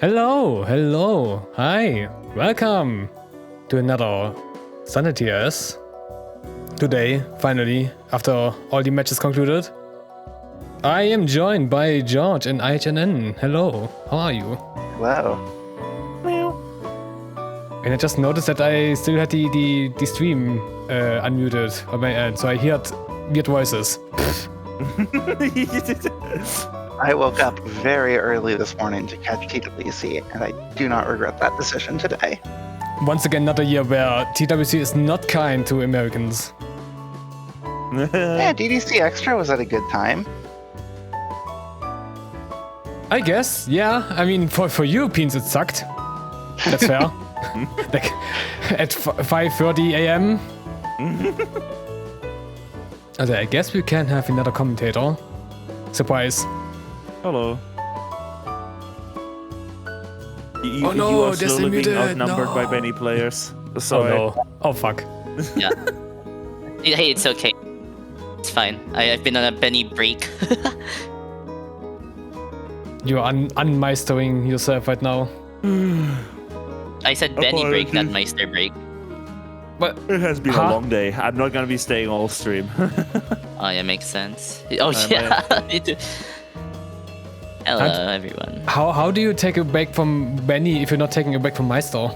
Hello, hi, welcome to another Sanae TS. Today, finally, after all the matches concluded, I am joined by George and IHNN. Hello, how are you? Hello. And I just noticed that I still had the stream unmuted on my end, so I heard weird voices. I woke up very early this morning to catch TWC, and I do not regret that decision today. Once again, another year where TWC is not kind to Americans. Yeah, DDC Extra was at a good time. I guess, yeah. I mean, for Europeans it sucked. That's fair. Like, at 5:30 a.m. Also, I guess we can have another commentator. Surprise. Hello. Oh no, you are they're slowly being muted, outnumbered no. by many players. Oh Sorry. no. Oh fuck. Yeah. Hey, it's okay. It's fine. I've been on a Benny break. You're unmeistering yourself right now. I said Benny break, not Meister break. But It has been a long day. I'm not gonna be staying all stream. Oh, yeah, makes sense. Oh, yeah. Me too. Hello, everyone. how do you take a break from Benny if you're not taking a break from Meister?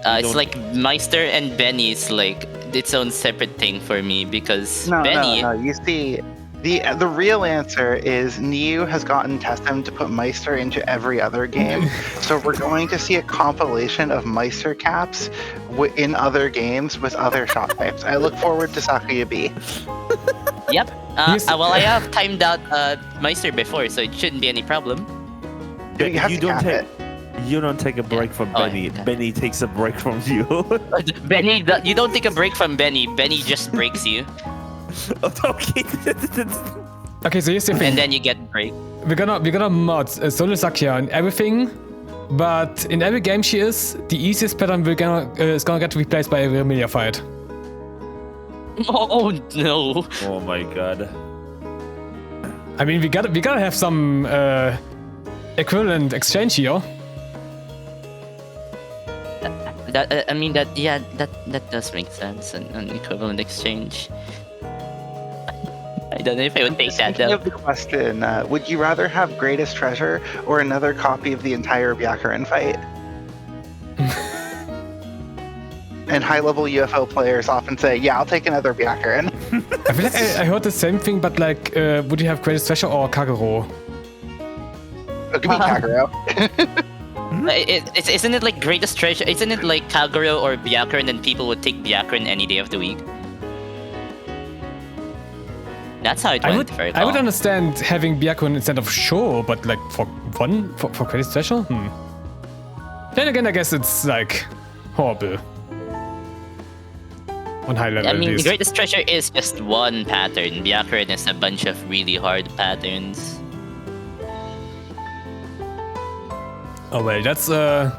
It's like Meister and Benny is like its own separate thing for me because No, Benny. no. You see, the real answer is Niu has gotten Tessim to put Meister into every other game. So we're going to see a compilation of Meister caps in other games with other shot types. I look forward to Sakuya B. Yep. Yes. Well, I have timed out Meister before, so it shouldn't be any problem. You have to cap it. You don't take a break from Oh, Benny. yeah. Benny takes a break from you. Benny, you don't take a break from Benny. Benny just breaks you, Okay. Okay, so here's the thing. and then you get break. We're gonna mod Solo Sakia and everything, but in every game she is, the easiest pattern is gonna get replaced by a ReimuA fight. Oh no. Oh my god. I mean, we gotta have some equivalent exchange here. That does make sense. An equivalent exchange. I don't know if I would take that Speaking though. of the question, would you rather have Greatest Treasure or another copy of the entire Byakuran fight? And high-level UFO players often say, yeah, I'll take another Byakuran. I feel like I heard the same thing, but like, would you have Greatest Treasure or Kagero? It could be Kagero. Isn't it like Greatest Treasure? Isn't it like Kagero or Byakuran, and people would take Byakuran any day of the week? That's how it went. I would understand having Byakuran instead of Sho, but like for Greatest Treasure? Then again, I guess it's like horrible. On high level, I mean, at the least. Greatest Treasure is just one pattern. Byakuran is a bunch of really hard patterns. Oh well, that's a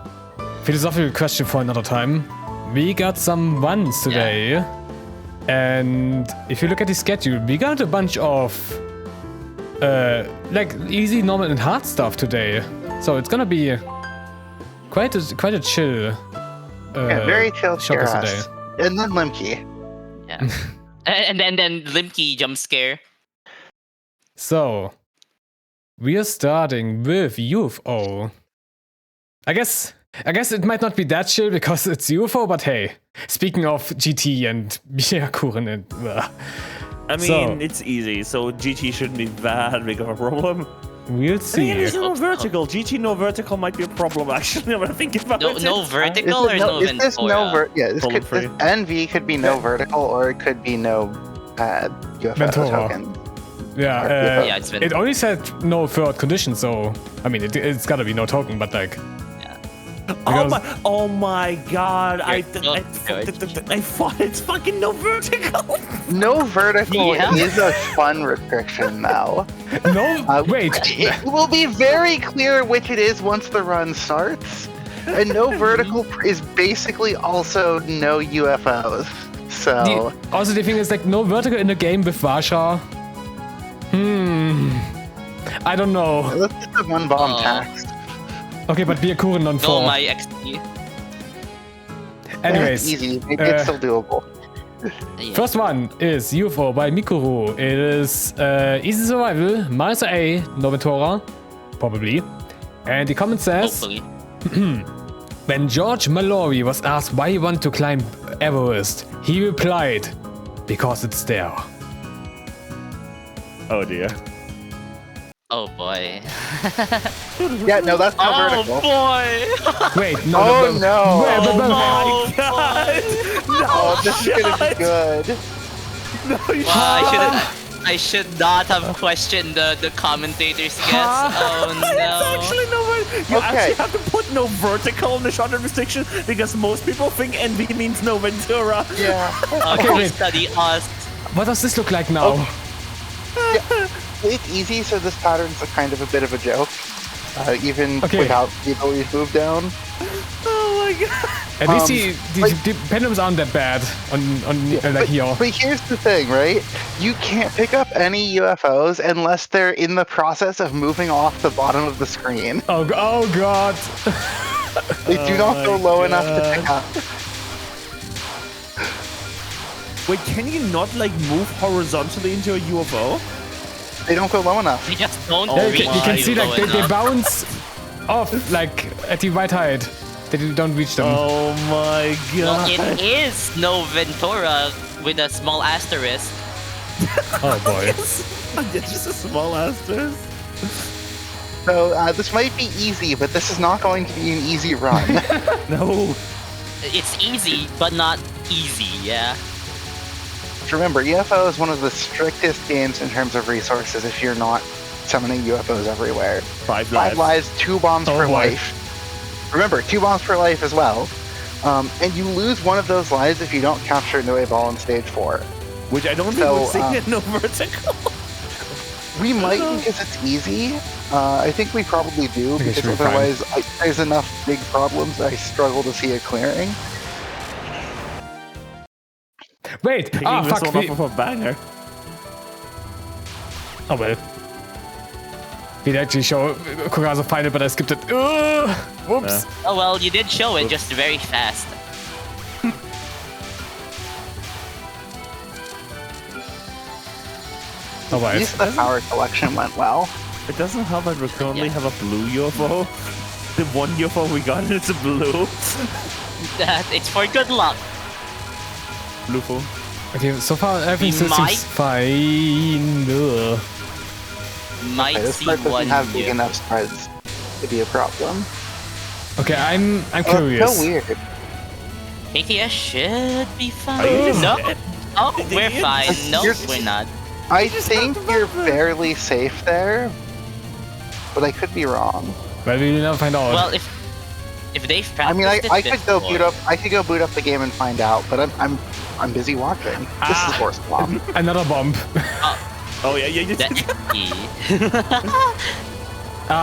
philosophical question for another time. We got some ones today. And if you look at the schedule, we got a bunch of like easy, normal, and hard stuff today. So it's gonna be quite a chill. Yeah, very chill show us today. Kiras. And then Limky. Yeah. and then Limky jump scare. So we are starting with UFO. I guess it might not be that chill because it's UFO, but hey, speaking of GT and Byakuran and I mean, it's easy, so GT shouldn't be that big of a problem. we'll I see. mean, there's no vertical. GT no vertical might be a problem, actually, when I think about it. No vertical or no Is this no Ventura? this Column could, free. this NV could be no vertical, or it could be no UFO Ventura. token. Yeah, Yeah, it's been- it only said no third condition, so I mean it's gotta be no token, but like Oh my god, I not thought it's fucking no vertical. No vertical Yeah. is a fun restriction now. no. Wait, It will be very clear which it is once the run starts. And no vertical is basically also no UFOs. So also the thing is like no vertical in the game with Vasha. I don't know. let's get the one bomb taxed. Okay, but Mikuru non Oh 4. my XP. Anyways, Easy. It's still doable. Yeah. first one is UFO by Mikuru. It is easy survival, MarisaA, no Ventura, probably. And the comment says, Hopefully. when George Mallory was asked why he wanted to climb Everest, he replied, because it's there. Oh dear. Oh boy. Yeah, no, that's not Oh vertical. boy. Wait, no, Oh, no. no. Wait, but- Oh my god! No, Oh, this is gonna be shit. good. No, you Wow, I should not have questioned the commentator's guess. Oh It's no. actually no way. You Okay. actually have to put no vertical in the shotgun restriction because most people think NV means no Ventura. Yeah. Okay, wait. Study us. What does this look like now? It's easy, so this pattern's a kind of a bit of a joke. Even Okay. without the ability to move down. Oh my god. At least like- the pendulums aren't that bad on like here. But here's the thing, right? You can't pick up any UFOs unless they're in the process of moving off the bottom of the screen. Oh god. They do not go my low enough to God. pick up. Wait, can you not like move horizontally into a UFO? They don't go low enough. We just don't Yeah, reach you can see low like they enough. bounce off like at the right height. They don't reach them. Oh my Well, god. it is no Ventura with a small asterisk. Oh boy. It's just a small asterisk. So this might be easy, but this is not going to be an easy run. No. It's easy, but not easy, yeah. Remember, UFO is one of the strictest games in terms of resources if you're not summoning UFOs everywhere. 5 5 lives. lives, 2 bombs Oh per boy. life. Remember, 2 bombs per life as well. And you lose one of those lives if you don't capture no ball in stage 4. Which I don't think So, we're seeing it no vertical. We might because it's easy. I think we probably do, think it because should be fine. otherwise there's enough big problems that I struggle to see it clearing. Wait. Picking Ah, this fuck. one off of a banger. Oh well. Did actually show Kurazo final, but I skipped it. Whoops. Oh well, you did show it just very fast. Oh At well. least the power collection went well. It doesn't help that we currently Yeah. have a blue UFO. The one UFO we got, it's a blue. It's for good luck. Blue phone. Okay, so far everything We seems might- fine. Ugh. Might This see part doesn't one have big year. enough spreads to be a problem. Okay, I'm Oh, curious. so weird. KTS should be fine. Are you just No. dead? Oh, Did we're you- fine. No, You're- we're not. I think you're fairly safe there, but I could be wrong. Well, we will never find out. Well, if they've I mean, I practiced it could go before- boot up. I could go boot up the game and find out, but I'm busy watching. This is horse bomb. Another bomb. Oh yeah, you That did.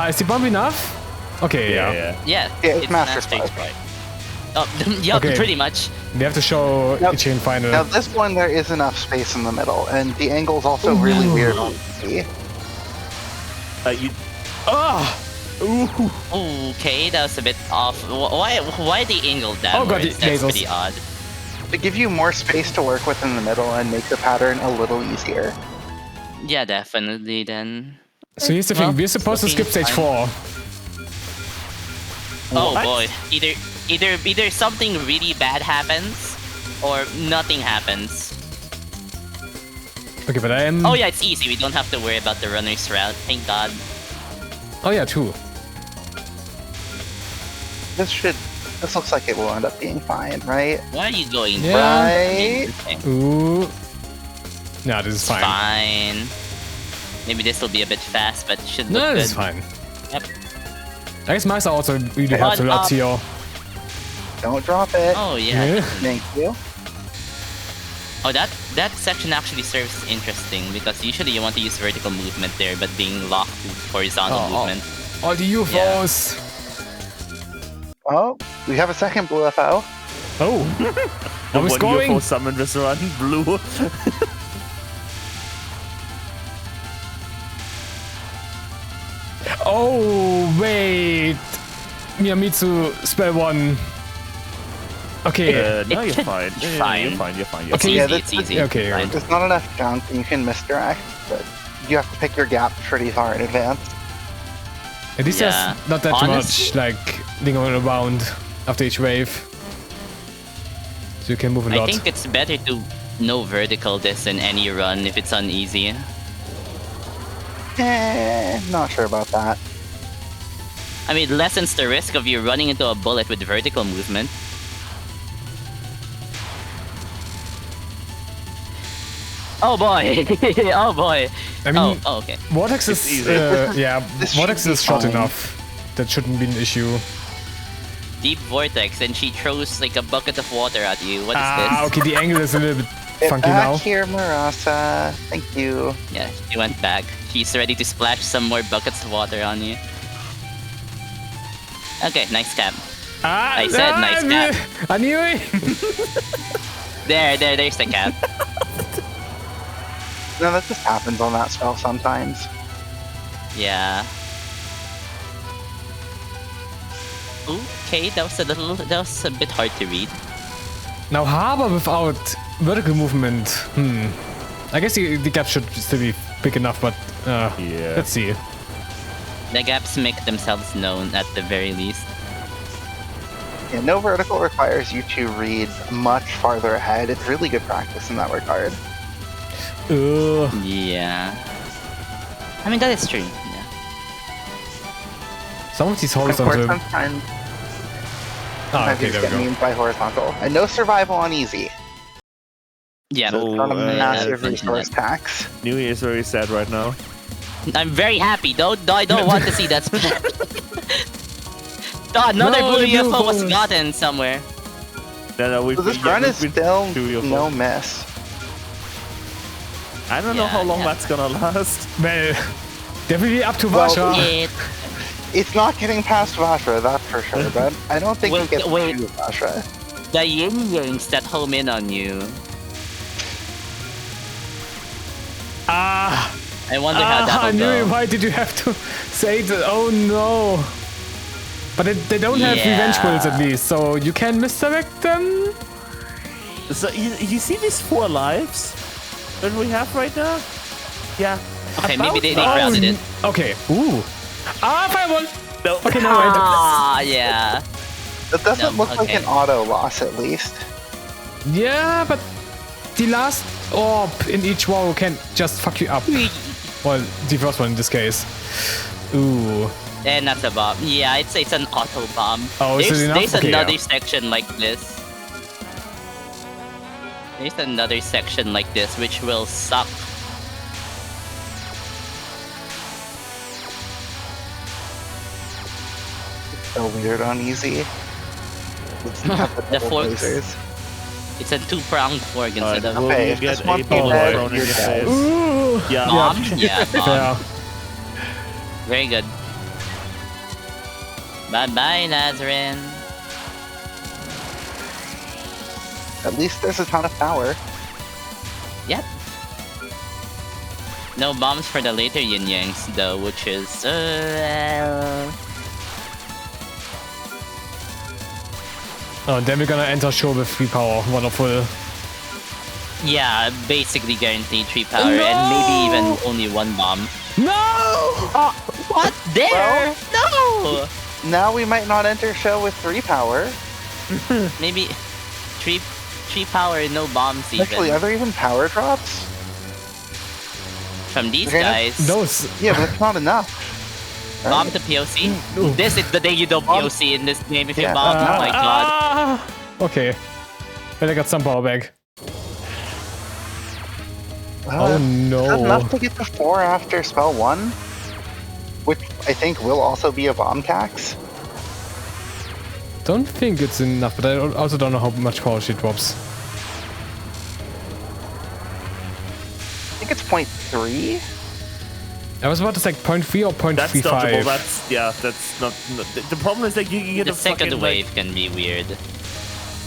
Is the bomb enough? Okay, yeah. yeah. yeah, Yeah, it's it's Master Master Spike. Spike. Oh, yeah, Okay. pretty much. We have to show Now- Ichiran final. Now this one there is enough space in the middle, and the angle's also really weird on PC. You. Ah. Ooh. Okay, that was a bit off. Why the angle downwards? Oh god, the That's lasers. pretty odd. To give you more space to work with in the middle and make the pattern a little easier. Yeah, definitely then. So here's the thing, Well, we're supposed to skip looking stage fine. 4. Oh What? boy, either something really bad happens, or nothing happens. Okay, but I am... Oh yeah, it's easy. We don't have to worry about the runner's route. Thank God. Oh yeah, 2. This looks like it will end up being fine, right? Why are you going? Yeah. Right? Okay, Ooh. Nah, this is fine. fine. Maybe this will be a bit fast, but it should look No, good. this is fine. Yep. I guess Meister also really helps a One lot up. here. Don't drop it. Oh yeah. Yeah. Thank you. Oh, that section actually serves interesting because usually you want to use vertical movement there, but being locked to horizontal Oh, oh. movement. All the UFOs. Oh, we have a second blue FO. Oh. The Are we one scoring? UFO summoned this run, blue. Oh, wait. Miyamitsu spell 1. Okay. No, you're fine. Fine. You're fine. You're fine. It's You're easy. fine. It's easy. Okay. Fine. There's not enough junk, and you can misdirect, but you have to pick your gap pretty far in advance. At least Yeah. there's not that Honestly- much like lingering around after each wave. So you can move a lot. I think it's better to no vertical this in any run if it's uneasy. Not sure about that. I mean, it lessens the risk of you running into a bullet with vertical movement. Oh boy! Oh boy! I mean, oh, okay. Vortex It's is easy. yeah, This Vortex should be is short fine. enough. That shouldn't be an issue. Deep vortex, and she throws like a bucket of water at you. What is Ah, this? okay, the angle is a little bit Get funky back now. here, Marasa. Thank you. Yeah, she went back. She's ready to splash some more buckets of water on you. Okay, nice cap. Ah, I said nice cap. I knew it. There's the cap. No, that just happens on that spell sometimes. Yeah. Okay, that was a bit hard to read. Now harbor without vertical movement. I guess the gap should still be big enough, but Yeah. let's see. The gaps make themselves known at the very least. Yeah, no vertical requires you to read much farther ahead. It's really good practice in that regard. Yeah. I mean, that is true. Yeah. Some of these Of course, horizontal. sometimes Ah, you okay, just there we get go. memed by horizontal. And no survival on easy. Yeah. So it's not a Oh, massive yeah. resource tax. New Year is very sad right now. I'm very happy. I don't want to see that spell. Another No, blue the blue UFO was one. gotten somewhere. No, So this run is still no UFO. miss. I don't know Yeah, how long yeah. that's gonna last. Well, definitely up to Well, Vasha. It, It's not getting past Vashra, that's for sure, but I don't think Wait, it gets wait. to Vashra. the yin yangs that home in on you. Ah, I wonder how I that'll knew it. go. Why did you have to say that? Oh no. But they don't have revenge bullets at least, so you can misdirect them. So you see these 4 lives that we have right now? Yeah. Okay, maybe they About- grounded it. Okay. Ooh. Ah, fireball. No. Okay, no, wait. Ah, yeah. That doesn't No, look like okay. an auto loss at least. Yeah, but the last orb in each wall can just fuck you up. Well, the first one in this case. Ooh. And that's a bomb. Yeah, it's an auto bomb. Oh, is it enough? There's Okay, another yeah. section like this. There's another section like this which will suck. So weird on easy. It's not The double forks. lasers. It's a two-pronged fork instead of Will Okay, you if get this a one ball dead, thrown in you're your dead. face? Ooh. Yeah. bomb. Yeah, bomb. Yeah. Very good. Bye-bye, Lazarin. At least there's a ton of power. Yep. No bombs for the later yin yangs though, which is Oh, then we're gonna enter show with 3 power. Wonderful. yeah, basically guaranteed 3 power No! and maybe even only 1 bomb. No! What? There? No! Now we might not enter show with 3 power. Maybe 3 power, no bombs even. Actually, are there even power drops? From these Okay, guys. Those. Yeah, but it's not enough. Bomb to POC? Ooh. This is the day you don't Bomb. POC in this game if you Yeah. bomb. Oh my god. Okay. But I got some power back. Oh Is that no. enough to get to 4 after spell 1? Which I think will also be a bomb tax. Don't think it's enough, but I also don't know how much power she drops. I think it's 0.3. I was about to say 0.3 or That's dodgeable. 0.35. That's not. The problem is that you can get The a second fucking, wave can be weird.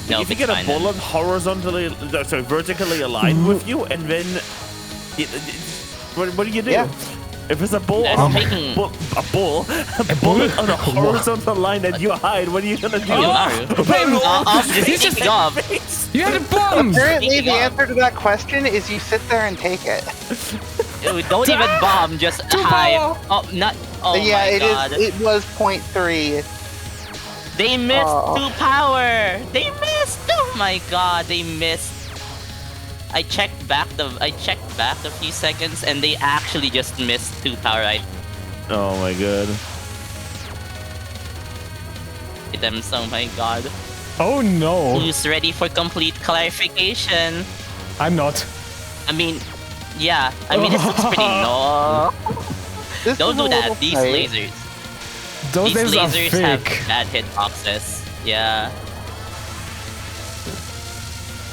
No, if you it's get a fine then. bullet horizontally, vertically aligned with you, and then what do you do? Yeah. If it's a bull, They're on making- a bullet on a horizontal line and you hide, what are you gonna do? Speaking of, You had a bomb! Apparently, Speaking the of- answer to that question is you sit there and take it. don't even bomb, just hide. Oh, not. Oh yeah, my god. It was 0.3. They missed Oh. 2 power. They missed. Oh my god, they missed. I checked back a few seconds and they actually just missed 2 power Oh my god. items. Oh my god. Oh no. Who's ready for complete clarification? I'm not. I mean, yeah. I mean, this looks pretty no. This Don't is do a that. little These tight. lasers. Those These lasers lasers are have fake. bad hitboxes. Yeah.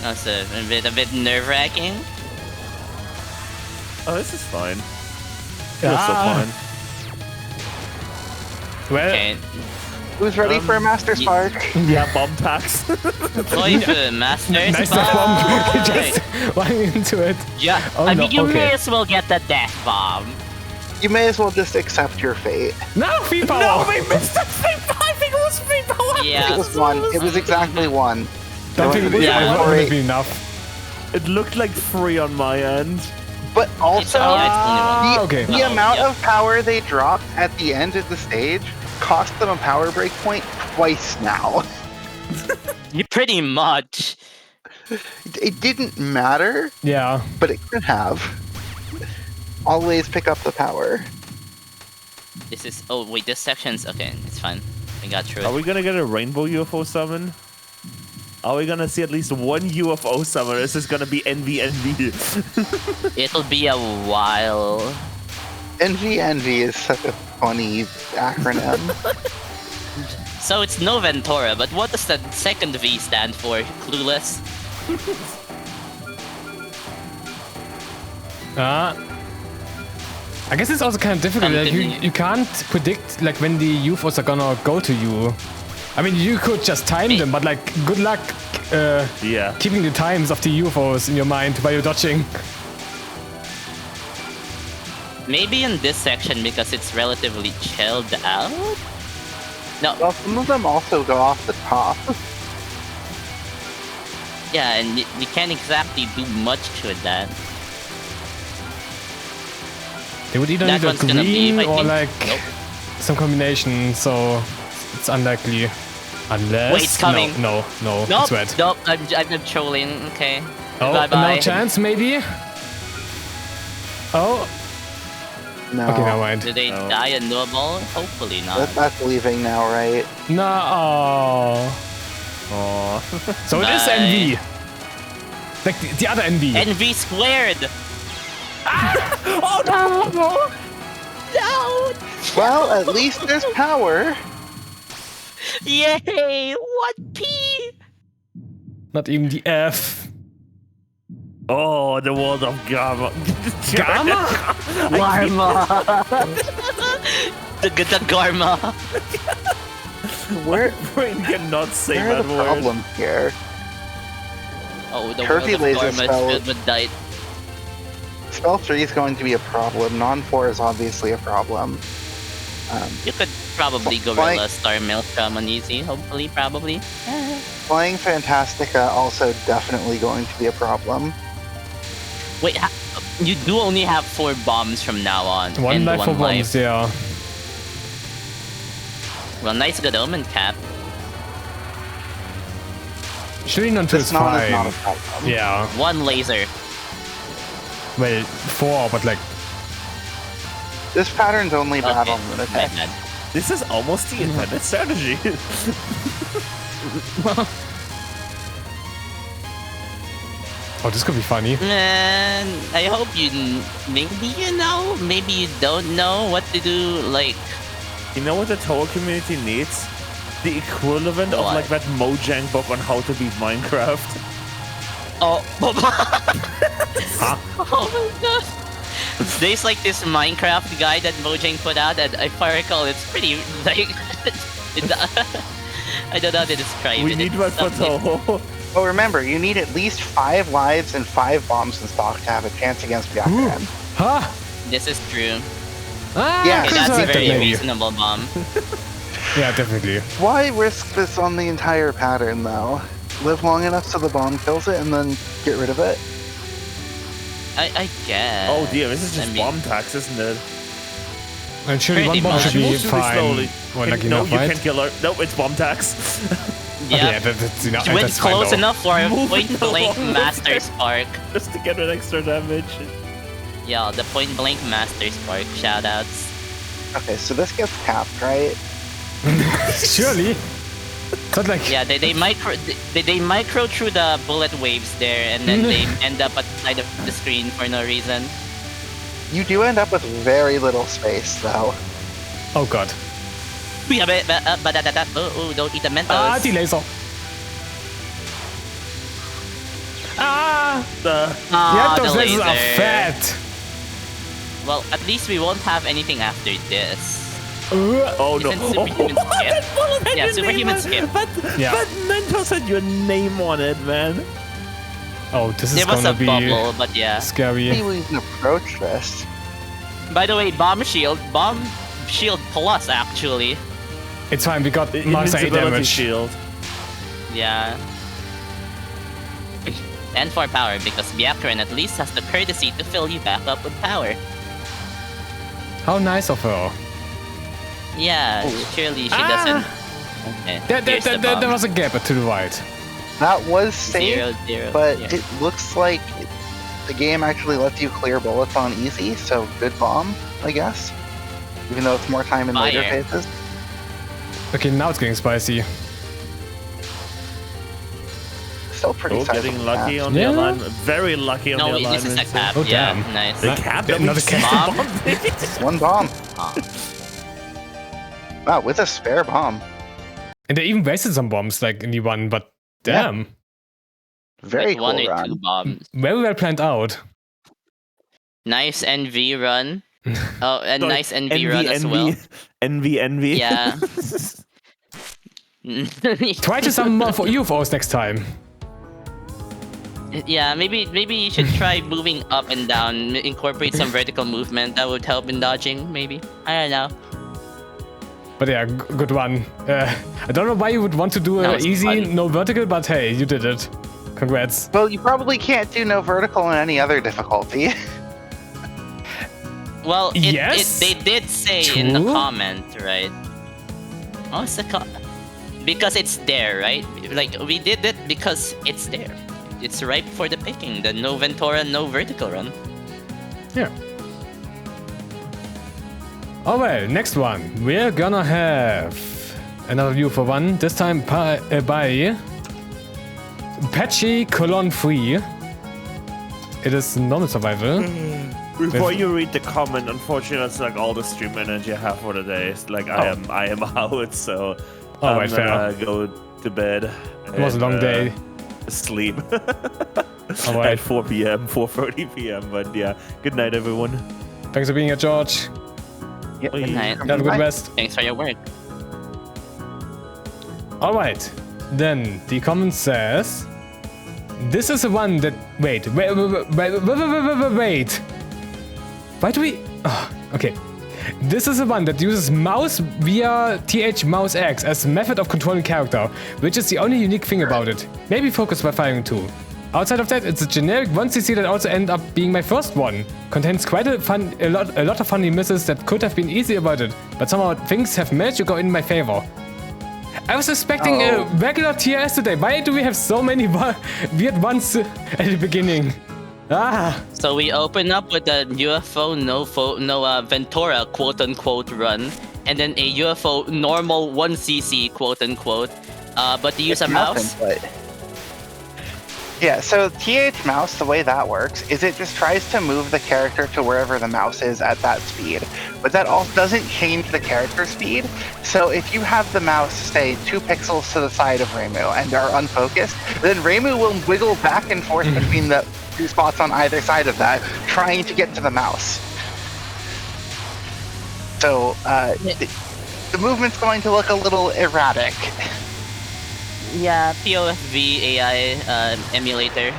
That's a bit nerve-wracking. Oh, this is fine. Ah. That's so fine. Well, Okay. Who's ready for a Master Spark? Yeah, bomb packs. Going for the Masters. nice bomb. Just running into it. Yeah. Oh, I no, mean, you okay. may as well get the death bomb. You may as well just accept your fate. No, free power. No, we missed it! I think it was free power! Yeah. It was 1. It was exactly 1. Don't think it Yeah. would have been enough. It looked like 3 on my end. But also, yeah, okay. the Oh, amount yeah. of power they dropped at the end of the stage cost them a power break point twice now. Pretty much. It didn't matter, Yeah. but it could have. Always pick up the power. This is. Oh wait, this section's okay. It's fine. We got through Are it. we gonna get a rainbow UFO summon? Are we gonna see at least one UFO summon? This is gonna be NV. It'll be a while. NV is such a funny acronym. So it's no Ventura, but what does the second V stand for? Clueless. I guess it's also kind of difficult. Like you can't predict like when the UFOs are gonna go to you. I mean, you could just time them, but like, good luck Yeah. keeping the times of the UFOs in your mind while you're dodging. Maybe in this section because it's relatively chilled out. No, Well, some of them also go off the top. yeah, and you can't exactly do much with that. They would either That need a one's gonna be, green I or think- like Nope. some combination, so it's unlikely. Unless... Wait, it's coming. No, Nope, it's red. nope, I'm trolling, okay. Oh, Bye-bye. no chance, maybe? Oh, No. okay, never mind. Do they No. die a noble? Hopefully not. That's leaving now, right? No, oh. Aww. So it is Bye. NV. Like the other NV. NV squared! Oh no! No! Well, at least there's power. Yay! What P? Not even the F. Oh, the world of Gamma. Gamma? Garma! the Garma! Where, Brain cannot say where are that the word. problems here? Oh, the Curvy world of laser Garma is spell. filled with diet. Spell 3 is going to be a problem. Non-4 is obviously a problem. You could probably Gorilla Star Maelstrom on easy, hopefully, probably. Flying Fantastica also definitely going to be a problem. Wait, you do only have 4 bombs from now on. One and life for one life. bombs, yeah. Well, nice good omen cap. Shooting until This it's non is not a fine. problem. Yeah. 1 laser. Well, 4, but like... This pattern's only bad Okay, on my Lunatic. bad. This is almost the intended strategy. Oh, this could be funny. Man, I hope maybe you know, maybe you don't know what to do, like... You know what the Touhou community needs? The equivalent of What? like that Mojang book on how to beat Minecraft. Oh, Huh? oh my god. There's like this Minecraft guide that Mojang put out, and if I recall, it's pretty, like... I don't know how to describe We it. need It's one for something- Touhou. But remember, you need at least 5 lives and 5 bombs in stock to have a chance against Byakugan. Huh? This is true. Ah, Yeah. Okay, could've that's a selected very maybe. reasonable bomb. Yeah, definitely. Why risk this on the entire pattern, though? Live long enough so the bomb kills it and then get rid of it? I guess. Oh dear, this is I just mean, bomb tax, isn't it? And surely one Pretty bomb much. should be Moves really fine. slowly. Well, lucky No, enough, you right? can't kill her. Nope, it's bomb tax. Okay, yeah, Yeah, that's enough. went That's fine close though. enough for a Moving point blank along. Master Spark. Just to get an extra damage. Yeah, the point blank Master Spark. Shoutouts. Okay, so this gets capped, right? Surely. It's not like Yeah, they micro through the bullet waves there, and then they end up at the side of the screen for no reason. You do end up with very little space, though. Oh god. Yeah, but oh, don't eat the Mentos. Ah, die Laser. Ah! The Yeah, those the lasers are laser. fat. Well, at least we won't have anything after this. oh no! Isn't Superhuman skip? That bullet had Yeah, your Superhuman name skip. But Yeah. Mentos had your name on it, man. Oh, this is There was gonna a be bubble, but yeah. How do scary. you even approach this? By the way, Bomb Shield plus actually. It's fine, we got The minus 8 invincibility damage. shield. Yeah. And for power, because Byakuran at least has the courtesy to fill you back up with power. How nice of her. Yeah, surely she doesn't. Okay, here's the There bomb. was a gap to the right. That was safe, 0-0. but yeah. it looks like the game actually lets you clear bullets on easy, so good bomb, I guess. Even though it's more time in later Fire. phases. Okay, now it's getting spicy. Still pretty Oh, sizable getting lucky match. on Yeah. the alignment. Very lucky on No, the wait, alignment. this is a cap. Oh, yeah, damn. nice. The cap? Another cap. Bomb? One bomb. Oh. Wow, with a spare bomb. And they even wasted some bombs, like in the one, but damn. Very One cool or run. two bombs. Very well planned out. Nice NV run. Oh, and Sorry, nice NV run as well. Envy. Yeah. Try to summon more for UFOs next time. Yeah, maybe you should try moving up and down, incorporate some vertical movement. That would help in dodging, maybe. I don't know. But yeah, good one. I don't know why you would want to do That a was easy, fun. no vertical, but hey, you did it. Congrats. Well, you probably can't do no vertical in any other difficulty. Well, Yes, they did say in the true. comment, right? Oh, it's because it's there, right? Like, we did it because it's there. It's ripe for the picking. The no Ventura, no vertical run. Yeah. Oh well, next one. We're gonna have another view for one. This time by Patchy colon free. It is normal survival. Before you read the comment, unfortunately, that's like all the stream energy I have for the day. It's like I am out, so I'm right, fair. gonna go to bed. It was a long day. Sleep All right. at 4 p.m., 4:30 p.m. But yeah, good night, everyone. Thanks for being here, George. Yep. Good night. Have a good rest. Thanks for your work. All right. Then the comment says, "This is the one that wait. Why do we? Oh, okay. This is the one that uses mouse via mouse X as method of controlling character, which is the only unique thing about it. Maybe focus by firing too. Outside of that, it's a generic 1cc that also ended up being my first one. Contains quite a lot of funny misses that could have been easily avoided, but somehow things have managed to go in my favor. I was expecting a regular TRS today. Why do we have so many weird ones at the beginning? Ah, So we open up with a UFO no Ventura quote unquote run, and then a UFO normal 1cc quote unquote. But to use a mouse. Input. Yeah, so TH mouse, the way that works is it just tries to move the character to wherever the mouse is at that speed. But that also doesn't change the character speed. So if you have the mouse, say, 2 pixels to the side of Reimu and are unfocused, then Reimu will wiggle back and forth between the 2 spots on either side of that, trying to get to the mouse. So the movement's going to look a little erratic. Yeah, POFV AI emulator.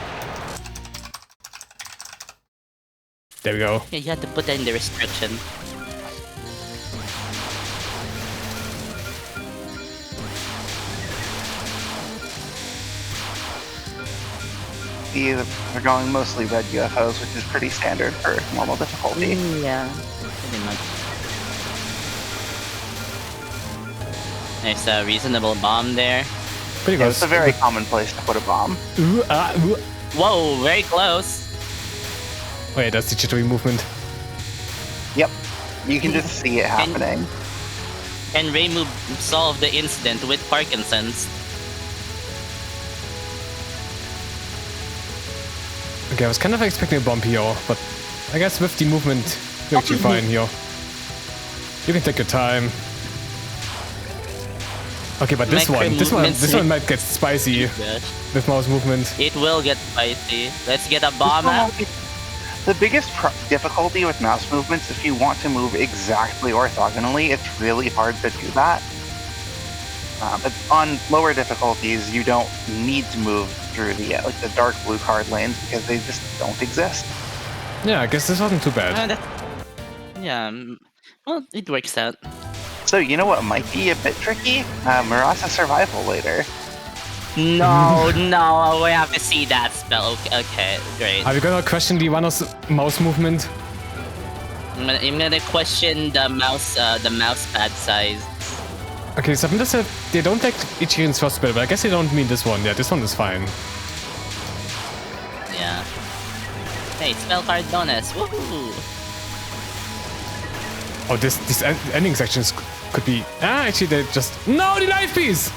there we go. Yeah, you have to put that in the restriction. see that we're going mostly red UFOs, which is pretty standard for normal difficulty. Yeah, pretty much. There's a reasonable bomb there. Pretty Yeah, close. it's a very common place to put a bomb. Ooh. Whoa, very close. Wait, that's the jittery movement. Yep, you can just see it happening. And Reimu solved the incident with Parkinson's. Okay, I was kind of expecting a bomb here, but I guess with the movement, you're actually fine here. You can take your time. Okay, but this one might get spicy with mouse movement. It will get spicy. Let's get a bomb out. The biggest difficulty with mouse movements, if you want to move exactly orthogonally, it's really hard to do that. But on lower difficulties, you don't need to move through the the dark blue card lanes because they just don't exist. Yeah, I guess this wasn't too bad. Yeah, well, it works out. So you know what might be a bit tricky? MarisaA survival later. No, no, we have to see that spell. Okay, great. Are we gonna question the runner's mouse movement? I'm gonna question the mouse pad size. Okay, Sabina said they don't take Ichirin's first spell, but I guess they don't mean this one. Yeah, this one is fine. Yeah. Hey, spell card bonus. Woohoo! Oh, this ending sections could be. Actually, they just the life piece.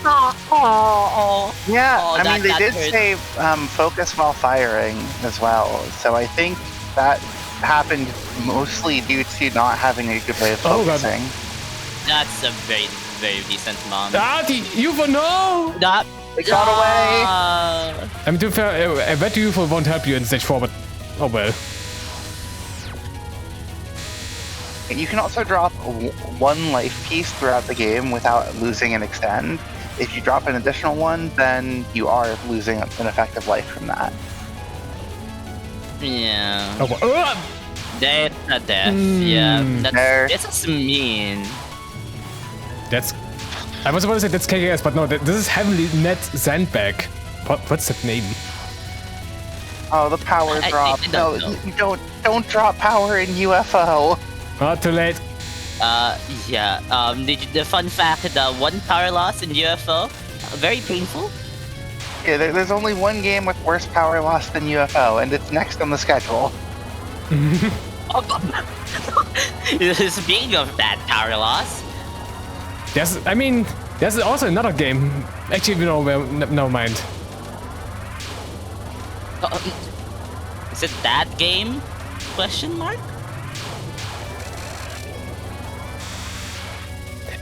Yeah, Oh, I mean they did hurt. say focus while firing as well, so I think that happened mostly due to not having a good way of Oh, God. focusing. That's a very, very decent bomb. The UFO, no! That It got away. I mean, to be fair, a wet UFO won't help you in stage 4, but oh well. You can also drop one life piece throughout the game without losing an extend. If you drop an additional one, then you are losing an effective life from that. Yeah. Oh, well. That's a death. Yeah. There. That's mean. That's. I was about to say that's KKS, but no, this is heavily net Sandbag. What's that name? Oh, the power I drop. don't No, know. you don't drop power in UFO. Not too late. Yeah. The fun fact: the one power loss in UFO, very painful. Yeah, there's only one game with worse power loss than UFO, and it's next on the schedule. Speaking of that power loss, There's also another game. Actually, no, never mind. is it that game? Question mark.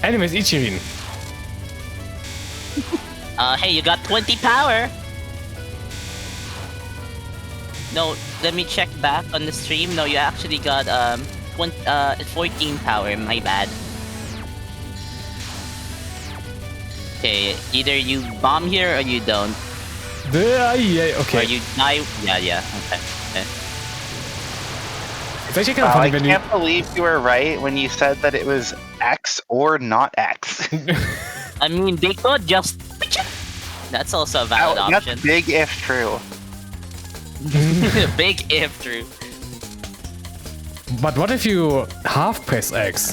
Anyways, Ichirin. Hey, you got 20 power. No, let me check back on the stream. No, you actually got 14 power. My bad. Okay, either you bomb here or you don't. Yeah, Or okay. you die. Yeah. Okay. It's actually kind of Wow, I funny when you. can't believe you were right when you said that it was X or not X. I mean, they could just. That's also a valid That's option. big if true. Big if true. But what if you half press X?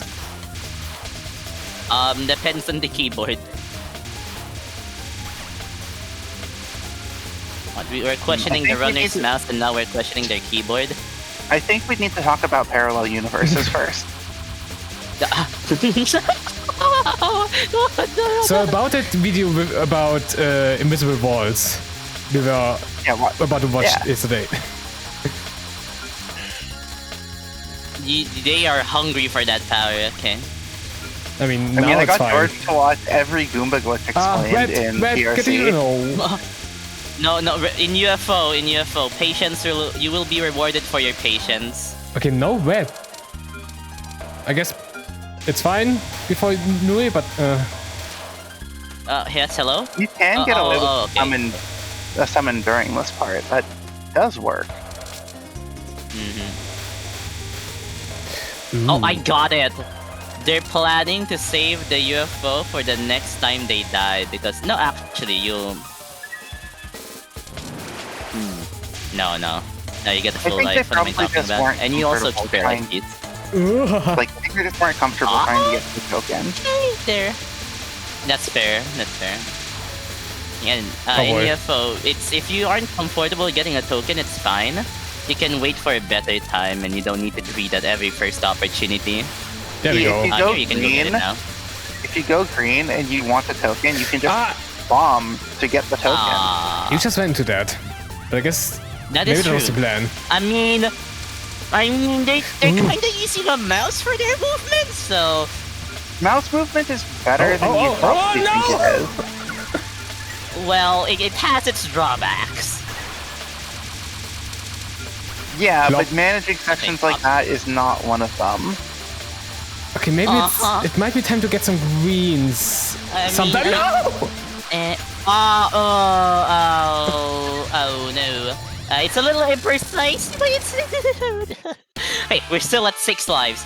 Depends on the keyboard. What, we were questioning the I think we runner's need to- mouse and now we're questioning their keyboard. I think we need to talk about parallel universes first. So about that video about invisible walls, we were Yeah, what? about to watch Yeah. yesterday. They are hungry for that power, okay. I mean, I now mean, I it's got fine. George to watch every Goomba glitch explained in Red, PRC. no. No, in UFO, patience, you will be rewarded for your patience. Okay, no red. I guess it's fine before Nui, but Yes, hello? You can get away with okay. a summon during this part. That does work. Oh, I got it! They're planning to save the UFO for the next time they die because... No, actually, No, no. No, you get the I full think they life. What am I probably talking just about? weren't And you also comfortable keep your life trying- beats. Like, I think they just weren't comfortable trying to get the token. There. That's fair. That's fair. And Oh, in boy. UFO, it's if you aren't comfortable getting a token, it's fine. You can wait for a better time, and you don't need to greed at every first opportunity. There we If go. you go Here, you can go get it green, now. if you go green and you want the token, you can just Ah, bomb to get the token. you just went into that. But I guess That maybe is that was the true. plan. I mean, they're kind of using a mouse for their movements, so Mouse movement is better than you probably think it is. well, it has its drawbacks. Yeah, Flop. but managing sections like that is not one of them. Okay, maybe it might be time to get some greens. I mean, Sometime. No! Oh no. It's a little imprecise, but it's... Hey, we're still at 6 lives.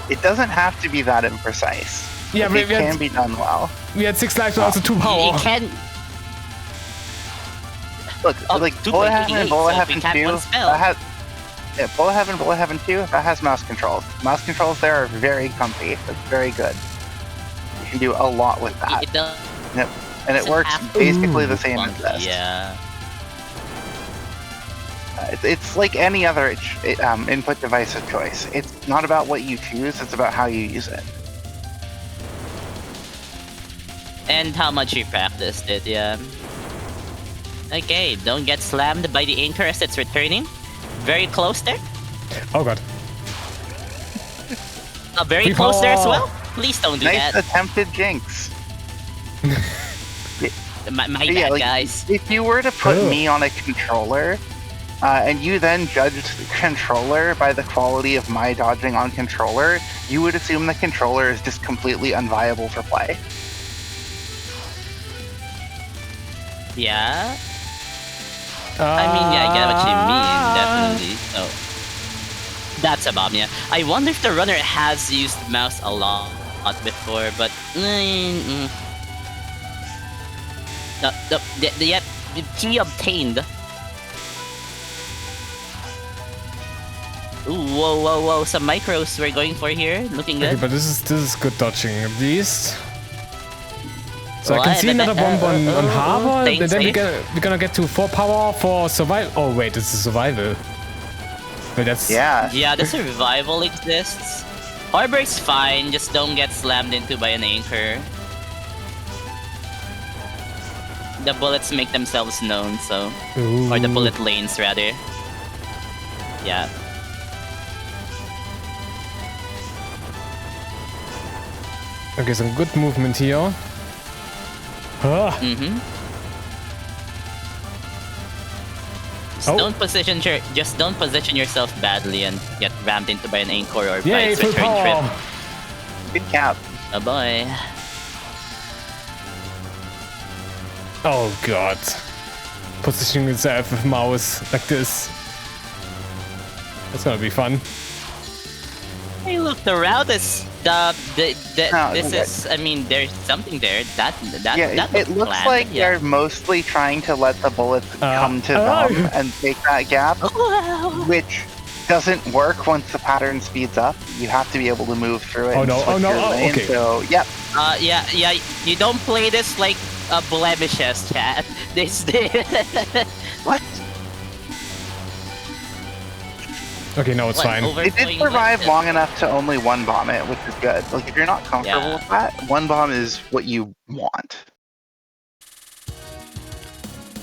It doesn't have to be that imprecise. Yeah, It we can had, be done well. we had 6 lives, but also 2 power. You can... Look, Oh, like 2.88, Bullet Heaven and Bullet so if we Heaven tap 2, one spell. that has... Yeah, Bullet Heaven 2, that has mouse controls. Mouse controls there are very comfy. That's very good. You can do a lot with that. It does. And it works basically the same as Funky, this. yeah. It's like any other input device of choice. It's not about what you choose, it's about how you use it. And how much you practiced it, yeah. Okay, don't get slammed by the anchor as it's returning. Very close there. Oh god. Very Free close there as power. well. Please don't do Nice that. attempted jinx. My Yeah, bad, like, guys. if you were to put Oh. me on a controller, and you then judged the controller by the quality of my dodging on controller, you would assume the controller is just completely unviable for play. Yeah. I mean, yeah, I get what you mean, definitely. Oh. That's a bomb, yeah. I wonder if the runner has used mouse a lot before, but... Yep, he obtained. Ooh, whoa, some micros we're going for here, looking Okay, good. but this is good dodging at least. So I Well, can see but- another bomb on Harbor, thanks, and then thanks. we're gonna get to 4 power for survival. Oh wait, it's a survival. Wait, that's... Yeah. Yeah, the survival exists. Harbor's fine, just don't get slammed into by an anchor. The bullets make themselves known, so... Or the Ooh. bullet lanes, rather. Yeah. Okay, some good movement here. Ah, Mm-hmm. Oh. Just don't position yourself badly and get rammed into by an anchor or by yay, its full return trip. power! Good cap. Oh boy. Oh god. Positioning itself with mouse like this. That's gonna be fun. Hey, look, the route is Oh, this okay. is. I mean, there's something there. That Yeah, it looks planned, like yeah. they're mostly trying to let the bullets come to them and take that gap, Oh, which doesn't work once the pattern speeds up. You have to be able to move through it. Oh, and no, switch oh, no, your oh, lane. okay. So, yep. yeah. You don't play this like blemishes, chat. This. What? Okay, no, it's fine. It did survive long enough to only one bomb it, which is good. Like, if you're not comfortable Yeah. with that, one bomb is what you want.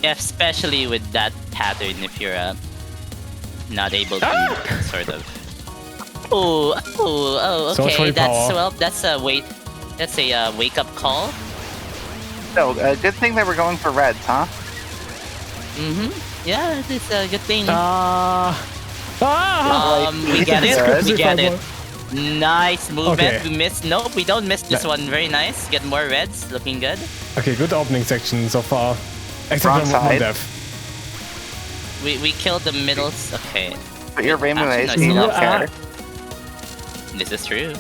Yeah, especially with that pattern, if you're not able to sort of. Oh, So much for okay. your power. That's a wake up call. So, good thing they were going for reds, huh? Yeah, it's a good thing. We get it. We get it. Nice movement. Okay. We missed. Nope, we don't miss this one. Very nice. Get more reds. Looking good. Okay, good opening section so far. Except Wrong for one side. death. We killed the middles. Okay. But your ReimuA Actually, is no, not still- fair. This is true.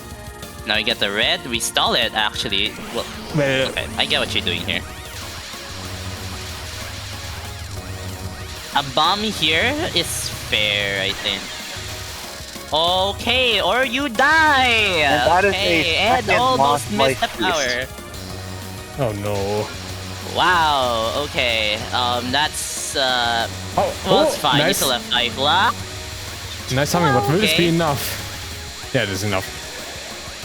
Now we get the red. We stall it actually. Well, Well, okay. I get what you're doing here. A bomb here is fair, I think. Okay, or you die! And that is okay, a and second almost lost missed the life power. Oh no. Wow, okay. That's well, it's fine. You nice. still have 5 left. Nice timing, but will this be Okay. enough? Yeah, it is enough.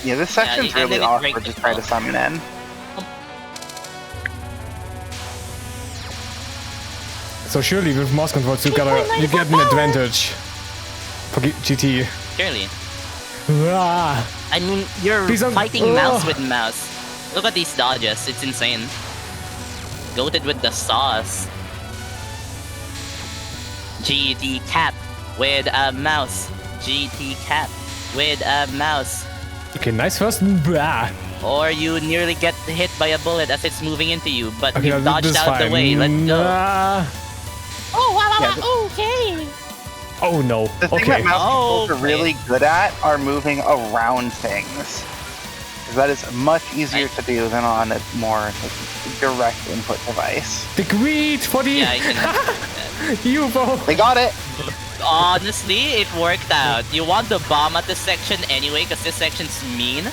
Yeah, this section's and really then it breaks awkward to the try to spell. summon in. So surely with mouse controls you get an advantage for GT. Surely. Ah, I mean, you're Please don't- fighting mouse Ugh. with mouse. Look at these dodges. It's insane. Goated with the sauce. GT cap with a mouse. GT cap with a mouse. okay, nice first. Blah. Or you nearly get hit by a bullet as it's moving into you, but Okay, you now dodged this is out of the fine. way. Let's go. Ah. Oh, wow, Yeah, okay. Oh no. The thing Okay. that mouse controls are Okay. really good at are moving around things. 'Cause that is much easier to do than on a more direct input device. The greed for the Yeah, I can. UFO. They got it! Honestly, it worked out. You want the bomb at this section anyway, because this section's mean.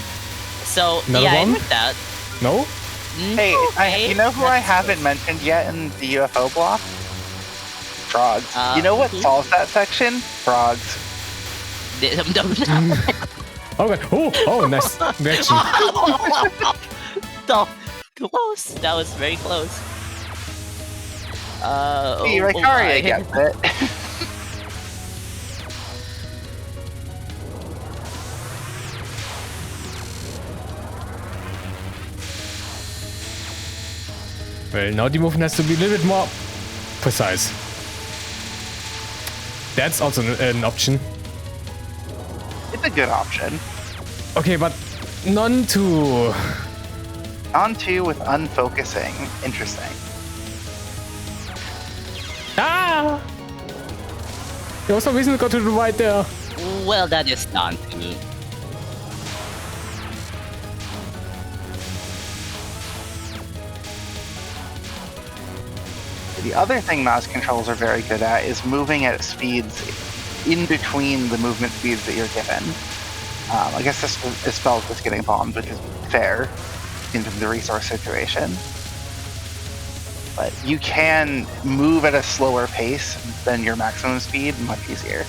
So, Another yeah, bomb? it worked out. No? Hey, Okay, you know who I that's haven't mentioned yet in the UFO block? Frogs. You know what who? solves that section? Frogs. Okay. Oh, nice reaction. So close. That was very close. See, Raikaria gets it. Well, now the movement has to be a little bit more precise. That's also an option. It's a good option. Okay, but none too. On 2 with unfocusing. Interesting. Ah! There was no reason to go to the right there. Well, that is done too. The other thing mouse controls are very good at is moving at speeds in between the movement speeds that you're given. I guess this spell is just getting bombed, which is fair in the resource situation. But you can move at a slower pace than your maximum speed much easier.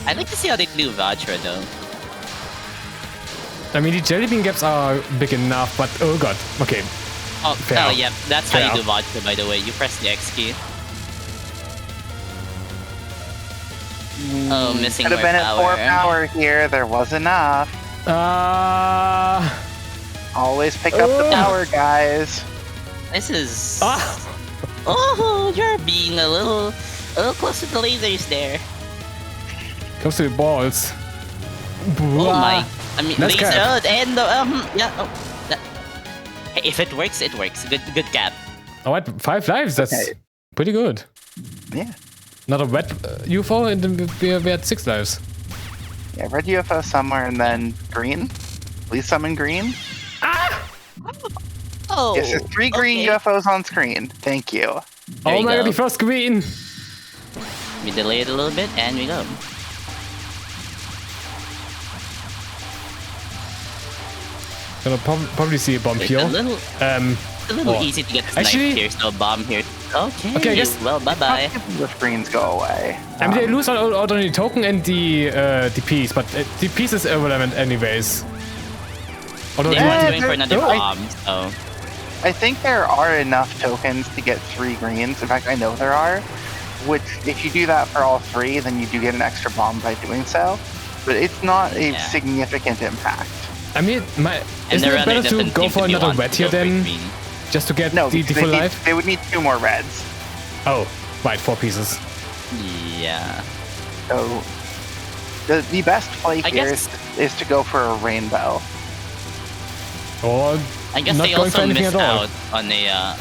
I'd like to see how they do Vajra though. I mean, the jelly bean gaps are big enough, but oh god. Okay. Oh, Fair. oh yeah, that's how Fair. you do Vajra, by the way. You press the X key. Oh, missing Could have more been at 4 power here. There was enough. Always pick up the Oh. power, guys. This is. Ah! Oh, you're being a little close to the lasers there. Comes to the balls. Oh my! I mean, Nice laser cap. and yeah. Oh, that, hey, if it works, it works. Good cap. Alright, 5 lives. That's Okay. pretty good. Yeah. Not a red UFO, and then we had 6 lives. Yeah, red UFO somewhere and then green. Please summon green. Oh. Yes, there's 3 green okay. UFOs on screen. Thank you. There Oh you my go. god, the first green! We delay it a little bit, and we go. Gonna probably see a bomb It's here. a little Oh. easy to get sniped Actually- here, so bomb here. Okay. Okay, I guess- Well, bye bye. The greens go away. I mean, they lose out on the token and the piece, but the piece is irrelevant anyways. Although They the- were going for they're- another oh, bomb, so I think there are enough tokens to get 3 greens. In fact, I know there are. Which, if you do that for all 3, then you do get an extra bomb by doing so. But it's not a Yeah. significant impact. I mean, and isn't the it runner better to doesn't go seem for to be another wanting red to here go for then? green. Just to get No, the because full life? they would need 2 more reds. Oh, right, 4 pieces. Yeah. So the best play I here guess- is to go for a rainbow. Or I guess not they going for also anything missed at all. out on a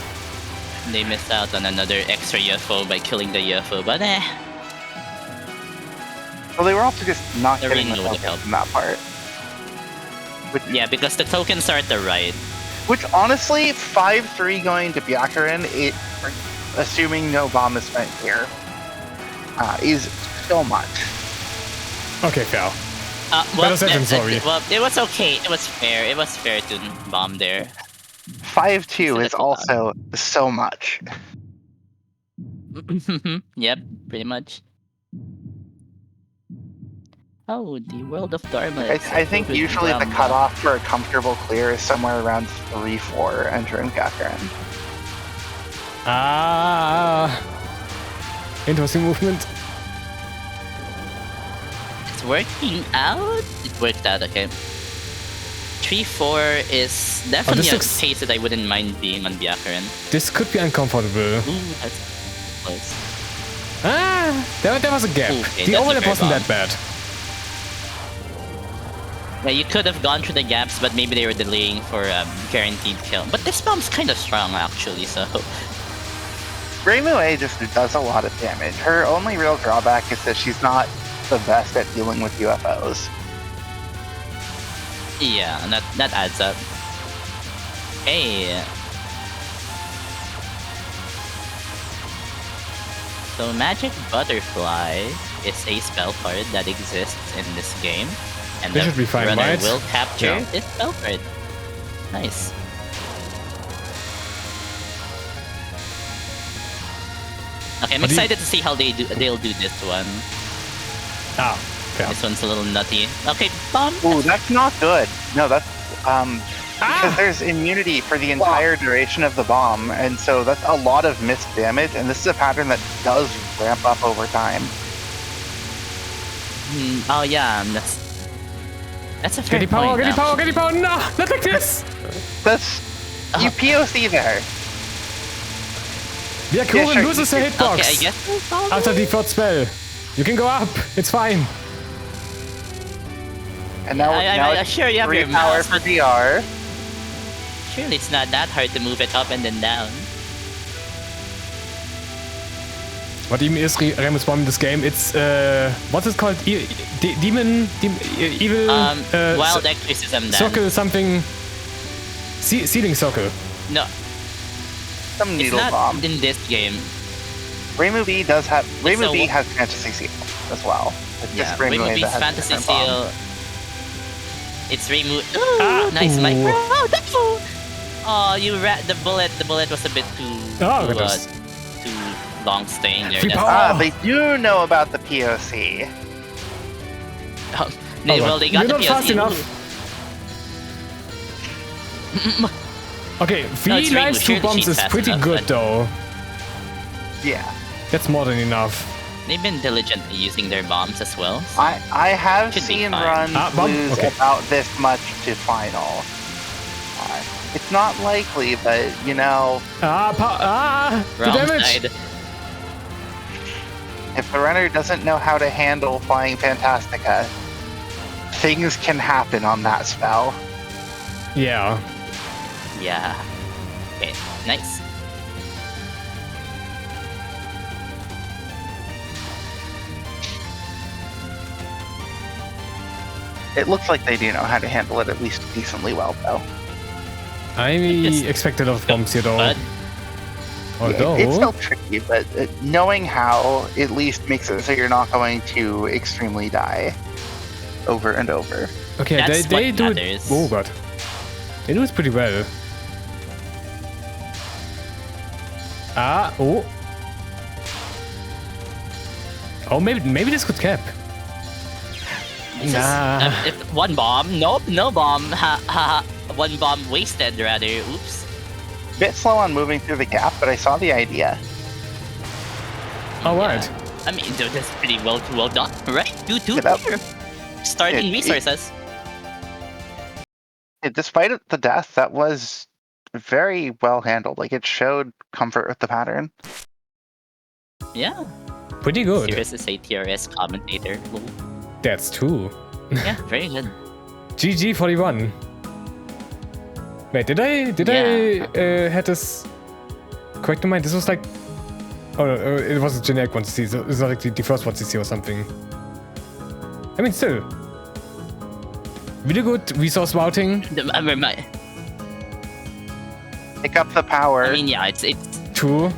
they missed out on another extra UFO by killing the UFO, but Well, they were also just not The getting the rainbow would have tokens helped. in that part. Yeah, because the tokens are at the right. Which honestly, 5-3 going to Byakuren, assuming no bomb is spent here, is so much. Okay, fair. Well, sorry. well, it was okay. It was fair. It was fair to bomb there. 5-2 is also so much. Yep, pretty much. Oh, the world of Dharma. I think usually the cutoff for a comfortable clear is somewhere around 3-4 entering Byakuren. Interesting movement. It's working out. It worked out, okay. 3-4 is definitely a pace that I wouldn't mind being on Byakuren. This could be uncomfortable. Ooh, that's close. There was a gap. Okay, the overlap wasn't bomb. that bad. Yeah, you could have gone through the gaps, but maybe they were delaying for guaranteed kill. But this bomb's kind of strong, actually, so... ReimuA just does a lot of damage. Her only real drawback is that she's not the best at dealing with UFOs. Yeah, that adds up. Hey. So Magic Butterfly is a spell card that exists in this game. And This the should be fine, runner right? will capture Yeah. this spell card. Nice. Okay, I'm excited to see how they'll do this one. Fair. This one's a little nutty. Okay, bomb. Ooh, that's not good. No, that's because there's immunity for the entire duration of the bomb, and so that's a lot of missed damage, and this is a pattern that does ramp up over time. Oh yeah, that's a fair Get the power, point. get the power, get the power! No, not like this! That's you POC there. Byakuren Yeah, sure, loses a hitbox Okay, I guess. after the third spell. You can go up. It's fine. And now, now I it's sure you have 3 your power mouse, for but DR. surely it's not that hard to move it up and then down. What even is Reimu's bomb in this game? It's what's it called? Demon, evil. Wild exorcism. Then. Circle something. Ceiling circle. No, Some it's needle not bomb. in this game. ReimuB does have. ReimuB a- has Fantasy Seal as well. It's Yeah, just ReimuA ReimuB's that has a Fantasy different bomb. Seal. It's Reimu. Ooh, nice ooh. micro. Oh, oh, you the bullet. The bullet was a bit too. goodness. Too long staying there. Free That's- power. They do know about the POC. they got You're the not fast POC. enough. Okay, No, 3 it's lives, Reimu. 2 Sure, bombs she's is fast pretty enough, good but- though. Yeah. That's more than enough. They've been diligently using their bombs as well. So. I have Should be seen fine. runs bomb? lose Okay. about this much to final. It's not likely, but you know, The Wrong damage. side. if the runner doesn't know how to handle Flying Fantastica, things can happen on that spell. Yeah. Yeah. Okay, nice. It looks like they do know how to handle it at least decently well, though. I expect a lot of bombs here though. But Although, It's still tricky, but knowing how at least makes it so you're not going to extremely die over and over. okay, That's they what do it. matters. Oh god, they do it pretty well. Oh, maybe this could cap. this Nah. is, if one bomb. Nope, no bomb. Ha ha. One bomb wasted rather. Oops. Bit slow on moving through the gap, but I saw the idea. All right. I mean, dude, that's pretty well done, right? Two Get up. here. Starting resources. Despite the death, that was very well handled. Like, it showed comfort with the pattern. Yeah. Pretty good. Serious is a TRS commentator. Lol. That's 2. Yeah, very good. GG 41. Wait, did I had this correct in mind? This was like, oh no, it was a generic 1cc. So it's not like the first 1cc or something. I mean, still. Really good resource routing. Pick up the power. I mean, yeah, it's True.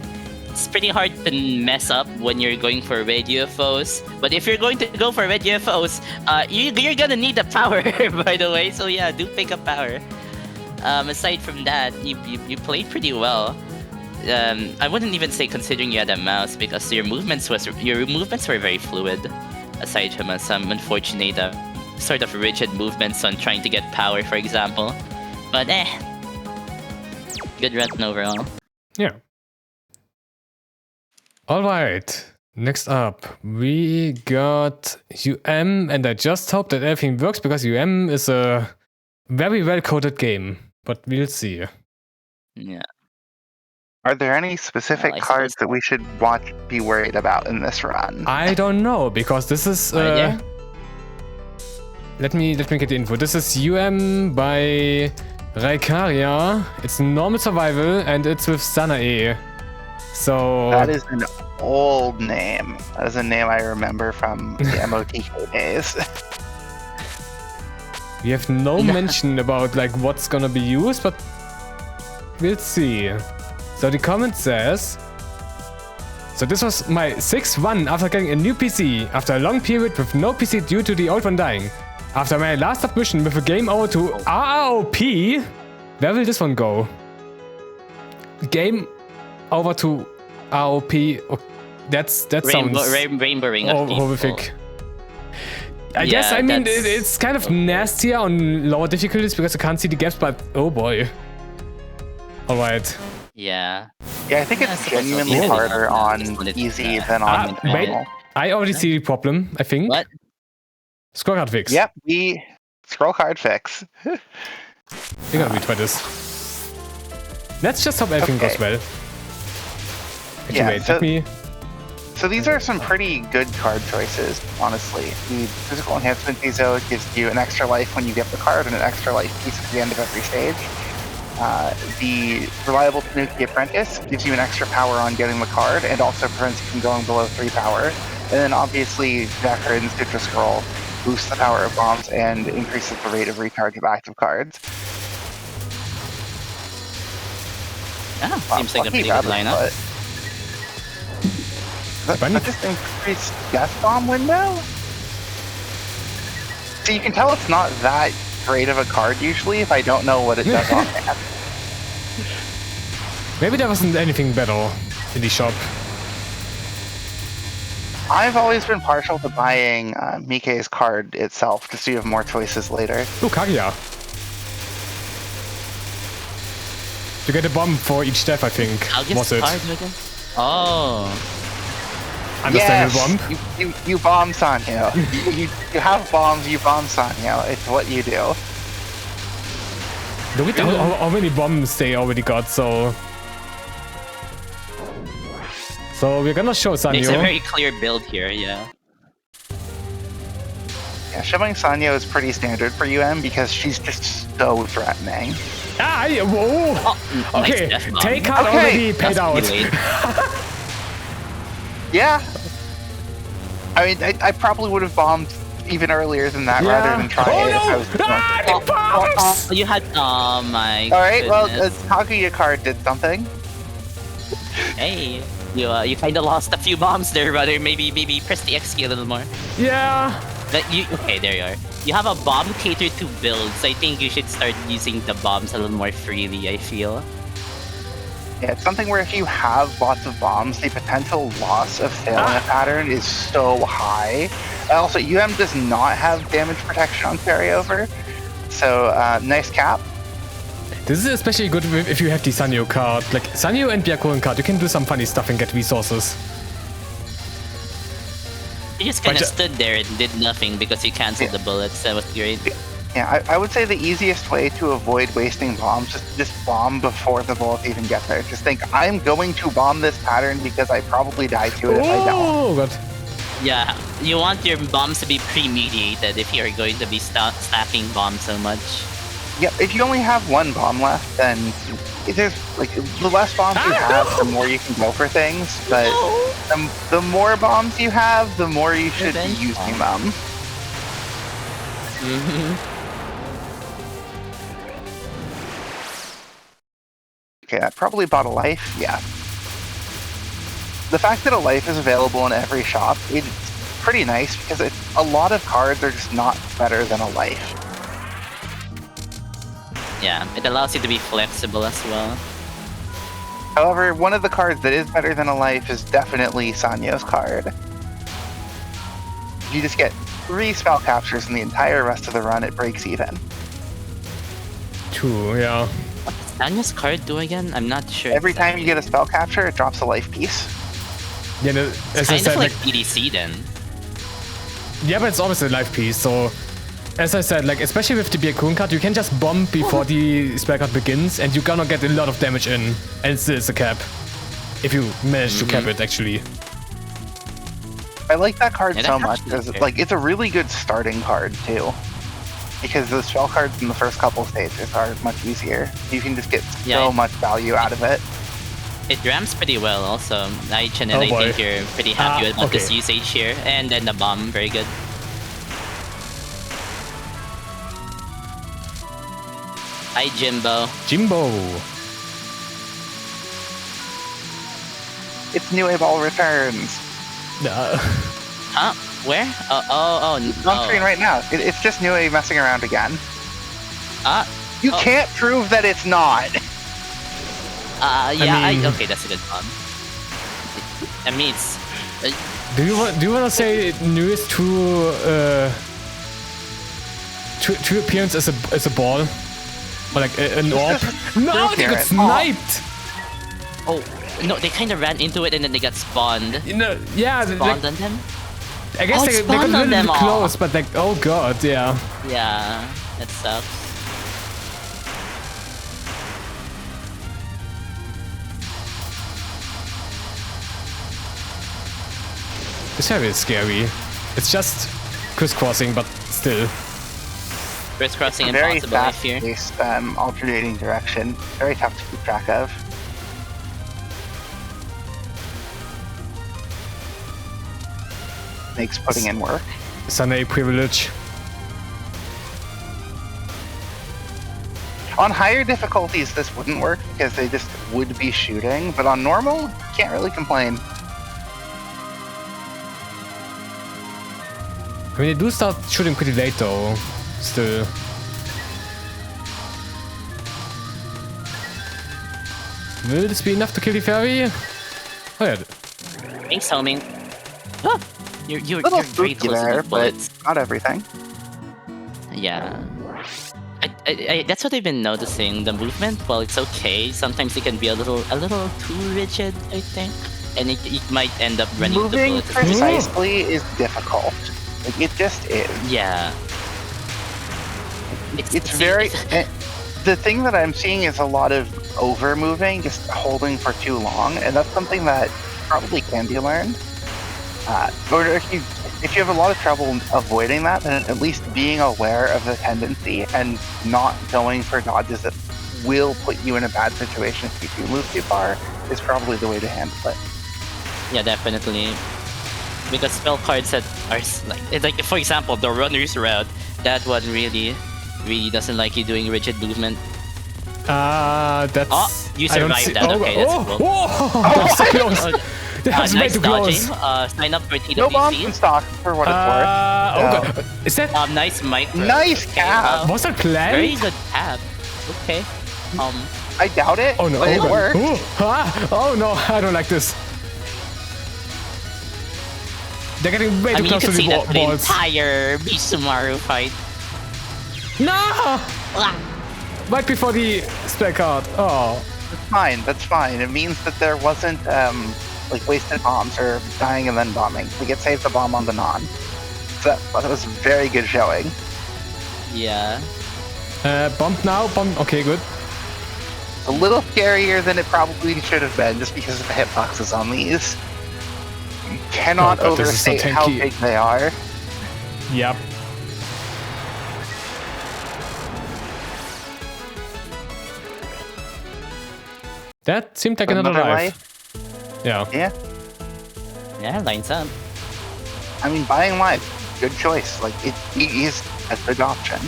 it's pretty hard to mess up when you're going for red UFOs. But if you're going to go for red UFOs, you're gonna need the power, by the way. So yeah, do pick up power. Aside from that, you played pretty well. I wouldn't even say considering you had a mouse because your movements were very fluid. Aside from some unfortunate sort of rigid movements on trying to get power, for example. But good run overall. Yeah. Alright. Next up, we got and I just hope that everything works because is a very well coded game. But we'll see. Yeah. Are there any specific cards that we should be worried about in this run? I don't know because this is. Let me get the info. This is by Raikaria. It's normal survival and it's with Sanae. So that is an old name. That is a name I remember from the MOTK days. We have no mention about like what's gonna be used, but we'll see. So the comment says, so this was my 6th one after getting a new PC after a long period with no PC due to the old one dying. After my last submission with a game over to ROP, where will this one go? Game over to ROP. Oh, that sounds rainbowing horrific. I guess, I mean, it's kind of nastier on lower difficulties because you can't see the gaps, but oh boy. Alright. Yeah. Yeah, I think it's genuinely harder on easy than on normal. Wait, I already see the problem, I think. What? Scroll card fix. Yep, scroll card fix. We're gonna retry this. Let's just hope everything goes well. Actually, wait, let me... So these are some pretty good card choices, honestly. The Physical Enhancement Viso gives you an extra life when you get the card and an extra life piece at the end of every stage. The Reliable Tanuki Apprentice gives you an extra power on getting the card and also prevents you from going below 3 power. And then obviously Vakarin's Citra Scroll boosts the power of bombs and increases the rate of recharge of active cards. Seems like a pretty good lineup. That just increased Death Bomb window? So you can tell it's not that great of a card usually if I don't know what it does on hand. Maybe there wasn't anything better in the shop. I've always been partial to buying Mikei's card itself just so you have more choices later. Kaguya. You get a bomb for each death, I think. Was it? Oh. Understand yes, the bomb? You bomb Sanyo. you have bombs, you bomb Sanyo. It's what you do. Look at how many bombs they already got, so... So we're gonna show Sanyo. It's a very clear build here, yeah. Yeah, showing Sanyo is pretty standard for because she's just so threatening. Whoa! Oh, okay, nice take out already paid out. Yeah. I mean, I probably would have bombed even earlier than that rather than trying it. No! Bombs! You had... Oh my Alright, well, goodness. Kaguya card did something. Hey, you kind of lost a few bombs there, brother. Maybe press the X key a little more. Yeah. Okay, there you are. You have a bomb catered to builds. I think you should start using the bombs a little more freely, I feel. Yeah, it's something where if you have lots of bombs, the potential loss of failing a pattern is so high. Also, does not have damage protection on carryover, so nice cap. This is especially good if you have the Sanyo card. Like, Sanyo and Byakuren card, you can do some funny stuff and get resources. You just kind of stood there and did nothing because you cancelled the bullets. That was great. Yeah, I would say the easiest way to avoid wasting bombs is to just bomb before the bullets even get there. Just think, I'm going to bomb this pattern because I probably die to it if I don't. Oh, God. Yeah, you want your bombs to be pre-mediated if you're going to be stacking bombs so much. Yeah, if you only have one bomb left, then there's like the less bombs you have, the more you can go for things. But the more bombs you have, the more you should be using them. Okay, that probably bought a life. Yeah. The fact that a life is available in every shop, it's pretty nice because a lot of cards are just not better than a life. Yeah, it allows you to be flexible as well. However, one of the cards that is better than a life is definitely Sanyo's card. You just get 3 spell captures in the entire rest of the run, it breaks even. 2, yeah. What does Daniel's card do again? I'm not sure. Every time you get a spell capture, it drops a life piece. Yeah, no, It's as I kind said, of like EDC then. yeah, but it's always a life piece, so as I said, like, especially with the Byakun card, you can just bomb before the spell card begins, and you're gonna get a lot of damage in, and still it's a cap. If you manage to cap it, actually. I like that card Yeah, so that's much actually because fair. like it's a really good starting card too. Because the spell cards in the first couple stages are much easier. You can just get so much value out of it. It ramps pretty well also. Naichin, and Oh I boy. think you're pretty happy about this okay. usage here. And then the bomb, very good. Hi, Jimbo. Jimbo! It's New A Ball returns. Huh? Where? Oh, It's on screen right now. It's just New A messing around again. You can't prove that it's not. Yeah, mean- okay, that's a good bomb. I mean, it's... Do you want to say newest true appearance as a ball? Or like an orb? No, they got appearance. sniped! Oh, no, they kind of ran into it and then they got spawned. You know, yeah, Spawned like, on them? I guess Oh, it they got spawned a on little them, bit aw. close, but like, oh god, yeah. Yeah, that sucks. This area is scary. It's just crisscrossing, but still. Crisscrossing Very impossible, I fear. fast-paced, alternating direction. Very tough to keep track of. Makes putting in work. Sanae privilege. On higher difficulties, this wouldn't work because they just would be shooting, but on normal, can't really complain. I mean, they do start shooting pretty late though, still. Will this be enough to kill the fairy? Oh yeah. Thanks, homie. Oh, you're A little very spooky close to there, the but bullets. not everything. Yeah. That's what I've been noticing. The movement, while it's okay, sometimes it can be a little too rigid, I think. And it might end up running into Moving bullets. as well. precisely is difficult. Like, it just is. Yeah. It's very... The thing that I'm seeing is a lot of over-moving, just holding for too long, and that's something that probably can be learned. Or if you have a lot of trouble avoiding that, then at least being aware of the tendency and not going for dodges that will put you in a bad situation if you move too far is probably the way to handle it. Yeah, definitely. Because spell cards that are like for example, the runner's route, that one really doesn't like you doing rigid movement. That's... Oh, you I don't survived see- that. Okay, that's cool. That was so close. That was way Nice too close. dodging. Sign up for TWC. No bombs in stock, for what it's worth. Oh god. Is that... Nice micro. Nice Okay, cap. Was that planned? Very good cap. Okay. I doubt it, Oh no, but it god. worked. Oh no, I don't like this. They're getting way I too mean, you close to can the see that for the balls. entire Misumaru fight. No! Ah, Right before the spell card. Oh. That's fine. It means that there wasn't like wasted bombs or dying and then bombing. We get saved the bomb on the non. So that was very good showing. yeah. Bump now. Bump. Okay, good. A little scarier than it probably should have been just because of the hitboxes on these. You cannot Oh, God, this is so overstate how tanky. big they are. Yep. That seemed like another life. Yeah. Yeah. Yeah, lines up. I mean, buying life, good choice. Like, it is a good option.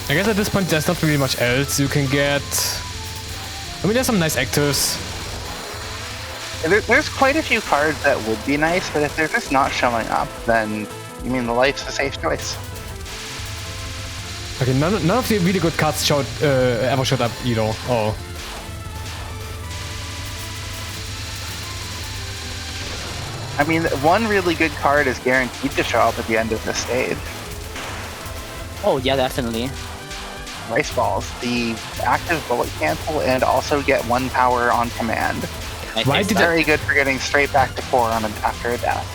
I guess at this point there's not really much else you can get. I mean, there's some nice actors. There's quite a few cards that would be nice, but if they're just not showing up, then you mean the life's a safe choice. Okay, none of the really good cards ever showed up either. Oh. I mean, one really good card is guaranteed to show up at the end of this stage. Oh yeah, definitely. Rice Balls, the active bullet cancel, and also get 1 power on command. Why did Very good for getting straight back to 4 after a death.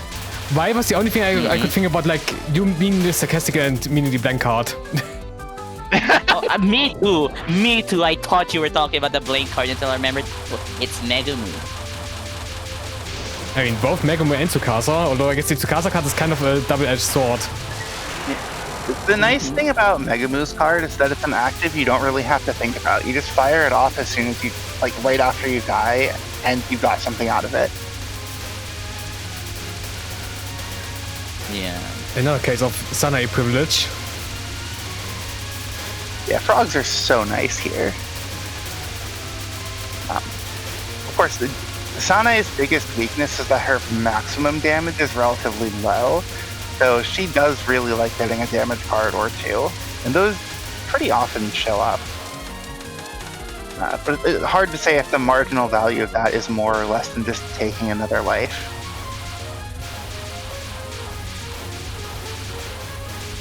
Why was the only thing I could think about, like, you being the sarcastic and meaning the blank card? Me too. Me too. I thought you were talking about the blank card until I remembered it's Megumu. I mean, both Megumu and Tsukasa, although I guess the Tsukasa card is kind of a double-edged sword. The nice thing about Megamu's card is that it's an active you don't really have to think about. You just fire it off as soon as you, like, right after you die, and you got something out of it. Yeah. Another case of Sanae privilege. Yeah, frogs are so nice here. Of course, Sanae's biggest weakness is that her maximum damage is relatively low, so she does really like getting a damage card or two, and those pretty often show up. But it's hard to say if the marginal value of that is more or less than just taking another life.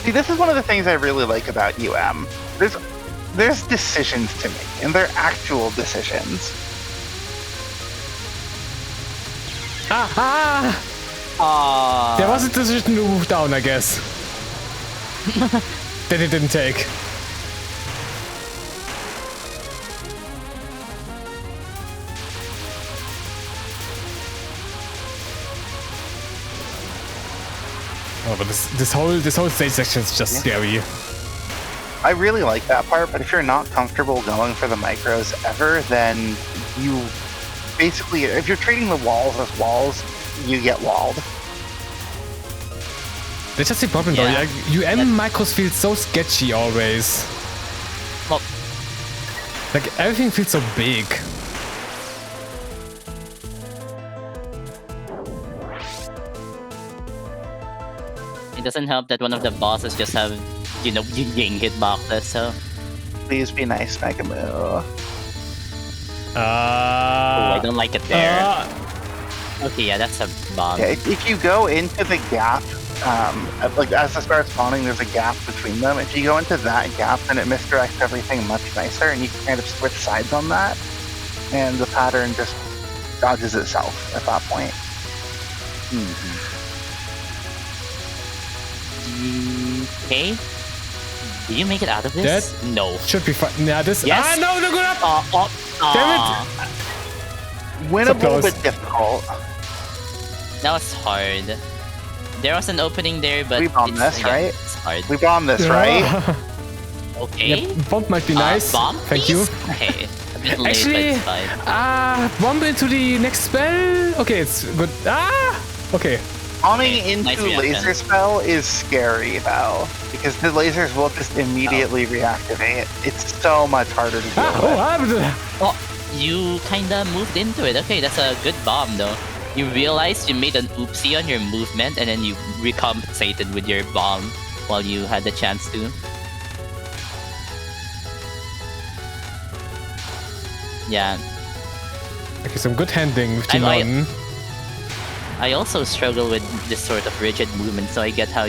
See, this is one of the things I really like about UM. There's decisions to make, and they're actual decisions. Aha! There was a decision to move down, I guess. That it didn't take. Oh, but this whole stage section is just scary. I really like that part, but if you're not comfortable going for the micros ever, then you basically, if you're treating the walls as walls, you get walled. That's just the problem though, like, UM micros feel so sketchy always. Well, like, everything feels so big. it doesn't help that one of the bosses just have, you know, ying hitboxes, so... Please be nice, Megamu. Oh, I don't like it there. Okay, yeah, that's a bomb. Yeah, if you go into the gap, like as it starts spawning, there's a gap between them. If you go into that gap, then it misdirects everything much nicer, and you can kind of switch sides on that, and the pattern just dodges itself at that point. Okay. Did you make it out of this? That no. Should be fine. Yeah, this. Yes. Ah, no, no, good up. Damn it. Winnable but difficult. That was hard. There was an opening there, but we bombed this, right? It's hard. We bombed this, right? Okay. Yep, bomb might be nice. Bomb, thank you. Okay. A bit late, Actually, but it's fine. bomb into the next spell. Okay, it's good. Okay. Bombing into nice laser spell is scary though, because the lasers will just immediately reactivate. It's so much harder to deal with. Oh, you kinda moved into it. Okay, that's a good bomb though. You realized you made an oopsie on your movement, and then you recompensated with your bomb while you had the chance to. Yeah. Okay, some good handling with the mountain. I also struggle with this sort of rigid movement, so I get how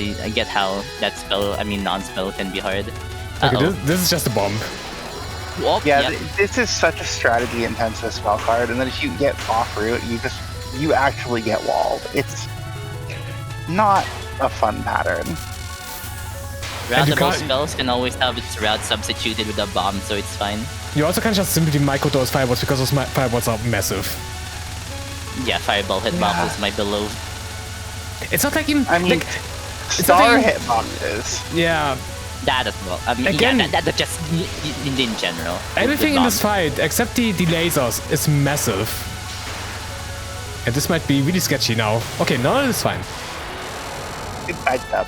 that spell, I mean non-spell, can be hard. Okay, this is just a bomb. Oh, yeah, this is such a strategy-intensive spell card, and then if you get off route, you actually get walled. It's not a fun pattern. Routable spells can always have its route substituted with a bomb, so it's fine. You also can just simply micro those fireballs because those fireballs are massive. Yeah, fireball hitboxes might be low. It's not like even. I mean, like, star hitboxes. Yeah. That as well. I mean, again, that just in general. Everything in this fight, except the lasers, is massive. And this might be really sketchy now. Okay, no, it's fine. Good side step.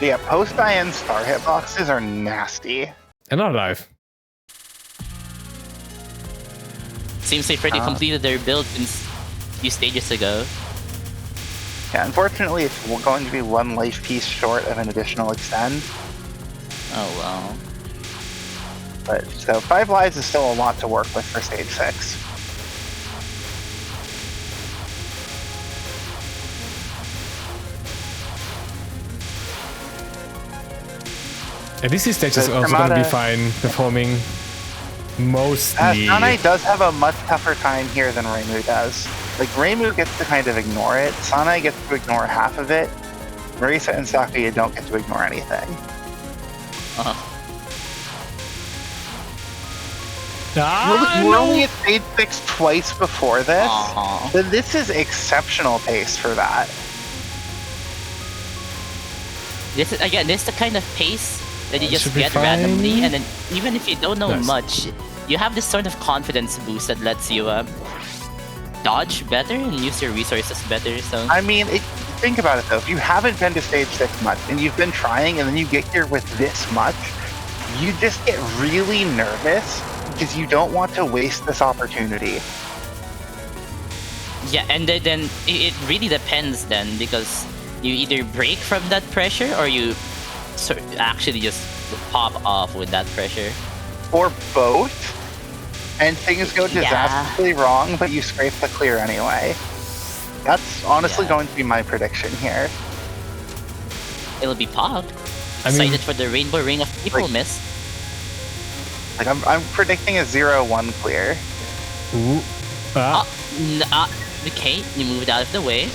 Yeah, post-IN star hitboxes are nasty. And not alive. Seems they've already completed their build since a few stages ago. Yeah, unfortunately, it's going to be one life piece short of an additional extend. Oh well. But so 5 lives is still a lot to work with for stage 6. At least these stages are also going to be fine performing mostly. Sanae does have a much tougher time here than Reimu does. Like, Reimu gets to kind of ignore it. Sanae gets to ignore half of it. Marisa and Sakuya don't get to ignore anything. We're only at stage 6 twice before this. But this is exceptional pace for that. This is the kind of pace that you just get randomly, and then even if you don't know much, you have this sort of confidence boost that lets you dodge better and use your resources better. So I mean, think about it though. If you haven't been to stage 6 much and you've been trying, and then you get here with this much, you just get really nervous because you don't want to waste this opportunity. Yeah, and then it really depends then, because you either break from that pressure or you actually just pop off with that pressure. Or both, and things go disastrously wrong, but you scrape the clear anyway. That's honestly going to be my prediction here. It'll be Pog. Excited for the Rainbow Ring of People, miss. Like, I'm predicting a 0-1 clear. Ooh. Okay, you moved out of the way.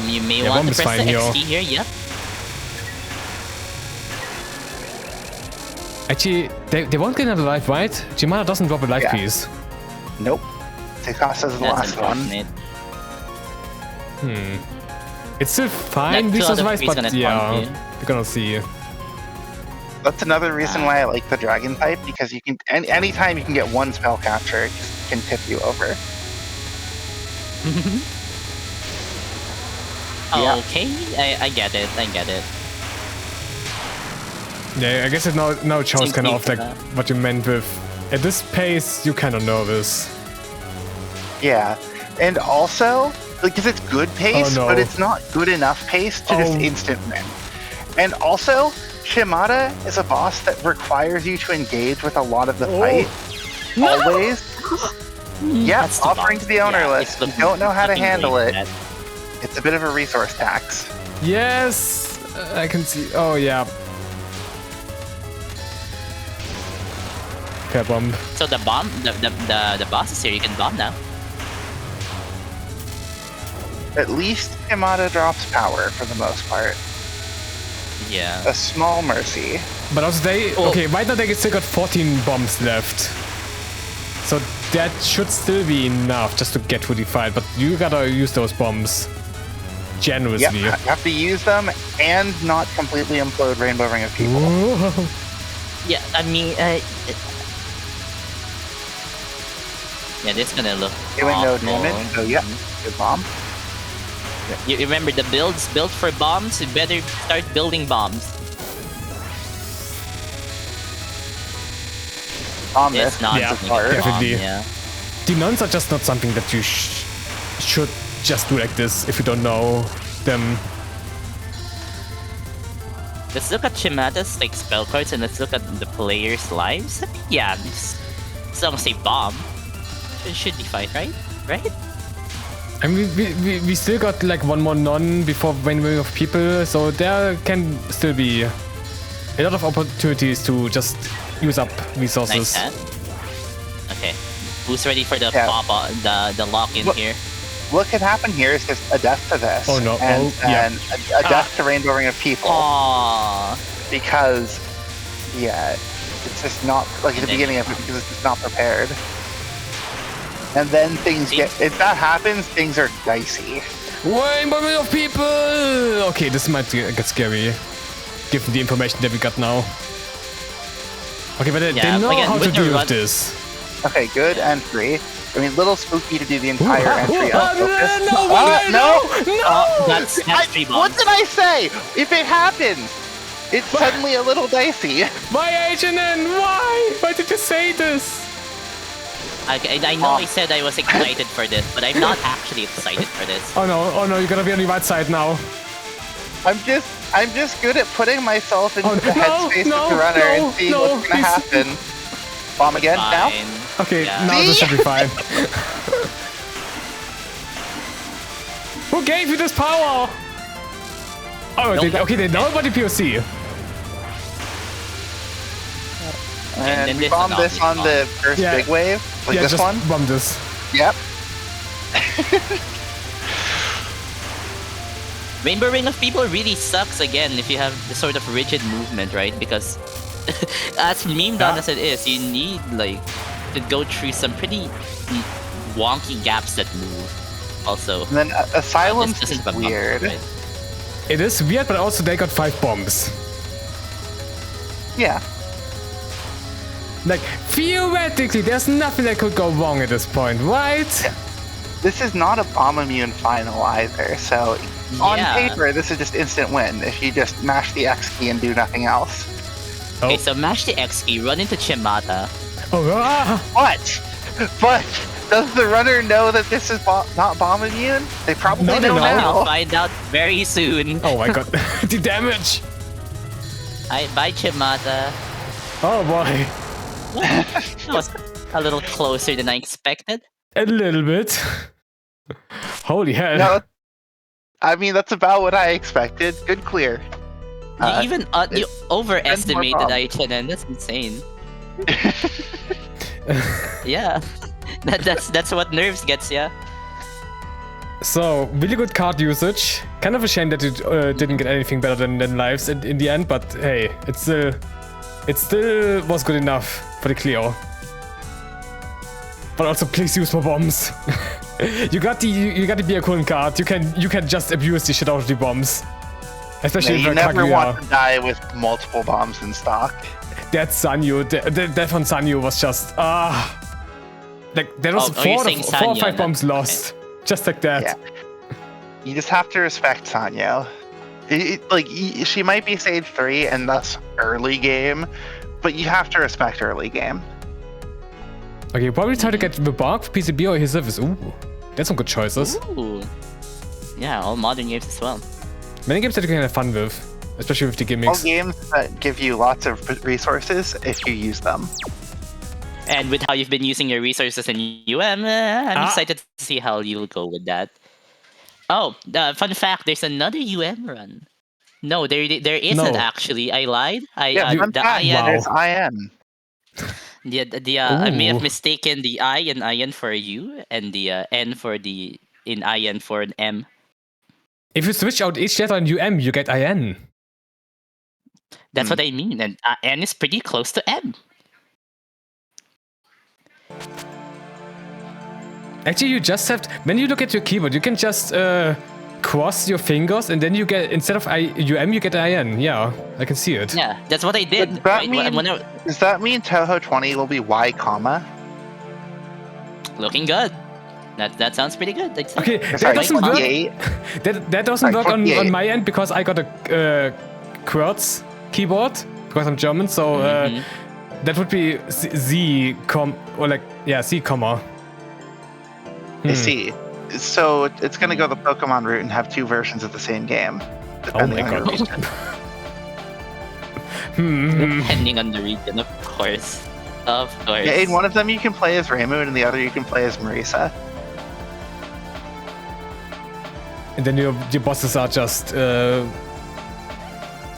You may want to press the XT here, yep. Actually, they won't get another life, right? Jimana doesn't drop a life piece. Nope. Tekasa's the last one. It's still fine, resource-wise, but yeah, we're gonna see. That's another reason why I like the Dragon type, because you can anytime you can get one spell capture, it just can tip you over. Okay, I get it. Yeah, I guess it's now shows kind of like what you meant with at this pace you kind of know this. Yeah, and also because it's good pace, but it's not good enough pace to just instant win. And also, Shimada is a boss that requires you to engage with a lot of the fight. Always. Yep, offering to be ownerless. You don't know how to handle it. It's a bit of a resource tax. Yes, I can see. Oh yeah. Okay, bomb. So the bomb, the boss is here. You can bomb now. At least Shimada drops power for the most part. Yeah. A small mercy. But also okay, right now they still got 14 bombs left. So that should still be enough just to get through the fight, but you gotta use those bombs generously. Yep, you have to use them and not completely implode Rainbow Ring of People. Whoa. Yeah, I mean, yeah, this is gonna look doing no damage, so yeah, good bomb. You remember the builds built for bombs, you better start building bombs. Bomb this, definitely. Yeah. The nuns are just not something that you should just do like this if you don't know them. Let's look at Shimada's like spell cards and let's look at the players' lives. Yeah, as long as they bomb, it should be fine, right? Right? I mean, we still got like one more non before Rainbow of People, so there can still be a lot of opportunities to just use up resources. Nice. Okay, who's ready for the pop? The lock in here. What could happen here is just a death to this. Oh no! And a death to Rainbow Ring of People. Aww. Because, yeah, it's just not like at the beginning of it because it's just not prepared. And then things if that happens, things are dicey. Rainbow Ring of People! Okay, this might get scary, given the information that we got now. Okay, but they know how to deal with this. Okay, good and free. I mean, little spooky to do the entire entry on focus. No! That's free bombs. What did I say? If it happens, it's suddenly a little dicey. My H&N, why? hate this. I know I said I was excited for this, but I'm not actually excited for this. Oh no, you're gonna be on the right side now. I'm just good at putting myself into the no, headspace of the runner and seeing what's gonna happen. Bomb again now? Fine. Okay, Yeah. now this should be fine. Who gave you this power? Oh, they know about the POC. And then we this bomb is this on the first big wave, like this just one. bomb this. Yep. Rainbow Ring of People really sucks again if you have this sort of rigid movement, right? Because as memed on as it is, you need like to go through some pretty wonky gaps that move. Also, And then Asylum's this is isn't weird. right? It is weird, but also they got 5 bombs. Yeah. Like, theoretically, there's nothing that could go wrong at this point, right? This is not a bomb immune final either, so on Yeah. paper this is just instant win if you just mash the X key and do nothing else. Okay, so mash the X key, run into Chimata. Oh, But does the runner know that this is not bomb immune? They probably No, they know know. now. We'll find out very soon. Oh my god, the damage! Bye, Chimata. Oh boy, That was a little closer than I expected. a little bit. Holy hell. No, I mean that's about what I expected. Good clear. You overestimated bomb. Aichin, and that's insane. Yeah, that's what nerves gets ya. So, really good card usage. Kind of a shame that you didn't get anything better than lives in the end, but hey, it still was good enough for the clear. But also, please use more bombs. you got the Byakuren card. You can just abuse the shit out of the bombs, especially You if never Raikaria. want to die with multiple bombs in stock. That Sanyo, the death on Sanyo was just like there was you're 4 saying or 5 Sanyo, bombs okay. lost, just like that. Yeah. You just have to respect Sanyo. She might be stage 3 and thus early game, but you have to respect early game. Okay, probably try to get the Bark, PCB, or his service. Ooh, that's some good choices. Ooh. Yeah, all modern games as well. Many games that you can have fun with, especially with the All gimmicks. games that give you lots of resources if you use them. And with how you've been using your resources in I'm excited to see how you'll go with that. Oh, fun fact, there's another run. No, there isn't No. actually. I lied. Fun The fact, IN, there's IN. I may have Ooh. mistaken the I in IN for a U and the N for the in IN for an M. If you switch out each letter in UM, you get IN. That's what I mean, and N is pretty close to M. Actually, you just have when you look at your keyboard, you can just cross your fingers, and then you get instead of UM, you get IN. Yeah, I can see it. Yeah, that's what I did. Does that right? mean- Does that mean Touhou 20 will be Y comma? Looking good. That sounds pretty good. I'd say. Okay, Sorry, that doesn't work. 28? That doesn't Like work on 48. my end because I got a QWERTZ keyboard because I'm German. So that would be Z comma. I see. So it's going to go the Pokemon route and have 2 versions of the same game, depending my on your God. region. Depending on the region, of course. Of course. Yeah, in one of them you can play as ReimuA, and in the other you can play as MarisaA. And then your bosses are just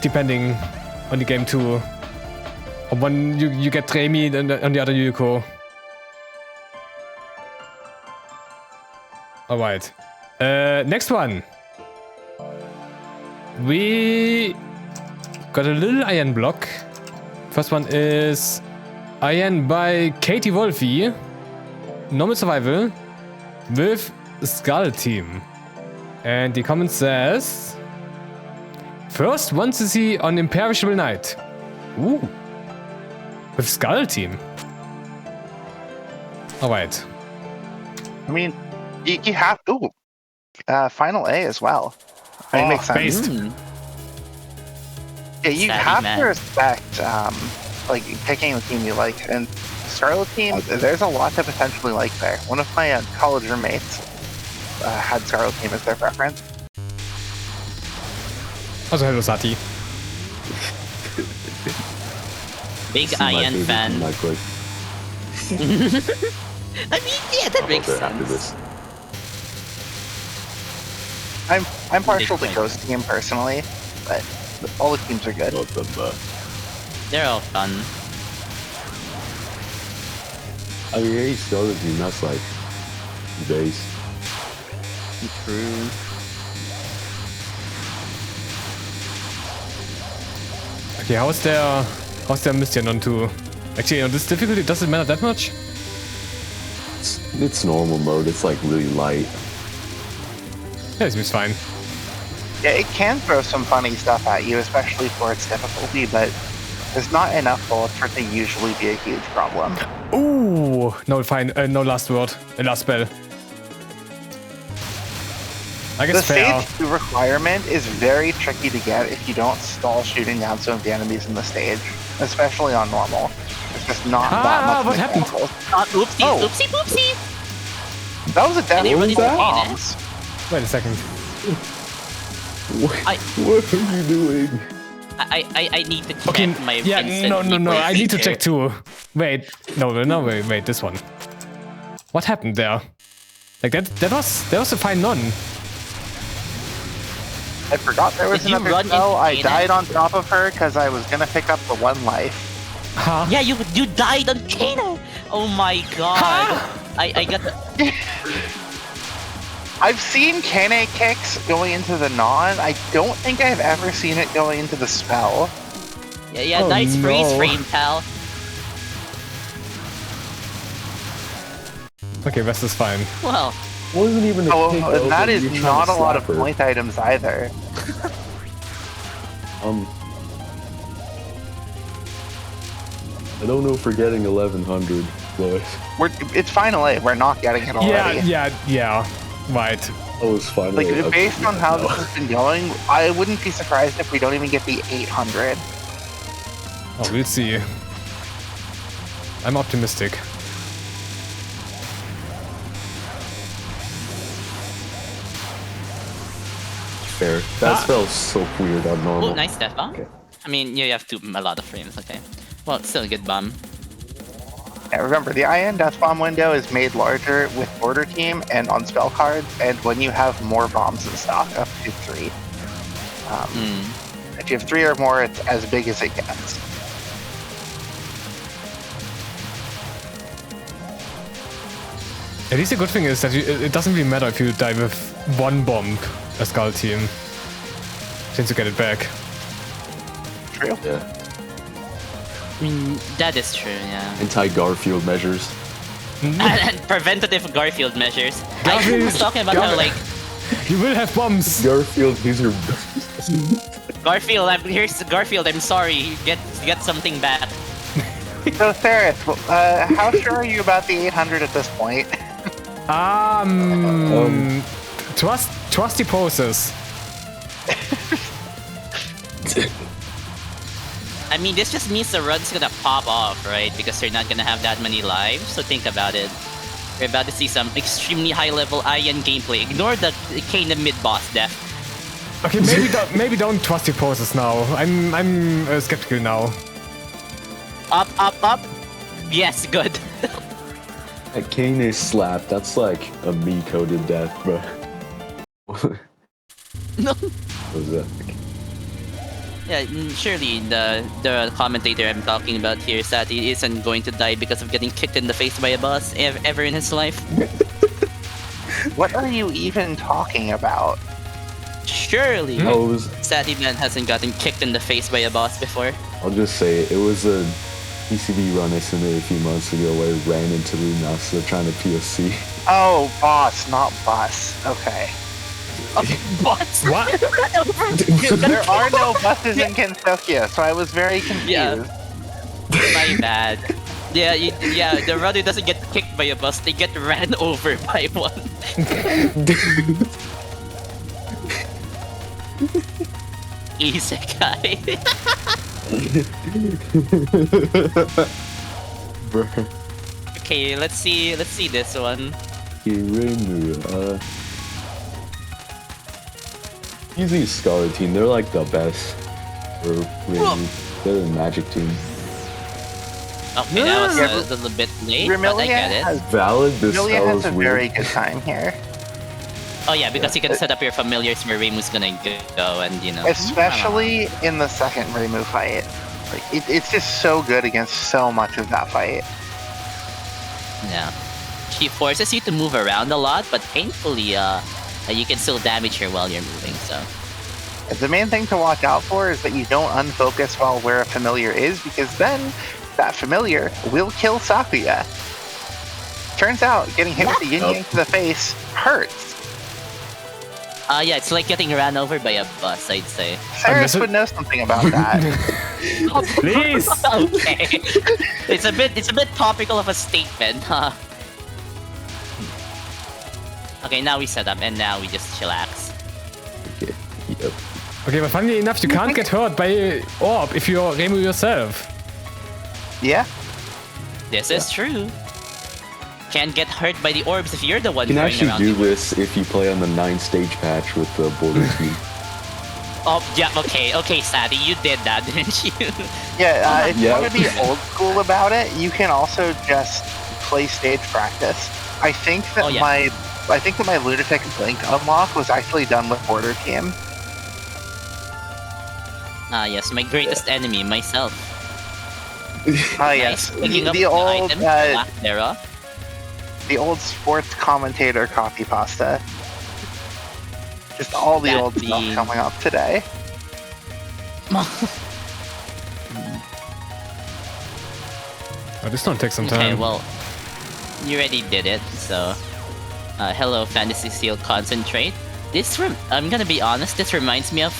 depending on the game too. On one you get Reimi, and on the other Yuko. Alright. Next one. We got a little iron block. First one is Iron by Caitywolfy. Normal survival with Scarlet team. And the comment says first one to see on Imperishable Night. Ooh. With Scarlet team. Alright. I mean, you have... Ooh. Final A as well. I mean, it makes sense. based. Hmm. Yeah, you Savvy have man. to respect like picking the team you like. And Scarlet team, there's a lot to potentially like there. One of my college roommates had Scarlet team as their preference. Also, hello, Sati. Big Ian fan. I mean, yeah, that makes sense. I'm partial to Ghost team personally, but all the teams are good. They're all fun. I mean, hey, Scarlet team, that's like base. True. Okay, how's their mission on 2? Actually, on this difficulty, does it matter that much? It's normal mode. It's like really light. Yeah, it seems fine. Yeah, it can throw some funny stuff at you, especially for its difficulty, but there's not enough bullets for it to usually be a huge problem. Ooh, no, fine. No last word. Last spell. I guess The fair. stage 2 requirement is very tricky to get if you don't stall shooting down some of the enemies in the stage, especially on normal. There's just not that much. What happened? Oopsie, Oh. oopsie, oopsie. That was a death Anybody from see bombs. Wait a second. What are you doing? I need to check Okay, my yeah, Vincent no, before I need to see check it. too. Wait, wait, this one. What happened there? Like that was a fine non. I forgot there was Did you another run spell. into I Kanan? died on top of her because I was gonna pick up the 1 life. Huh? Yeah, you died on Kana. Oh my god. I got the... I've seen Kane kicks going into the non. I don't think I've ever seen it going into the spell. Yeah, Oh, nice freeze no. frame, pal. Okay, West is fine. Well, Wasn't even a Oh, kick and over, that is you're trying not to a lot of slap her. point items either. I don't know if we're getting 1100, but It's final A. We're not getting it already. Yeah. Right. oh, it's finally. Like, okay, based on how this now. has been going, I wouldn't be surprised if we don't even get the 800. Oh, we'll see. I'm optimistic. Fair. That spell's so weird on normal. oh, nice death bomb. Okay. I mean, you have a lot of frames, okay. Well, it's still a good bomb. Yeah, remember, the IN Death Bomb window is made larger with Border Team and on spell cards, and when you have more bombs in stock, up to 3. If you have 3 or more, it's as big as it gets. At least the good thing is that it doesn't really matter if you die with 1 bomb as Scarlet team, since you get it back. True. Yeah. I mean, that is true, yeah. Anti-Garfield measures. And preventative Garfield measures. I Garfield- was talking about how, like, You will have bombs! Garfield, these are. Garfield, I'm sorry, get something back. So, Sarah, how sure are you about the 800 at this point? Trusty process. I mean, this just means the run's gonna pop off, right? Because they're not gonna have that many lives, so think about it. We're about to see some extremely high-level IN gameplay. Ignore the Kana mid-boss death. Okay, maybe don't trust your process now. I'm skeptical now. Up. Yes, good. A Kane slap, that's like a me-coded death, bro. No. What was that? Yeah, surely the commentator I'm talking about here, Sati, isn't going to die because of getting kicked in the face by a boss ever in his life. What are you even talking about? Surely, Oh, it was, Sati man hasn't gotten kicked in the face by a boss before. I'll just say it was a PCB run I submitted a few months ago where I ran into Lunatic trying to POC. Oh, boss, not bus. Okay. Boss? What? There are no buses in Kentucky, so I was very confused. Yeah. My bad. Yeah, the runner doesn't get kicked by a bus, they get ran over by one. Isekai. Okay, let's see this one. ReimuA. Using Scarlet team, they're like the best. Or they're the Magic team. Okay, that was a little bit late, but I get it. Valid, this Remilia spell has is a weird. very good time here. Oh yeah, because you can set up your familiars where Reimu's gonna go and, you know. Especially in the second Reimu fight. Like, it's just so good against so much of that fight. Yeah. She forces you to move around a lot, but painfully, you can still damage her while you're moving, so. The main thing to watch out for is that you don't unfocus while where a familiar is, because then that familiar will kill Sakuya. Turns out, getting hit with the yin yang to the face hurts. Yeah, it's like getting ran over by a bus, I'd say. Cyrus would know something about that. Please! Okay. It's a bit topical of a statement, huh? Okay, now we set up and now we just chillax. Okay, yep. Okay, but funnily enough, you can't get hurt by Orb if you're Reimu yourself. Yeah? This is true. Can't get hurt by the orbs if you're the one You can throwing actually around do the this if you play on the 9-stage patch with the border team. Oh, yeah, okay, Sadie, you did that, didn't you? Yeah, if you Yeah. want to be old school about it, you can also just play stage practice. I think that my Lunatic Blink unlock was actually done with border team. Ah, yes, my greatest enemy, myself. Oh yes, Picking up the old item, Black Dera. the old sports commentator copy pasta. Just all the old stuff coming up today. Oh, this don't take some Okay, time. well, you already did it, so... hello, Fantasy Seal Concentrate. I'm gonna be honest, this reminds me of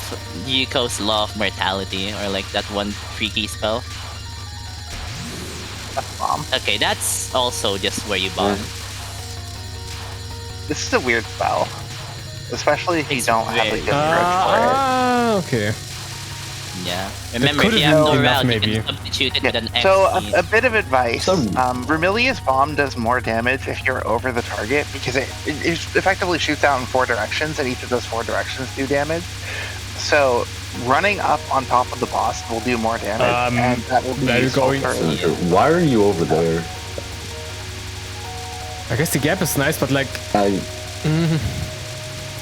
Yuko's Law of Mortality, or like that one freaky spell. That's bomb. Okay, that's also just where you bomb. This is a weird spell, especially if you It's don't have a very- good grudge Okay. Yeah. Remember, if could've you have no been enough, route, you maybe. can substitute it for with it. an So XP. a bit of advice: Some- Remilia's bomb does more damage if you're over the target because it effectively shoots out in 4 directions, and each of those 4 directions do damage. So running up on top of the boss will do more damage, and that will be there you useful go. for- Senator, why are you over there? I guess the gap is nice, but like...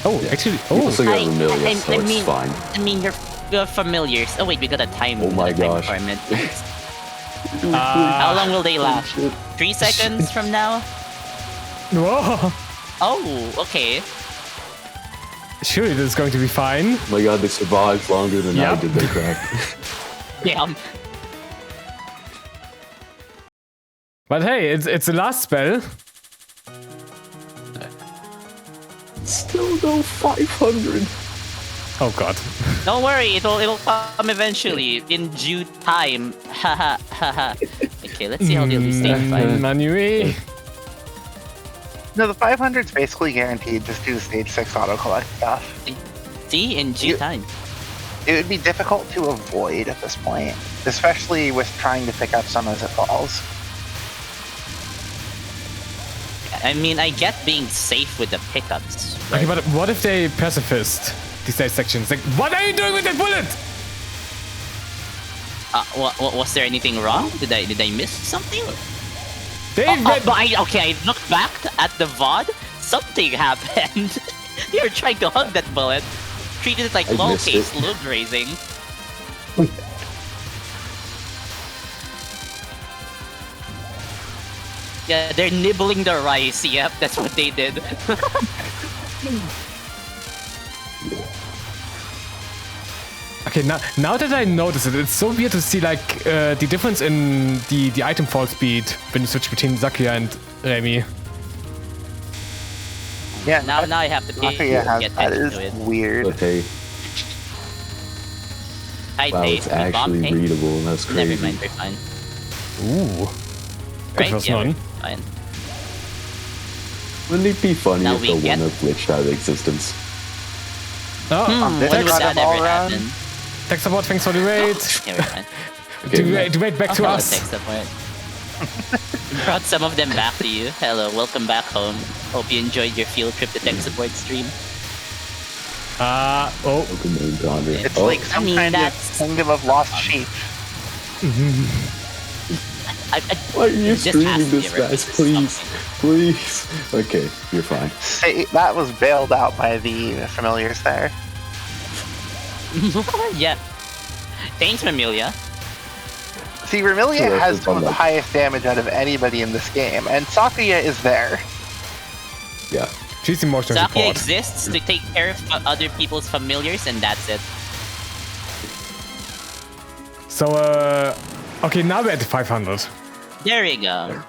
Oh, actually... You Oh, also got Remilia, so I it's mean- fine. I mean, you're familiars. Oh wait, we got a time. Oh my a time gosh. requirement. How long will they last? 3 seconds from now? whoa. Oh, okay. Surely this is going to be fine. Oh my god, they survived longer than I Yep. did, they crack. Damn. But hey, it's the last spell. Still no 500. Oh god. Don't worry, it'll come eventually in due time. Haha, haha. Okay, let's see how they'll do stage 5. Manue. No, the 500's basically guaranteed. Just do the stage 6 auto collect stuff. See, in due time. It would be difficult to avoid at this point, especially with trying to pick up some as it falls. I mean, I get being safe with the pickups. Okay, but what if they pacifist these side sections? Like, what are you doing with that bullet? Was there anything wrong? Did I miss something? They I looked back at the VOD. Something happened. You were trying to hug that bullet. Treated it like I missed LoLK it. slow grazing. Yeah, they're nibbling the rice. Yep, that's what they did. Okay, now that I notice it, it's so weird to see like the difference in the item fall speed when you switch between Sakuya and Remi. Yeah, now I have to pay Sakuya has get that. attention Is to it. weird. But hey, Hi, wow, Dave. it's We bomb actually Dave? readable, and that's Never crazy. mind, we're fine. Ooh. Good Right? first Yeah, one. we're fine. Wouldn't it be funny Now if we the get- one glitched out of existence? Oh, When This would got that him all ever around. happen? Tech support, thanks for the raid. Yeah, we're fine. The raid back to Hello, us. tech support. Brought some of them back to you. Hello, welcome back home. Hope you enjoyed your field trip to tech support stream. Open name Andre. It's like some kind of kingdom of lost sheep. Why are you Just streaming ask me, this, right? guys? Please, please. Okay, you're fine. See, that was bailed out by the familiars there. Yeah. Thanks, Mamilia. See, Remilia Sure, has that's some of the fun, highest damage out of anybody in this game, and Sakuya is there. Yeah. She's emotional Sakuya support. exists to take care of other people's familiars, and that's it. So, okay, now we're at 500. There you go.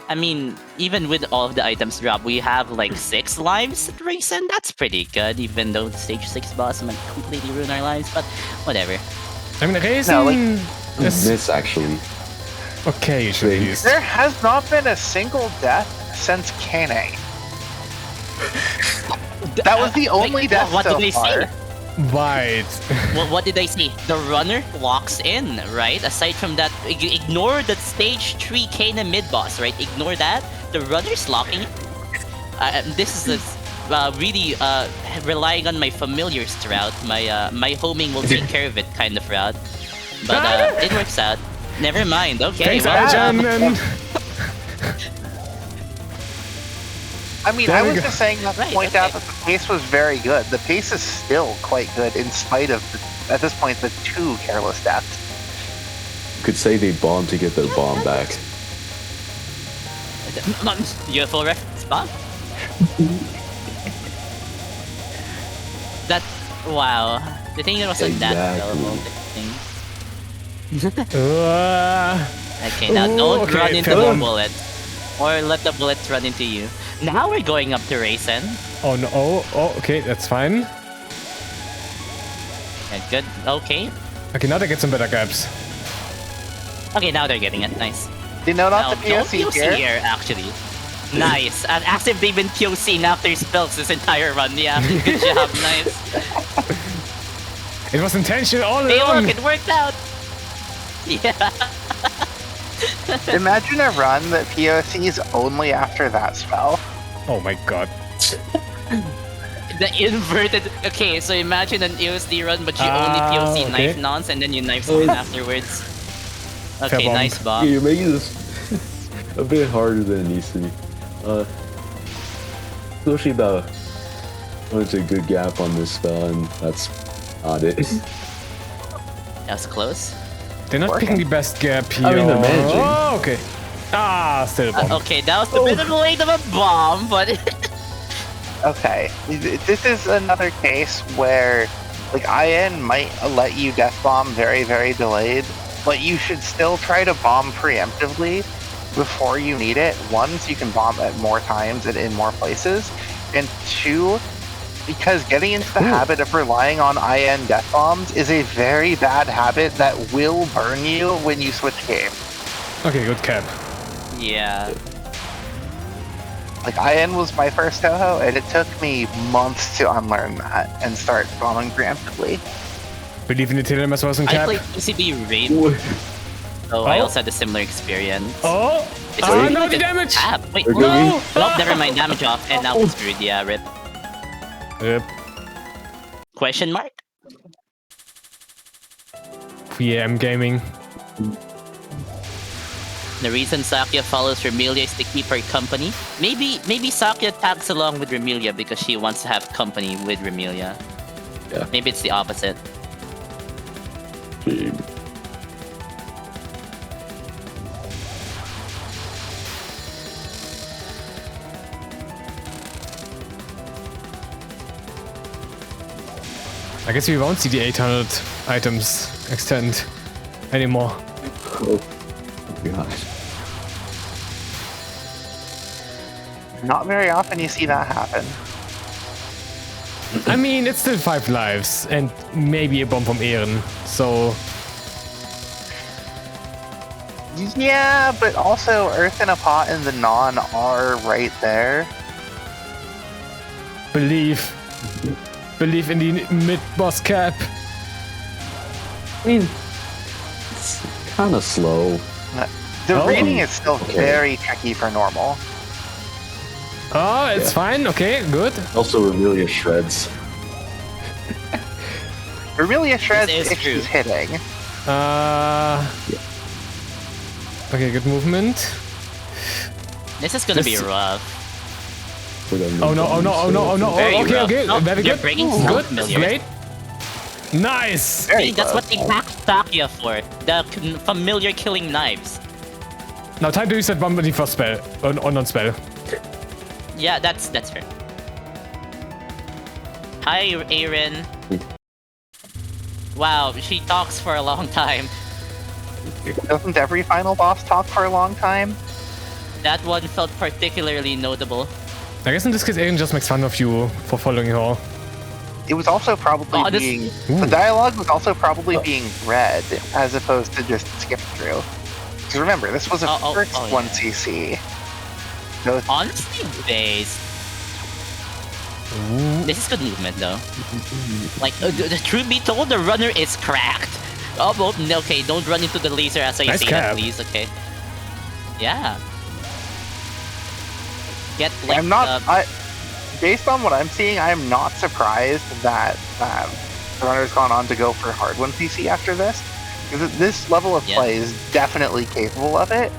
I mean, even with all of the items dropped, we have like 6 lives at Raisin. That's pretty good, even though the stage 6 boss might completely ruin our lives, but whatever. I mean, Raisin No, like- is Miss actually. occasionally They- used. There has not been a single death since Kane. That was the only Wait, death what so did they far. say? Right. What did I see? The runner walks in, right? Aside from that, ignore the stage 3 Kana mid boss, right? Ignore that. The runner's locking. This is really relying on my familiars route. My homing will take care of it kind of route. But it works out. Never mind. Okay. Thanks, well, Arjan. I mean, There I we was go. just saying that to Right, point okay. out that the pace was very good. The pace is still quite good in spite of, at this point, the 2 careless deaths. Could say they bombed to get their bomb back. UFO reference bomb? That, wow. The thing that wasn't that Exactly. available. Okay, now Ooh, don't okay, run into fair the one. bullet. Or let the bullets run into you. Now we're going up to Raisin. Oh no, okay, that's fine. Yeah, good, okay. Okay, now they get some better gaps. Okay, now they're getting it, nice. You know, Now, not the don't POC POC here. here, actually. Nice. As if they've been POCing after spells this entire run. Yeah, good job, nice. It was intentional all Hey, along. look, it worked out. Yeah. Imagine a run that POCs only after that spell. Oh my god. The inverted. Okay, so imagine an EOSD run, but you only POC okay. knife nonce and then you knife someone afterwards. Okay, bomb. nice bomb. Yeah, you're making this a bit harder than it needs to be. Especially the there's a good gap on this spell, and that's not it. That was close. They're not picking the best gap here. I mean, they're managing. Oh, okay. Still a bomb. Okay, that was a bit of a late of a bomb, but Okay, this is another case where, like, IN might let you death bomb very, very delayed, but you should still try to bomb preemptively before you need it. One, so you can bomb at more times and in more places, and 2, because getting into the habit of relying on IN death bombs is a very bad habit that will burn you when you switch game. Okay, good cap. yeah. Like, IN was my first Touhou, and it took me months to unlearn that and start bombing preemptively. Believe in the TLMS wasn't I cap. played PCB Raid, so I also had a similar experience. Oh! It's Ah, really no, like the a damage! tap. Wait, They're no! going. Nope, never mind, damage off, and now it's screwed, yeah, rip. Yep. Question mark? PM gaming. The reason Sakuya follows Remilia is to keep her company. Maybe Sakuya tags along with Remilia because she wants to have company with Remilia. Yeah. Maybe it's the opposite. I guess we won't see the 800 items extend anymore. Oh god. Not very often you see that happen. I mean, it's still 5 lives and maybe a bomb from Ehren, so Yeah, but also Earth in a Pot and the Non are right there. believe in the mid-boss cap. I mean, it's kind of slow. The Oh. reading is still Okay. very tricky for normal. Oh, it's Yeah. fine. Okay, good. Also, Amelia shreds. Remelia shreds This is if true. she's hitting. Okay, good movement. This is gonna be This- rough. Oh no, oh no, oh no, oh no. Oh, Very okay, rough. okay. Oh, Very you're good. breaking some Good. familiars. Great. Nice. Very See, that's close. what they packed Takia for. The familiar killing knives. Now time to use that one first spell. Or non-spell. Yeah, that's fair. Hi, Aaron. Wow, she talks for a long time. Doesn't every final boss talk for a long time? That one felt particularly notable. I guess in this case, Aaron just makes fun of you for following her. It was also probably Oh, this- being... Ooh. The dialogue was also probably being read, as opposed to just skipped through. Because remember, this was a first yeah. 1cc. So Honestly, base. This is good movement though. Like, the truth be told, the runner is cracked. Oh, well, no, okay, don't run into the laser as I Nice say that, cap. please, okay? Yeah. Get I'm not... based on what I'm seeing, I am not surprised that the runner's gone on to go for hard 1cc after this. Because this level of Yeah. play is definitely capable of it.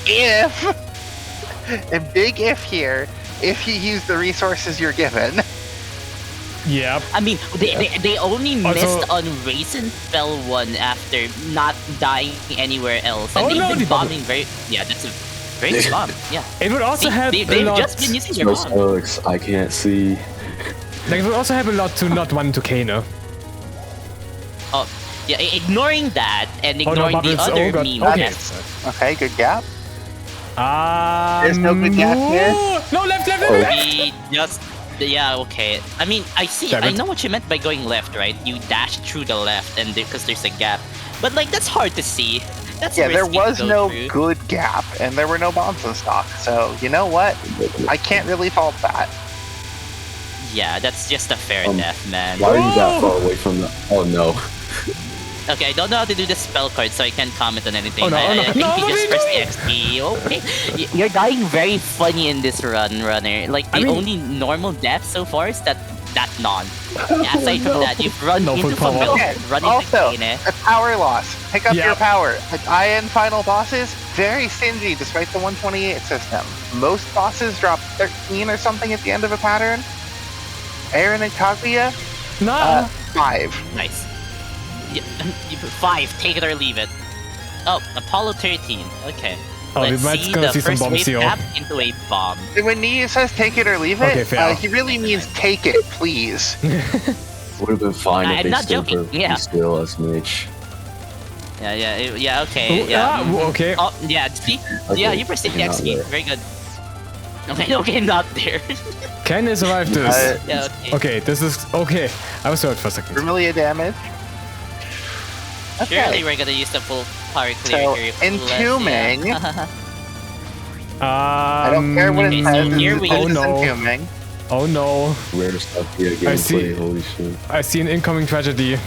If... a big if here, if you use the resources you're given. Yep. I mean, they only Also- missed on Raisin Spell 1 after not dying anywhere else. And Oh, they've no, been the bomb. bombing very... Yeah, that's a very good bomb, yeah. It would also help a They've lot. just been using their Those bomb. Alex, I can't see. Like, it would also help a lot to not run into Kano. Oh, yeah, ignoring that and Oh, no, ignoring the bubbles. other Oh, God. meme. Okay. that's- Okay, good gap. There's no good gap here. No, left, left, Oh. left, left. We just... Yeah, okay. I mean, I Damn I it. know what you meant by going left, right? You dash through the left and because there's a gap. But like, that's hard to see. That's Yeah, there risky to was go no through. good gap, and there were no bombs in stock. So, you know what? I can't really fault that. Yeah, that's just a fair Um, death, man. Why are you that Oh! far away from the? Oh no. Okay, I don't know how to do the spell card, so I can't comment on anything. Oh, no, I, oh, no. I think No, he what just are you pressed doing? XP. Okay. You're dying very funny in this runner. Like, the I mean- only normal death so far is that non. Aside from that, you've run No into full power. familiar, Okay, run into also, Kane. a power loss. Pick up Yeah. your power. Like IN final bosses, very stingy despite the 128 system. Most bosses drop 13 or something at the end of a pattern. Aaron and Kaguya, Nah. 5. Nice. Yeah, 5, take it or leave it. Oh, Apollo 13. Okay. Oh, we Let's might see gonna the see some first bombs wave here. tap into a bomb. When Nia says take it or leave it, Okay, fair. he really means take it, please. Would have been fine I'm if they not still joking, perfectly yeah. still as Mitch. Yeah, okay. Oh, Yeah. okay. Oh, yeah, see? Okay, Yeah, you pressed the okay, not XP. there. Very good. Okay, not there. Can I survive this? Yeah, okay. Okay, this is okay. I was hurt for a second. Vermilia damage. Surely we're gonna use the full power clear So, here. entombing. I I don't care what okay, it so says. here we- Oh, it's no. entombing. Oh no. Rare stuff here I see. gameplay. Holy shit. I see an incoming tragedy.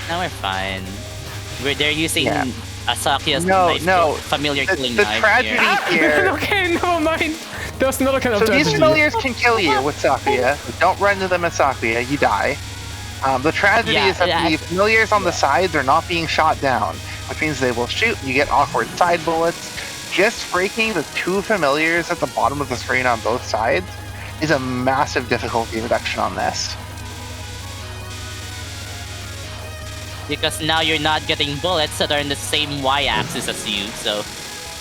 Now we're fine. They're using Yeah. Asaki's No, knife no. familiar The, killing the knife tragedy here. here. Okay, never mind. There's another kind of So these tragedy. familiars can kill you with Sakuya. Don't run into them at Sakuya, you die. The tragedy Yeah, is that yeah. the familiars on the sides are not being shot down, which means they will shoot, you get awkward side bullets. Just breaking the 2 familiars at the bottom of the screen on both sides is a massive difficulty reduction on this. Because now you're not getting bullets that are in the same y-axis as you, so...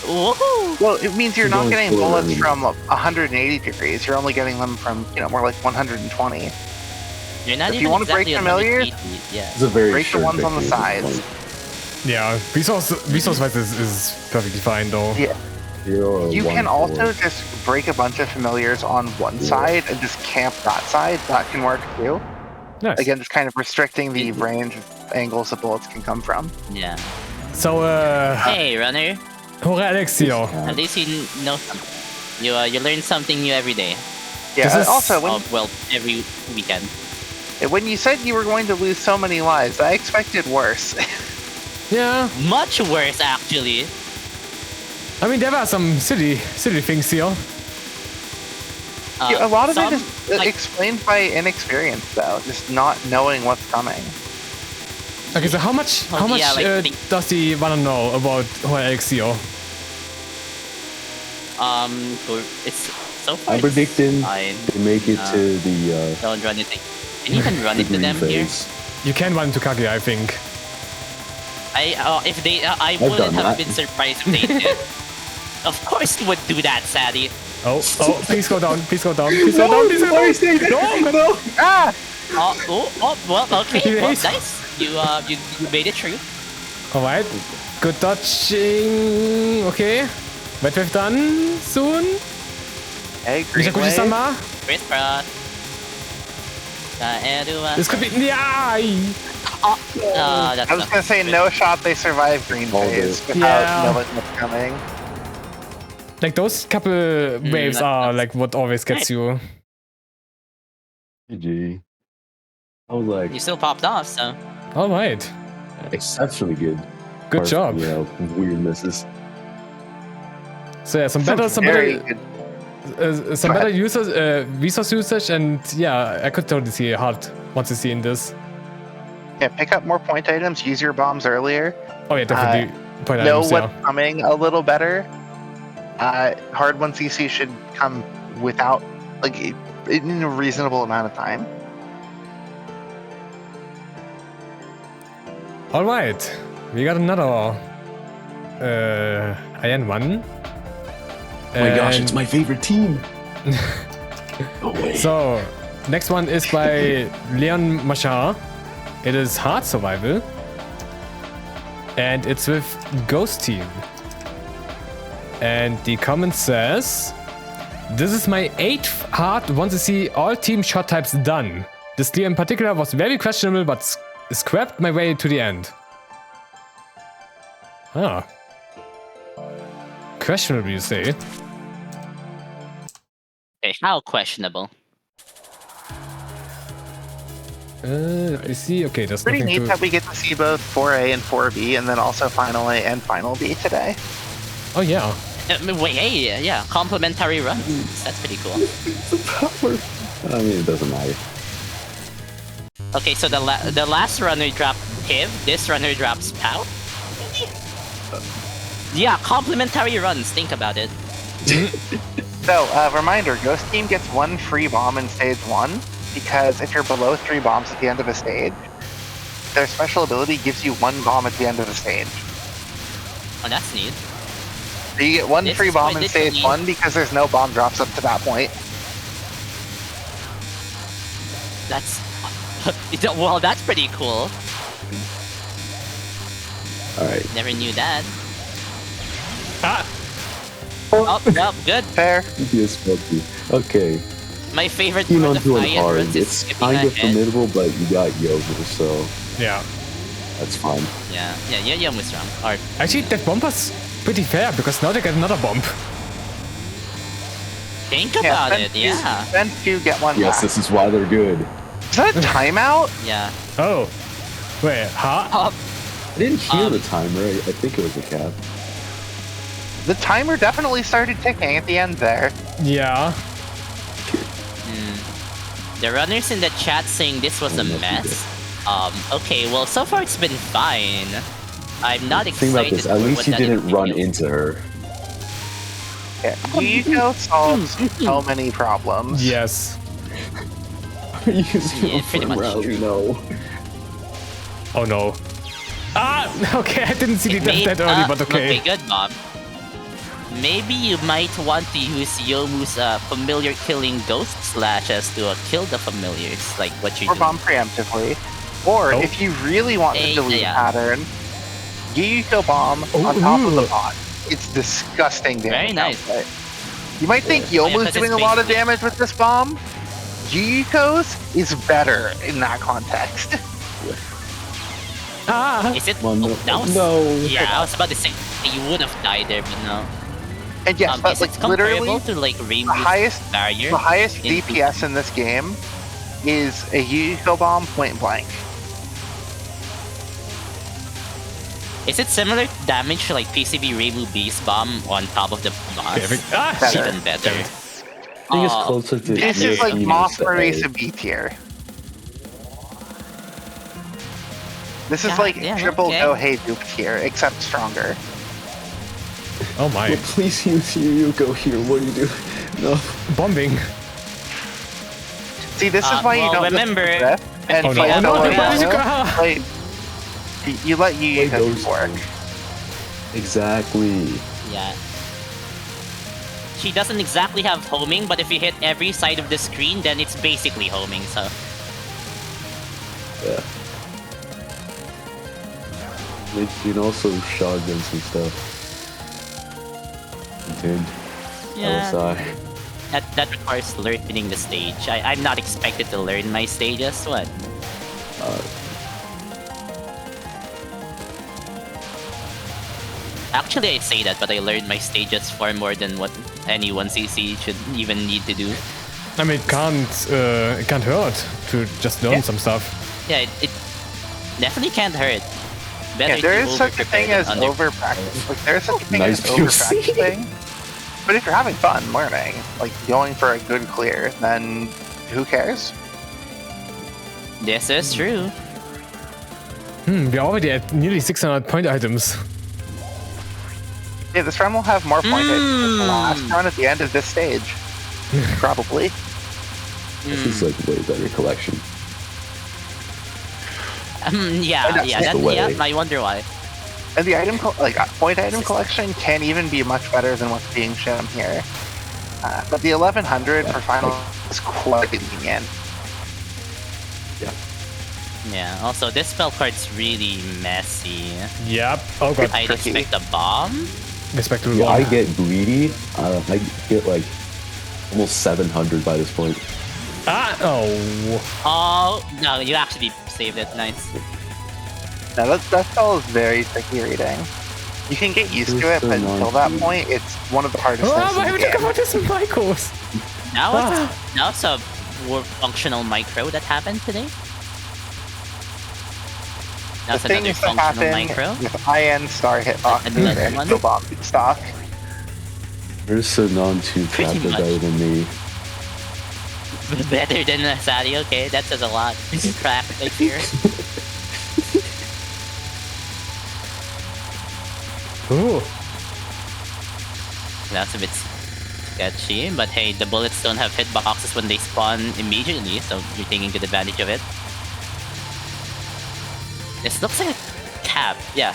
Woohoo! Well, it means you're You're not going getting forward, bullets I mean. from 180 degrees, you're only getting them from, more like 120. You're not If even you wanna break exactly familiars, 180, yeah. It's a very Break the short ones on the victory at this sides. point. Yeah, resource-wise is perfectly fine though. Yeah. 0 or You 1 can also forward. just break a bunch of familiars on one side and just camp that side. That can work too. Nice. Again, just kind of restricting the range of angles the bullets can come from. Yeah. So, Hey, runner. hurra Alexio. At least you know something. You learn something new every day. Yeah. This is- Also, when Oh, well, every weekend. When you said you were going to lose so many lives, I expected worse. Yeah. Much worse, actually. I mean, there were some silly things here. A lot of it some, is like, explained by inexperience, though, just not knowing what's coming. Okay, so how much yeah, like, does he wanna know about HLX here? It's so far. I'm predicting fine. they make it to the Don't run it. Can you even run the into them green here? phase. You can run into Kage, I think. If they, I I've wouldn't done have that. been surprised if they did. Of course you would do that, Sadie. Oh, please go down, please go down, please go down, please go down. No! Ah! Well, okay, He well, raised. nice. You made it through. Alright, good dodging. Okay, wet wave done soon. Hey, green wave. Misakuchi-sama. Chris Pratt. This could be in the eye. That's I was not gonna say, good. no shot they survive green All phase good. without Yeah. knowing what's coming. Like those couple waves that's are nuts. like what always gets you. GG. I was like You still popped off, so. Alright, exceptionally good. good Apart job. from, you know, weird misses. So yeah, some Very better good. some Go better ahead. resource usage, and yeah, I could totally see hard once you see in this. Yeah, pick up more point items, use your bombs earlier, Oh yeah, definitely. Point know items, what's yeah. coming a little better. Hard ones CC should come without, like, in a reasonable amount of time. All right, we got another IN one. Oh my gosh, it's my favorite team. No way. So next one is by Leonmachar. It is hard survival, and it's with Ghost Team. And the comment says, "This is my 8th hard. Want to see all team shot types done. This clear in particular was very questionable, but scrapped my way to the end." Ah. Questionable, you say? Okay, how questionable? Let me see. Okay, there's Pretty nothing neat to... that we get to see both 4A and 4B, and then also Final A and Final B today. Oh yeah. Wait, hey, yeah, complimentary runs. That's pretty cool. I mean, it doesn't matter. Okay, so the last runner dropped Piv, this runner drops Pow. Yeah, complimentary runs, think about it. So, reminder, Ghost Team gets 1 free bomb in stage 1, because if you're below 3 bombs at the end of a stage, their special ability gives you 1 bomb at the end of the stage. Oh, that's neat. So you get 1 This free is bomb quite in stage literally- 1 because there's no bomb drops up to that point. That's... well, that's pretty cool. Alright. Never knew that. Ah! Oh, well, good. Fair. Yes, Patchy. Okay. My favorite Team part of onto an Mayan hard. runs is It's skipping kind of ahead. formidable, but you got Yover, so Yeah. that's fine. Yeah, Yum was strong. Or, Actually, that bomb was pretty fair because now they get another bomb. think about spend it, two- yeah. Spend 2, get 1 Yes, back. this is why they're good. Is that a timeout? Yeah. Oh. Wait, huh? Oh, I didn't hear Um, the timer. I think it was a cap. The timer definitely started ticking at the end there. Yeah. the runners in the chat saying this was a mess. Okay, well, so far it's been fine. I'm not Think about excited this. At for least what you that didn't run entails. into her. Yeah. Yuko solves so many problems. Yes. Using Yeah, a pretty much round, true. no. Oh no. Ah! Okay, I didn't see that early, but okay. Okay, good, Bob. Maybe you might want to use Yomu's familiar killing ghost slashes to kill the familiars, like what you Or do. bomb preemptively. Or, Oh. if you really want to delete Yeah. pattern, Yuko bomb on top of the bot. It's disgusting damage. Very nice. output. You might think Yeah, Yomu's 'cause doing a it's lot of basically- damage with this bomb. Yuko's is better in that context. Ah! Is it? Well, no. Oh, that was, No. Yeah, I was about to say you would have died there, but no. And yes, but Is it like comparable literally to like the ReimuA highest barrier? the highest in- DPS in this game is a UFO bomb point blank. Is it similar damage to like PCB Reimu Beast Bomb on top of the boss? Better. Even better. I think it's closer to This is like ESP Moth MarisaA. Marisa B tier. This is Yeah, like yeah, triple okay. Go Hey Duke tier, except stronger. Oh my. Well, please use you go here. What do you do? No. Bombing. See, this is why you well, don't remember- and Oh, no. fight Oh, no, solo no, Dano. no. Like, you let you Play those work. Exactly. Yeah. She doesn't exactly have homing, but if you hit every side of the screen, then it's basically homing, so... Yeah. You can also shotgun some stuff. Contained. Yeah, LSI. that requires learning the stage. I'm not expected to learn my stages, what? Actually, I say that, but I learned my stages far more than what any 1cc should even need to do. I mean, it can't hurt to just learn some stuff. Yeah, it definitely can't hurt. Better Yeah, there to is such a over-prepare thing than as under- over practice. Like, there's such a thing Nice as over POC. practicing. But if you're having fun learning, like going for a good clear, then who cares? This is true. We're already at nearly 600 point items. Yeah, this run will have more point items than the last run at the end of this stage. Probably. This is like way better collection. Yeah, that's yeah, the way. yeah, I wonder why. And the item, point item collection can even be much better than what's being shown here. But the 1100 for final is quite convenient. Yeah, also, this spell card's really messy. Yep. Oh god. I'd Tricky. expect a bomb? Respect to the Yeah, I bomb. get greedy. I get like almost 700 by this point. Ah! Oh. Oh, no, you actually saved it, nice. Now that spell is very tricky reading. You can get used to it, but until that point, it's one of the hardest Oh, things why in have the we talked game. about this in Michaels? Now it's a more functional micro that happened today. The That's another things that functional happen micro. with high-end star hitboxes Another and one? no bomb stock. There's a non-2 Pretty trapper much. better than me. Better than Sadi, okay, that says a lot. Crap, I fear. Ooh. That's a bit sketchy, but hey, the bullets don't have hitboxes when they spawn immediately, so you're taking good advantage of it. This looks like a cap, yeah.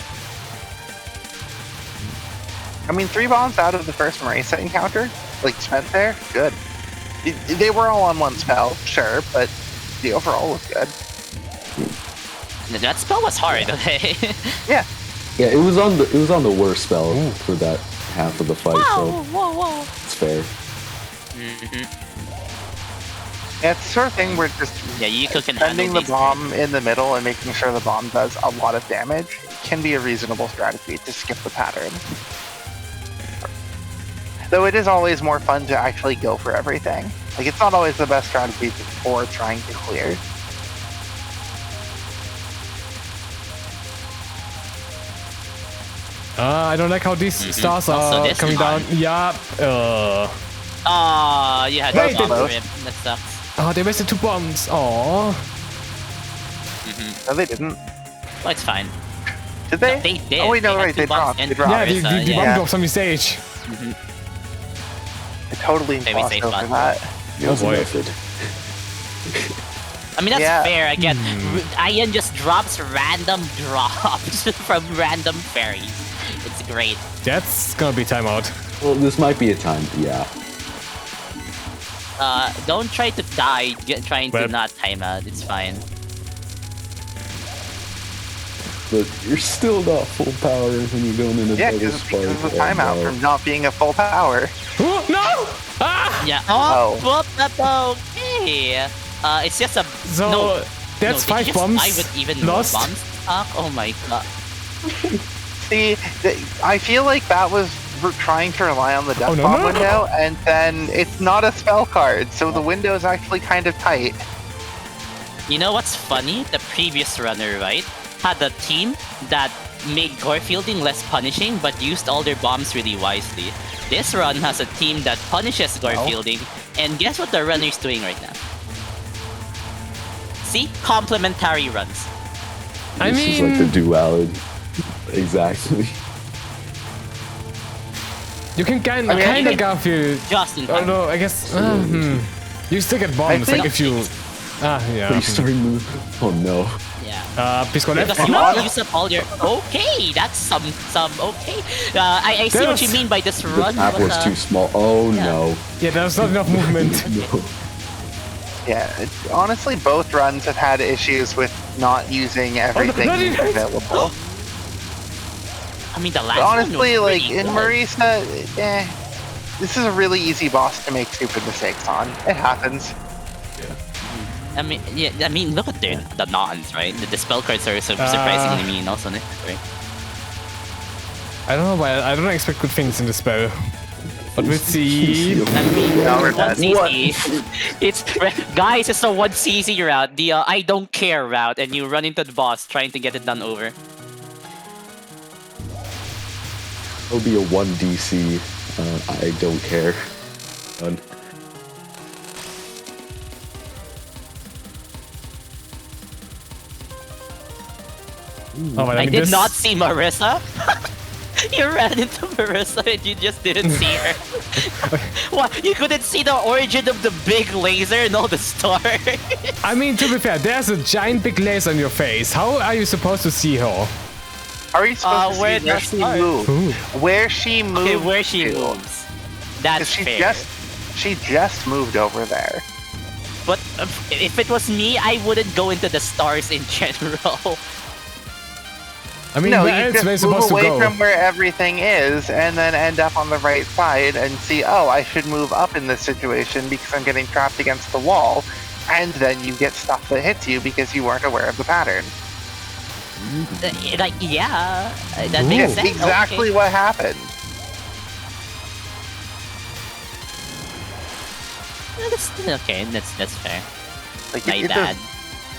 I mean, 3 bombs out of the first Marisa encounter, like spent there, good. They were all on one spell, sure, but the overall was good. That spell was hard, okay? Yeah, Yeah, it was on the worst spell for that half of the fight, so whoa. it's fair. yeah, it's the sort of thing where just Yeah, Yuko can handle sending the these. bomb in the middle and making sure the bomb does a lot of damage can be a reasonable strategy to skip the pattern. Though it is always more fun to actually go for everything. Like, it's not always the best strategy for trying to clear. I don't like how these stars Also, are this coming down. one. Yeah. Aw, you had Wait, to bomb did- rip. That sucks. Oh, they wasted 2 bombs. Oh. No, they didn't. Well, it's fine. Did they? They did. Oh, wait, no, They had right, 2 they bombs dropped. and They dropped. Yeah, Marisa, the bomb yeah. drops on the stage. I totally Maybe glossed safe over spot. that. That was a boy. method. I mean, that's Yeah. fair. Again, Ian just drops random drops from random fairies. It's great. That's gonna be timeout. Well, this might be a time, yeah. Don't try to die trying to Well- not time out. It's fine. But you're still not full power when you're going into Yeah, double because spike. of the Oh, timeout no. from not being a full power. Oh, no! Ah! Yeah. Oh. Okay. It's just a So, no. that's no, 5 did you just bombs die with even lost. more bombs? Oh my god. See, I feel like that was trying to rely on the death Oh, no, bomb no. window, and then it's not a spell card, so the window is actually kind of tight. You know what's funny? The previous runner, right, had a team that made gore fielding less punishing, but used all their bombs really wisely. This run has a team that punishes gore fielding, and guess what the runner is doing right now? See? Complementary runs. I This is mean, like the duality. Exactly. you can kind of Garfield. Just in Oh time. no, I guess. You still get bombs think- like if you. Yeah. Please start moving. Oh no. Yeah. Please go left. Because you have to use up all your... Okay, that's some... Okay. I see what you mean by this The run. tap but, was too small. Oh yeah. no. Yeah, there's not enough movement. No. Yeah, honestly, both runs have had issues with not using everything not even- available. I mean, the last But honestly, one was like pretty in good. Marisa, this is a really easy boss to make stupid mistakes on. It happens. I mean, yeah. I mean, look at the nons, right? The spell cards are surprisingly mean, also, right? I don't know why. I don't expect good things in this spell. But we'll see. I mean, Now we're one dead. CC. It's guys, it's a 1 CC route. The I don't care route, and you run into the boss trying to get it done over. It'll be a 1 DC. I don't care. Done. Oh, but I mean, did this- not see Marisa. You ran into Marisa and you just didn't see her. What? You couldn't see the origin of the big laser and all the stars? I mean, to be fair, there's a giant big laser on your face. How are you supposed to see her? Are you supposed to where see where does she start? moved? Ooh. Where she moved? Okay, where she to. moves. 'Cause That's fair. she just moved over there. But if it was me, I wouldn't go into the stars in general. I mean, No, where you else were you just move supposed to away go? from where everything is, and then end up on the right side and see, oh, I should move up in this situation because I'm getting trapped against the wall, and then you get stuff that hits you because you weren't aware of the pattern. Like, yeah, that Ooh. makes It's sense. exactly Okay. what happened. Okay, that's fair. Like, My bad.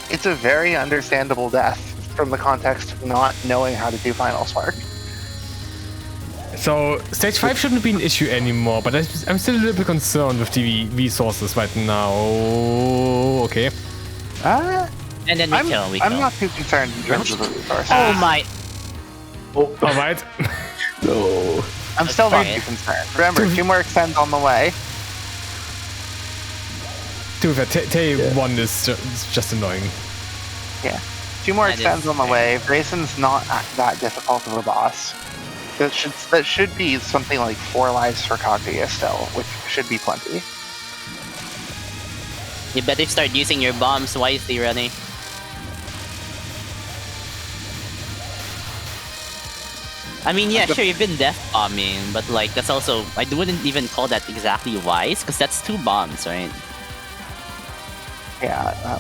It's a very understandable death from the context of not knowing how to do Final Spark. So, stage 5 shouldn't be an issue anymore, but I'm still a little bit concerned with the resources right now. Okay. And then we kill. I'm not too concerned in terms of the resources. Oh my! Alright. No. I'm still not fine. too concerned. Remember, 2 more extends on the way. To be fair, Tay1 is just annoying. Yeah. 2 more That is extends on the fair. way. Grayson's not that difficult of a boss. That should be something like 4 lives for Kaguya still, which should be plenty. You better start using your bombs wisely, Rennie. I mean, yeah, sure, you've been death bombing, but like that's also I wouldn't even call that exactly wise, because that's 2 bombs, right? Yeah.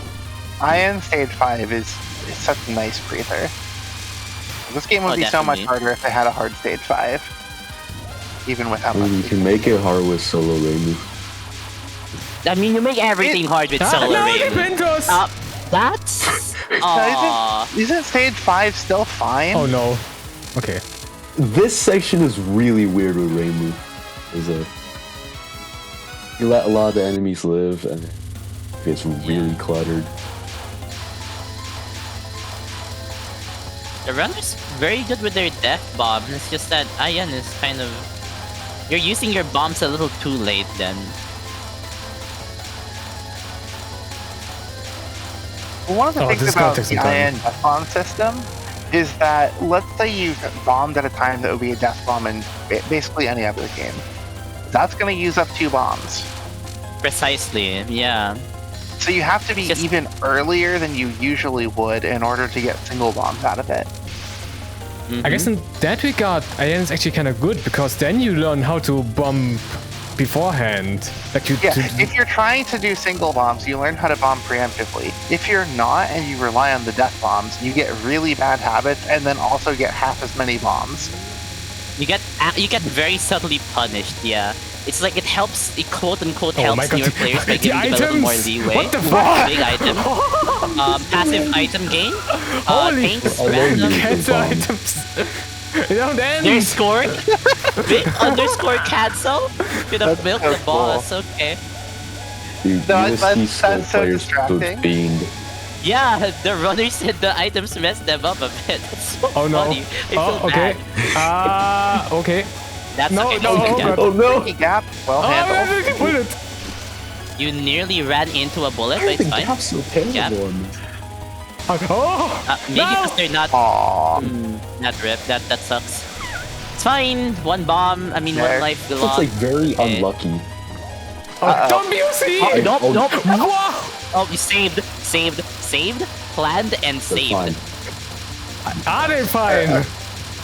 Iron Stage 5 is such a nice breather. This game would Oh, be so much definitely. harder if it had a hard Stage 5. Even with how much. Ooh, you can make it hard with solo Reimu. I mean, you make everything hard with solo no, raid. Ventus! That's. Aww. Isn't Stage 5 still fine? Oh no. Okay. This section is really weird with Reimu. You let a lot of the enemies live, and it gets really cluttered. The runner's very good with their death bomb. It's just that Ayan is kind of. You're using your bombs a little too late then. Well, one of the Oh, things this is gonna about take the some time. Iron Death Bomb system is that, let's say you've bombed at a time that would be a death bomb in basically any other game. That's going to use up 2 bombs. Precisely, yeah. So you have to be Just- even earlier than you usually would in order to get single bombs out of it. I guess in that regard, Ian is actually kind of good because then you learn how to bomb beforehand. Like you. Yeah, if you're trying to do single bombs, you learn how to bomb preemptively. If you're not and you rely on the death bombs, you get really bad habits and then also get half as many bombs. You get very subtly punished, yeah. It's like it helps, it quote-unquote Oh my helps God. newer players by The giving them a little more items! leeway. What the fuck? Big item. Passive item gain. Holy Thanks, Alone random. use. cancel bomb. items. They don't end. They're scored. Big underscore cancel. Could have That's milked so the boss. Okay. Dude, No, USD that's skill so players distracting. with Fiend. Yeah, the runners said the items messed them up a bit. That's so Oh no. funny. I feel Oh, okay. bad. Okay. That's No, okay. no, That's oh okay. God. Oh no! Tricky gap, well Oh, handled. he put it. You nearly ran into a bullet, Why but are it's the fine. gaps so terrible on this? Okay. Oh, Maybe no. because they're not Aww. not ripped. That sucks. It's fine. One bomb. I mean, one There. life Looks belongs. like very Okay. unlucky. Oh, don't be UC. Nope, Oh, nope. Wow. Oh, you saved, planned, and They're saved. fine. Are they fine?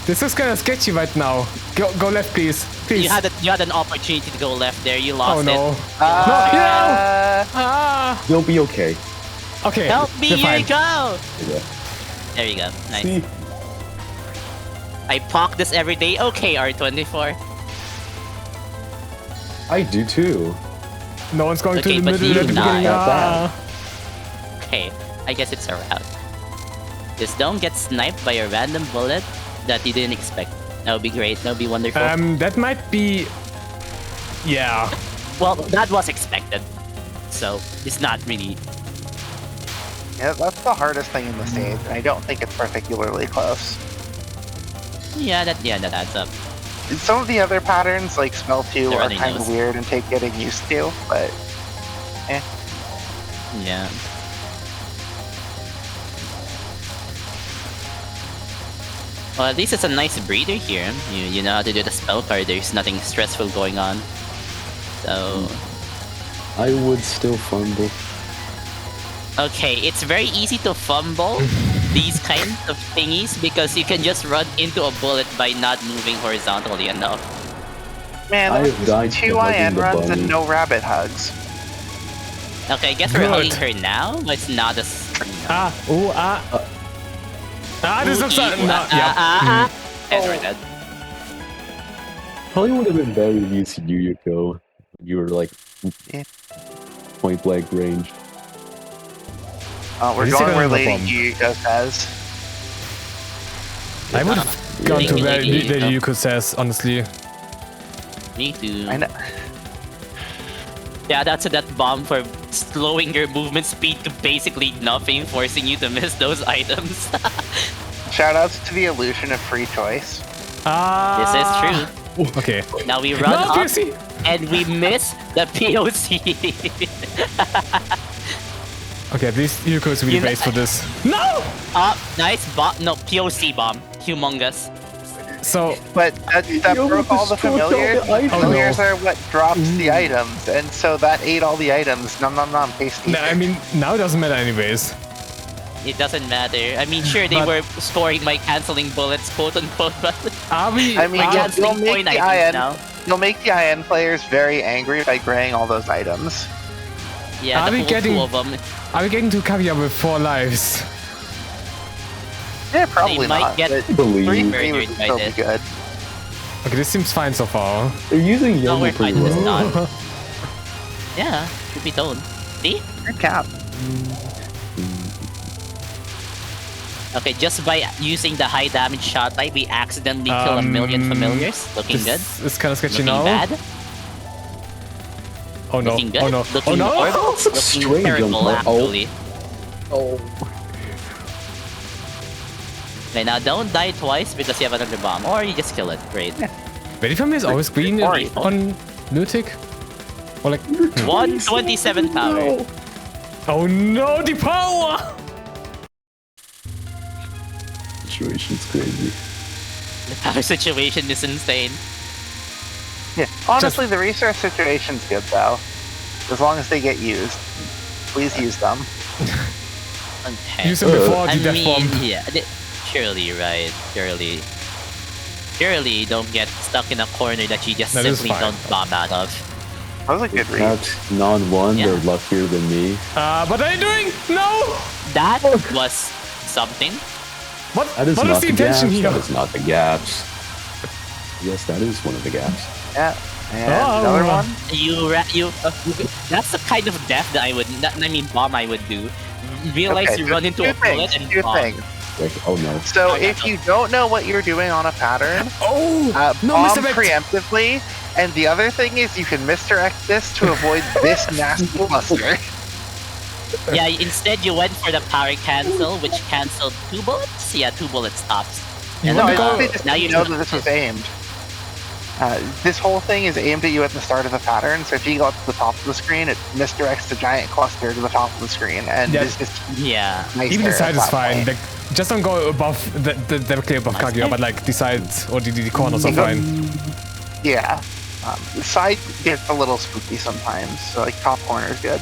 This is kind of sketchy right now. Go left, please. Please. You had an opportunity to go left there. You lost Oh no. it. Ah. They'll be okay. Okay. Help me! they're Here fine. you go. Yeah. There you go. Nice. See? I pock this every day. Okay, R24. I do too. No one's going Okay, to the but middle you at the not. beginning. Not bad. Okay, I guess it's a route. Just don't get sniped by a random bullet that you didn't expect. That would be great. That would be wonderful. That might be. Yeah. Well, that was expected. So it's not really. Yeah, that's the hardest thing in the stage, and I don't think it's particularly close. Yeah, that adds up. Some of the other patterns, like Spell 2, They're are running kind of those. weird and take getting used to, but Yeah. Well, at least it's a nice breather here. You know how to do the spell card. There's nothing stressful going on. So I would still fumble. okay, it's very easy to fumble these kinds of thingies because you can just run into a bullet by not moving horizontally enough. man, I that have was died to two hugging IN the runs bunny. and no rabbit hugs. Okay, I guess we're Good. hugging her now, but it's not as. This looks like. No, yeah. And we're dead. Probably would have been better if you see Yuyuko. You were like Yeah. point blank range. We're At least I going got where another Lady bomb. Yuyuko says. I would have gone to Maybe where Lady Lady Yuko. Yuko says, honestly. Me too. I know. Yeah, that's that bomb for slowing your movement speed to basically nothing, forcing you to miss those items. Shoutouts to the illusion of free choice. This is true. True. Okay. Now we run No, up POC. and we miss the POC. Okay, at least Yuko is really You know- based for this. No! Nice bomb. No, POC bomb. Humongous. So, But that broke all the destroyed all familiars. the items. Familiars are what drops the items, and so that ate all the items. Nom nom nom, tasty. I mean, now it doesn't matter anyways. It doesn't matter. I mean, sure, they But- were scoring by canceling bullets, quote unquote, but Are we? I mean, we're you'll canceling make point the items IN. now. You'll make the IN players very angry by graying all those items. Yeah, Are the we whole getting- two of them. Are we getting to Kaguya with 4 lives? Yeah, probably might not. get but believe. 3-3 would Murdered by still be this. good. Okay, this seems fine so far. They're using No, Yomo we're pretty fine this well. time. Yeah, should be told. See? Good cap. Okay, just by using the high damage shot type, we accidentally kill a million familiars. Looking good. This is kind of sketchy Looking now. bad. Oh no! Looking good. Oh no! Looking Oh no! horrible. Looking Strange terrible, on- oh. actually. Oh. Okay, now don't die twice because you have another bomb, or you just kill it. Great. Ready for me is always green Sorry. on Lunatic? Or like... 127 power. Oh no, the power! Situation's crazy. The power situation is insane. Yeah. Honestly, the resource situation's good though, as long as they get used. Please use them. Okay. Use them before I the death mean, bomb. yeah, surely, right? Surely. Surely don't get stuck in a corner that you just That is simply fine. don't bomb out of. That was a good read. At non-1, Yeah. they're luckier than me. What are you doing? No! That was something. What? That is What not is the the gaps. intention here? That is not the gaps. Yes, that is one of the gaps. Yeah. And another one. That's the kind of death that bomb I would do. Realize Okay, you so run into a bullet and two bomb. things. Like, oh no. So if you don't know what you're doing on a pattern, bomb preemptively. And the other thing is you can misdirect this to avoid this nasty cluster. Yeah, instead you went for the power cancel, which canceled 2 bullets? Yeah, 2 bullets tops. And No, then, I think they just now didn't know that this was aimed. This whole thing is aimed at you at the start of the pattern, so if you go up to the top of the screen, it misdirects the giant cluster to the top of the screen, and this is nicer Even the side at is that fine. point. Like, just don't go above directly above Kaguya, but like the sides or the corners are fine. Yeah. The side gets a little spooky sometimes, so like top corner is good.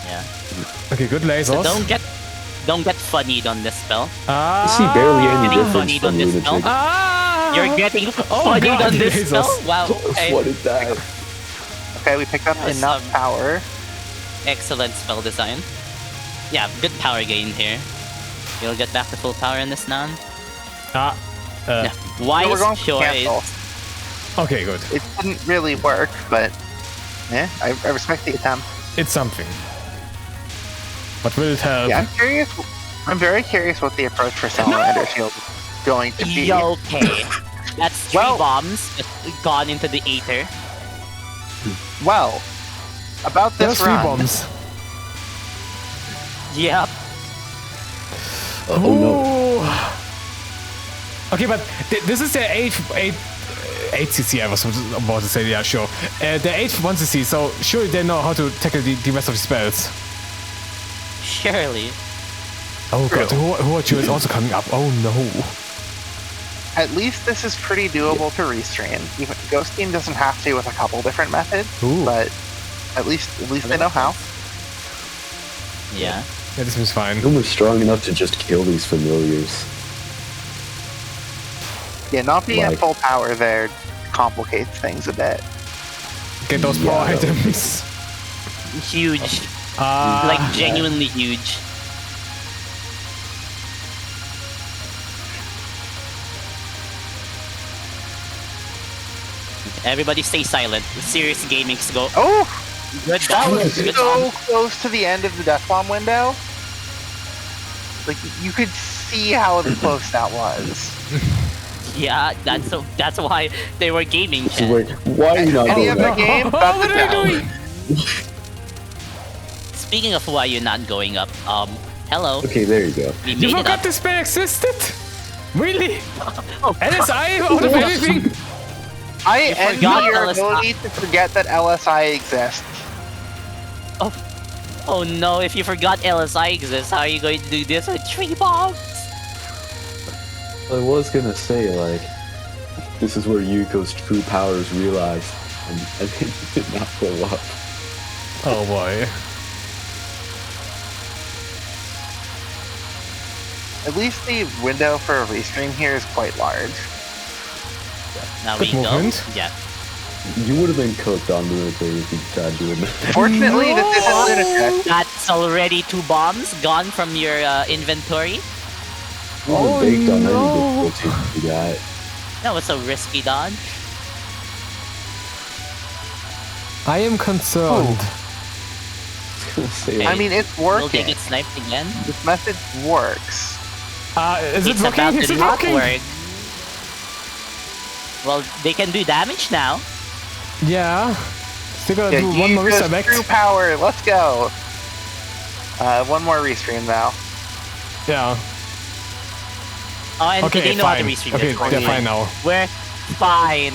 Yeah. Okay, good lasers. So don't get funnied on this spell. You see barely any Getting difference funnied on from this Lunatic. spell. You're getting funnied on this lasers. spell? Wow. Okay. What is that? Okay, we picked up That's enough power. Excellent spell design. Yeah, good power gain here. You'll get back to full power in this now. So we're Wise going for choice. cancel. Okay, good. It didn't really work, but I respect the attempt. It's something. But will it help? Yeah, I'm very curious what the approach for Salamander Shield is going to be. Okay. That's 3 bombs gone into the Aether. Well, about this There's 3 run, bombs. Yep. Oh no. Okay, but this is the 8cc, I was about to say, yeah, sure. The 8 1cc, so surely they know how to tackle the rest of the spells. Surely. Oh god, Huachu is also coming up. Oh no. at least this is pretty doable to restream. Even Ghost Team doesn't have to with a couple different methods, but at least they know how. Yeah. Yeah, this was fine. Almost strong enough to just kill these familiars. Yeah, not being at Like- full power there complicates things a bit. Get those power Yeah. items. Huge. Like genuinely huge. Everybody stay silent. Serious gaming's go. Oh! Good That job. was Good so job. close to the end of the Death Bomb window. Like, you could see how close that was. Yeah, that's why they were gaming. So wait, why are you not Any going other up? game? Oh, That's what it are down. you doing? Speaking of why you're not going up, hello. Okay, there you go. We You made it forgot up. this spell existed? Really? Oh, LSI out of everything? I envy forgot your LSI. ability to forget that LSI exists. Oh no, if you forgot LSI exists, how are you going to do this with 3 bombs? I was gonna say, like, this is where Yuko's true power is realized, and it did not go up. Oh boy. At least the window for a restream here is quite large. Now Good we movement. go. Yeah. You would have been cooked on Lunatic if you tried doing that. Fortunately, this isn't Lunatic. That's already 2 bombs gone from your inventory. You would have baked on no. any difficulty you got. That was a risky dodge. I am concerned. Say, I mean, it's Will they working. get sniped again? This method works. Is it It's about working? Is to it not working? work. Well, they can do damage now. Yeah. Still gotta Yeah, do one more use select. true power. Let's go. One more restream now. Yeah. Oh, and Okay, they know fine. how to restream Okay, this. they're fine now. We're fine.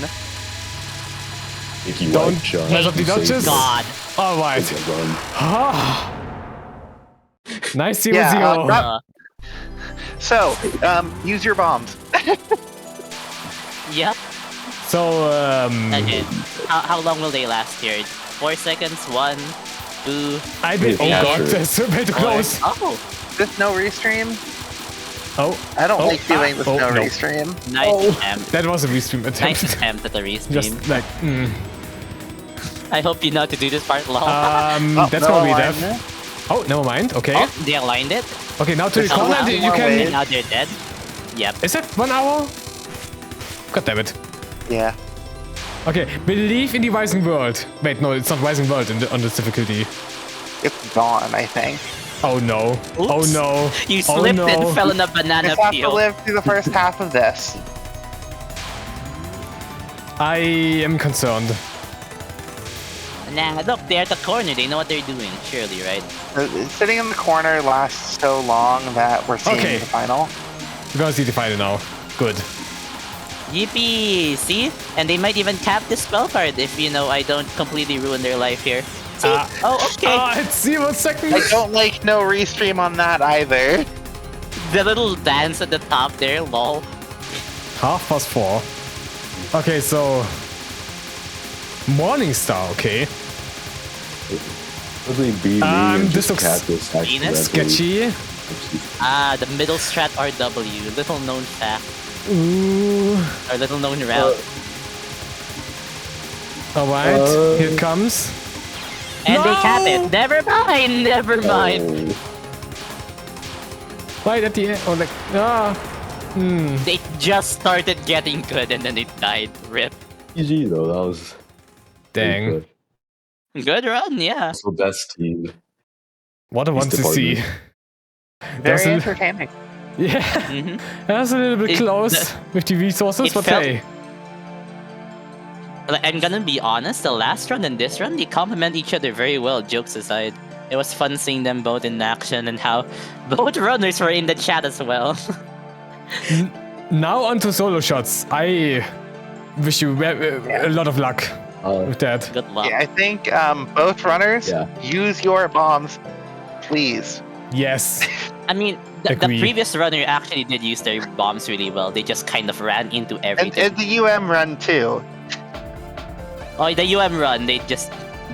if you Don't like, Sean, mess up the you say dodges. God. Alright. it's a run. Nice 0-0. Yeah, So, use your bombs. Yep. So, Okay. How long will they last here? 4 seconds? 1, 2. I did. Oh Yeah, god, sure. that's way too close. Oh, This no restream? Oh, I don't Oh, like doing this oh, no no. restream. nice attempt. that was a restream Nice attempt. attempt at the restream. Just like, I hope you know how to do this part long. that's no gonna be alignment. death. Oh, never mind. Okay. Oh, they aligned it. Okay, now to the There's corner, one you more can. wave. Now they're dead. Yep. Is that 1 hour? God damn it. Yeah. Okay, believe in the Rising World. Wait, no, it's not Rising World on this difficulty. It's gone, I think. Oh no. Oh Oops. no. You Oh, slipped no. and fell in a banana Just have to peel. live through the first half of this. I am concerned. Nah, look, they're at the corner. They know what they're doing, surely, right? Sitting in the corner lasts so long that we're seeing Okay. the final. We're gonna see the final now. Good. Yippee! See? And they might even tap the spell card if, you know, I don't completely ruin their life here. See? Oh, okay. It's 0 seconds. I don't like no restream on that either. The little dance at the top there, lol. 4:30. Okay, so Morningstar, okay. Probably be me and this just looks Cactus accidentally. sketchy. Ah, the middle strat RW. Little known fact. Ooh. Or little known route. Alright, Uh, here it comes. And they cap No! it. Never mind, never mind. Oh, Right at the end. Oh, like, They just started getting good and then it died. Rip. GG though, that was dang. good. Good run, yeah. That's the best team. What a one to see. That's Very a- entertaining. Yeah, Mhm. that's a little bit It- close with the resources, it but felt- hey. Like, I'm gonna be honest, the last run and this run, they complement each other very well, jokes aside. It was fun seeing them both in action and how both runners were in the chat as well. Now onto solo shots. I wish you a lot of luck with that. Good luck. Yeah, I think both runners Yeah. use your bombs, please. Yes. I mean, the Agree. previous runner actually did use their bombs really well. They just kind of ran into And everything. the UM run too. Oh, the UM run, they just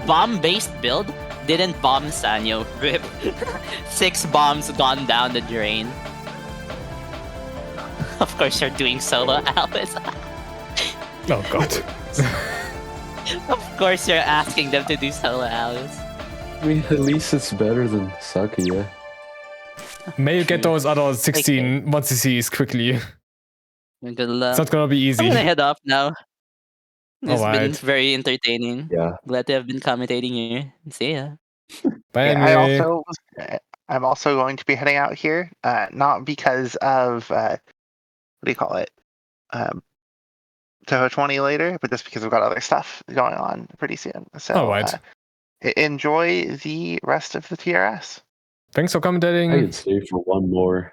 bomb-based build, didn't bomb Sanyo. Rip. 6 bombs gone down the drain. Of course, you're doing solo Alice. Oh god. Of course, you're asking them to do solo Alice. I mean, at least it's better than Sakuya. May you get those other 16 1cc's quickly. Good luck. It's not gonna be I'm easy. gonna head off now. It's been Alright. very entertaining. Yeah. Glad to have been commentating here. See ya. Bye, Yeah, anyway. I'm also going to be heading out here, not because of what do you call it, Touhou 20 later, but just because we've got other stuff going on pretty soon. So Alright. Enjoy the rest of the TRS. Thanks for I commentating. can stay for one more.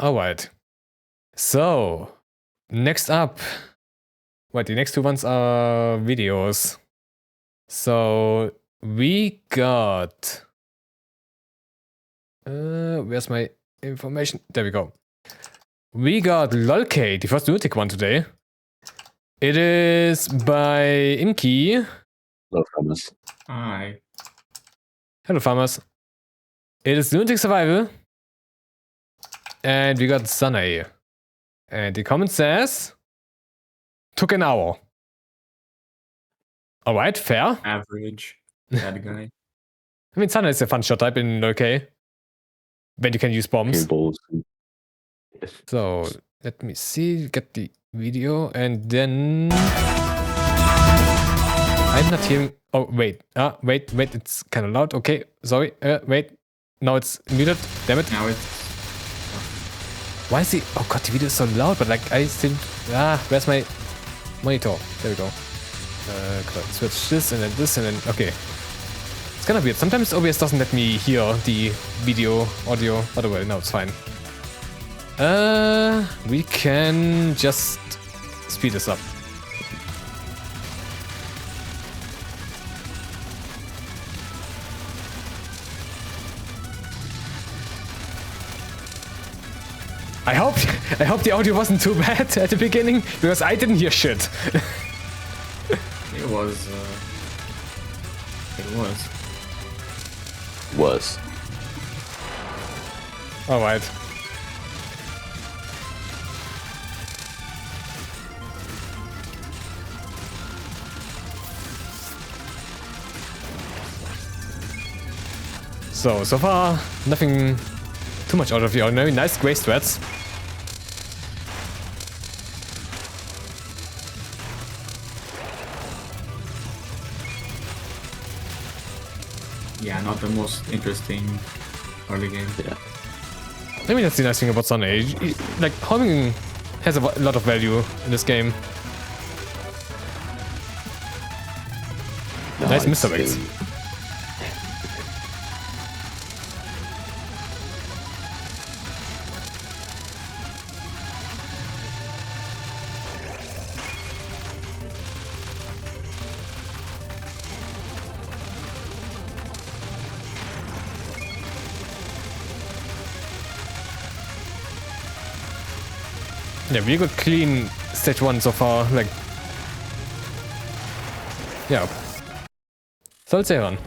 Alright. So, next up. Wait, the next 2 ones are videos. So, we got... where's my information? There we go. We got LoLK, the first Lunatic one today. It is by lmky. Love comments. Hi. Hello, farmers. It is Lunatic Survival. And we got Sanae. And the comment says... Took an hour. Alright, fair. Average. Bad guy. I mean, Sanae is a fun shot type in LoLK. When you can use bombs. Paintballs. So, let me see. Get the video. And then... I'm not hearing... Oh, wait. Wait. It's kind of loud. Okay, sorry. Wait. Now it's muted. Damn it. Now it's Why is he... Oh god, the video is so loud, but like, I still... where's my monitor? There we go. Switch this and then this and then... Okay. It's kind of weird. Sometimes OBS doesn't let me hear the video, audio. By the way, no, it's fine. We can just speed this up. I hope the audio wasn't too bad at the beginning, because I didn't hear shit. it was Was. Alright. So far, nothing too much out of the ordinary. Nice gray strats. Yeah, not the most interesting early game. Yeah. I mean, that's the nice thing about Sanae. Like, homing has a lot of value in this game. Nice Mr. Mix. Yeah, we got clean stage 1 so far, like... Yeah. Soll's ja hören.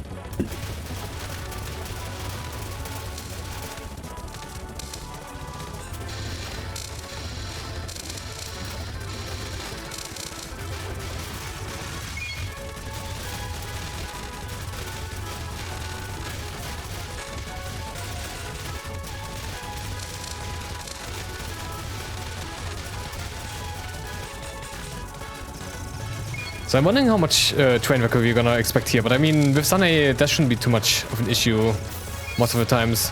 So I'm wondering how much train record we're gonna expect here, but I mean, with Sanae, that shouldn't be too much of an issue most of the times.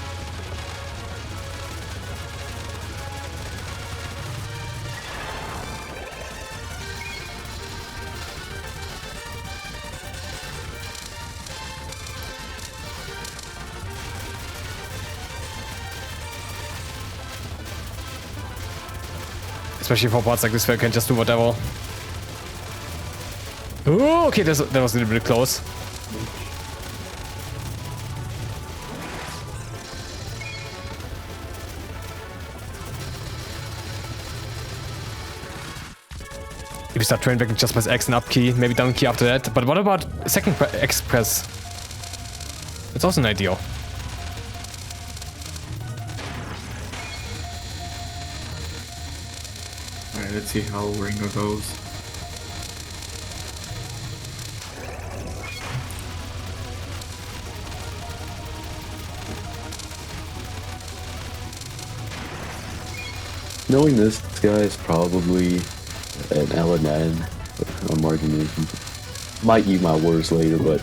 Especially for parts like this where you can just do whatever. Oh, okay, that was a little bit close. If you start train back, just press X and up key, maybe down key after that. But what about second X press? That's also an idea. Alright, let's see how Ringo goes. Knowing this guy is probably an LNN on margination. Might eat my words later, but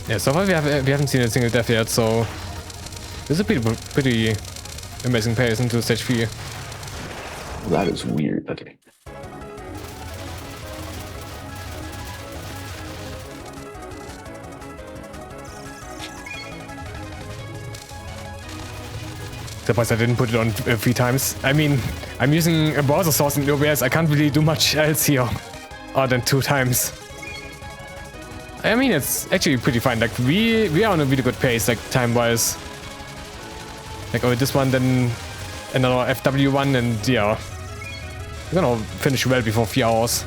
yeah, so far we haven't seen a single death yet, so this is a pretty amazing pace into stage 3. that is weird. Okay. Surprised I didn't put it on 3 times. I mean, I'm using a browser source in OBS. I can't really do much else here other than 2 times. I mean, it's actually pretty fine. Like, we are on a really good pace, like, time-wise. Like, over this one, then another FW one, and yeah. We're gonna finish well before 3 hours.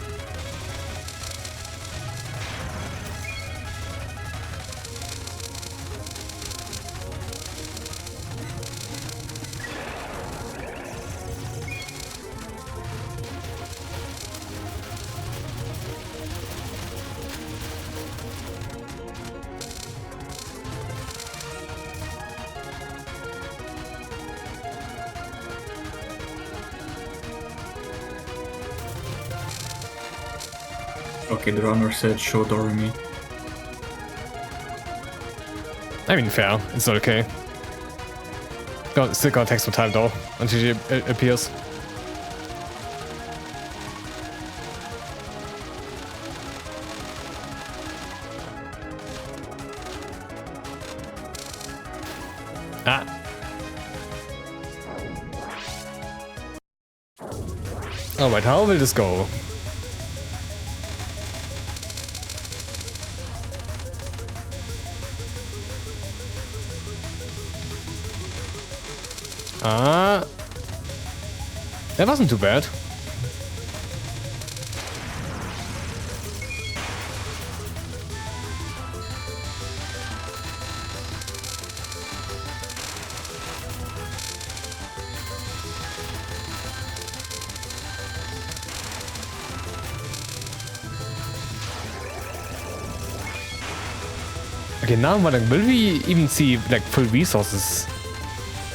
Okay, the runner said show Doremi. I mean, fair. It's not okay. Still gonna take some time though, until she appears. Ah. Alright, how will this go? That wasn't too bad. Okay, now I'm wondering, will we even see like full resources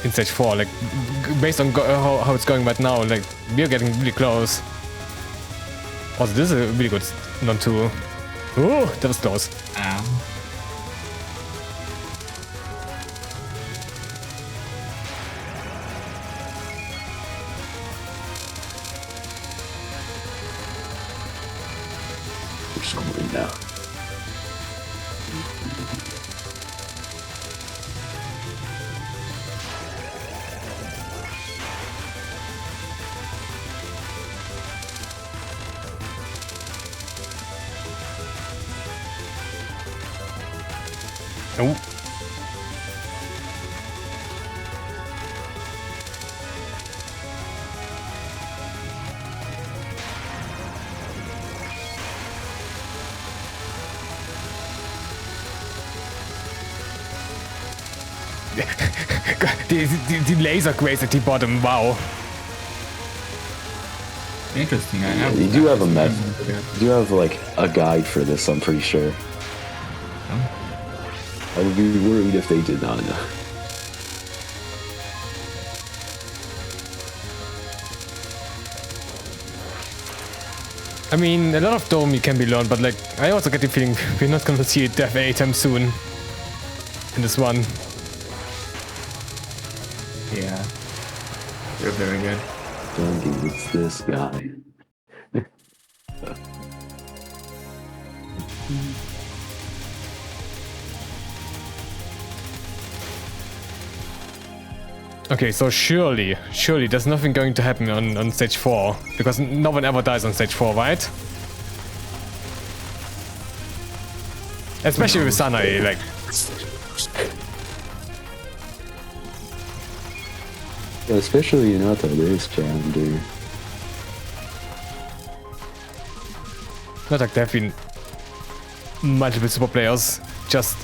in stage 4. Like, based on how it's going right now, like, we're getting really close. Also, this is a really good non-2. Oh, that was close. We're scoring now. Oh. the laser graze at the bottom, wow. Interesting. You do have a method. You do have like a guide for this, I'm pretty sure. I would be worried if they did not know. I mean, a lot of Dome can be learned, but like, I also get the feeling we're not gonna see it death anytime soon in this one. Yeah. You're very good. Don't it's this guy. Okay, so surely there's nothing going to happen on stage 4, because no one ever dies on stage 4, right? Especially with Sanae, like... Yeah, especially in Auto, there is Challenger. Not like there have been multiple super players just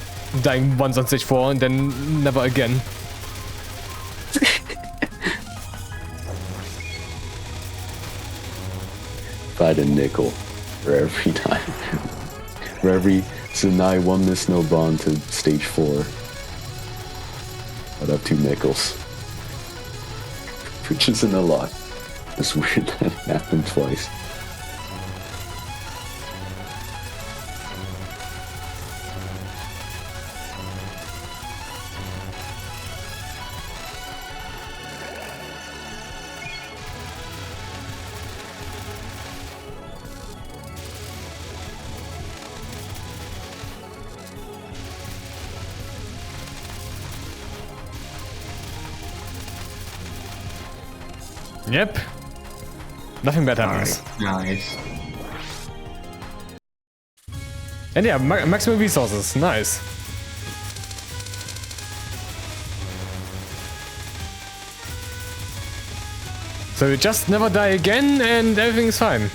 dying once on stage 4 and then never again. If I had a nickel for every time. For every Sanae 1 miss no bond to stage 4, I'd have 2 nickels. Which isn't a lot. It's weird that it happened twice. Yep. Nothing bad happens. Nice. And yeah, maximum resources. Nice. So you just never die again and everything is fine.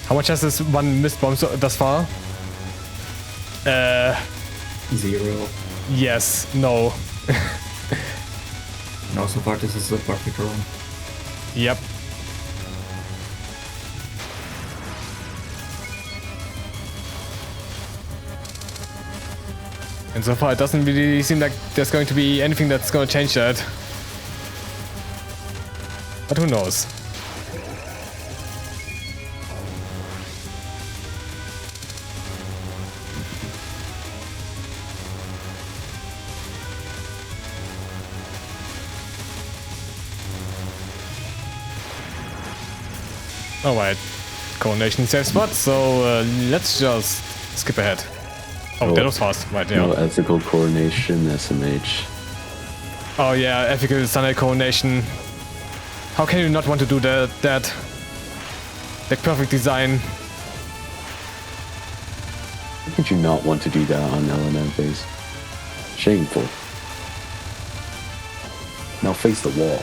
How much has this one missed bomb thus far? 0. Yes, no. No, so far this is a perfect run. Yep. And so far it doesn't really seem like there's going to be anything that's going to change that. But who knows? Alright, coronation safe spot, so let's just skip ahead. Oh, that was fast, right, yeah. No ethical coronation, SMH. Oh yeah, ethical Sanae coronation. How can you not want to do that? Like perfect design. How could you not want to do that on LMM phase? Shameful. Now face the wall.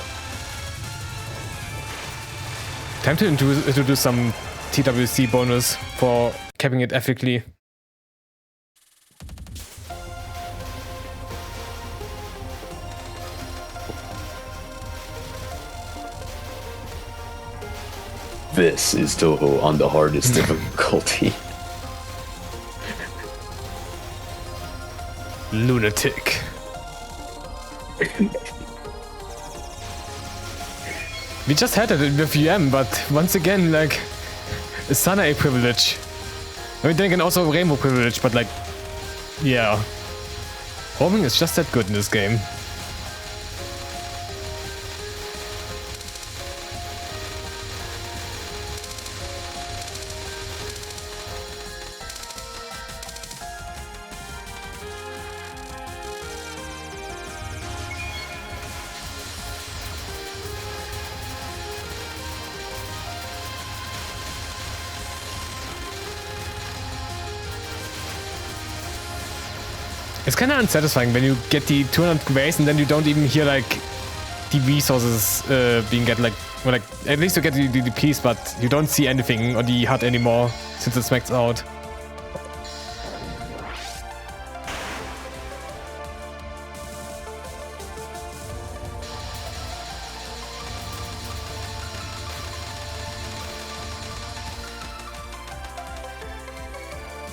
Time to introduce some TWC bonus for capping it ethically. This is Touhou on the hardest difficulty. Lunatic. We just had it with UM, but once again, like, a Sanae privilege. I mean, then again, also Rainbow privilege, but like, yeah. Homing is just that good in this game. It's kind of unsatisfying when you get the 200 ways and then you don't even hear like the resources being get like, or like at least you get the piece, but you don't see anything on the HUD anymore since it's maxed out.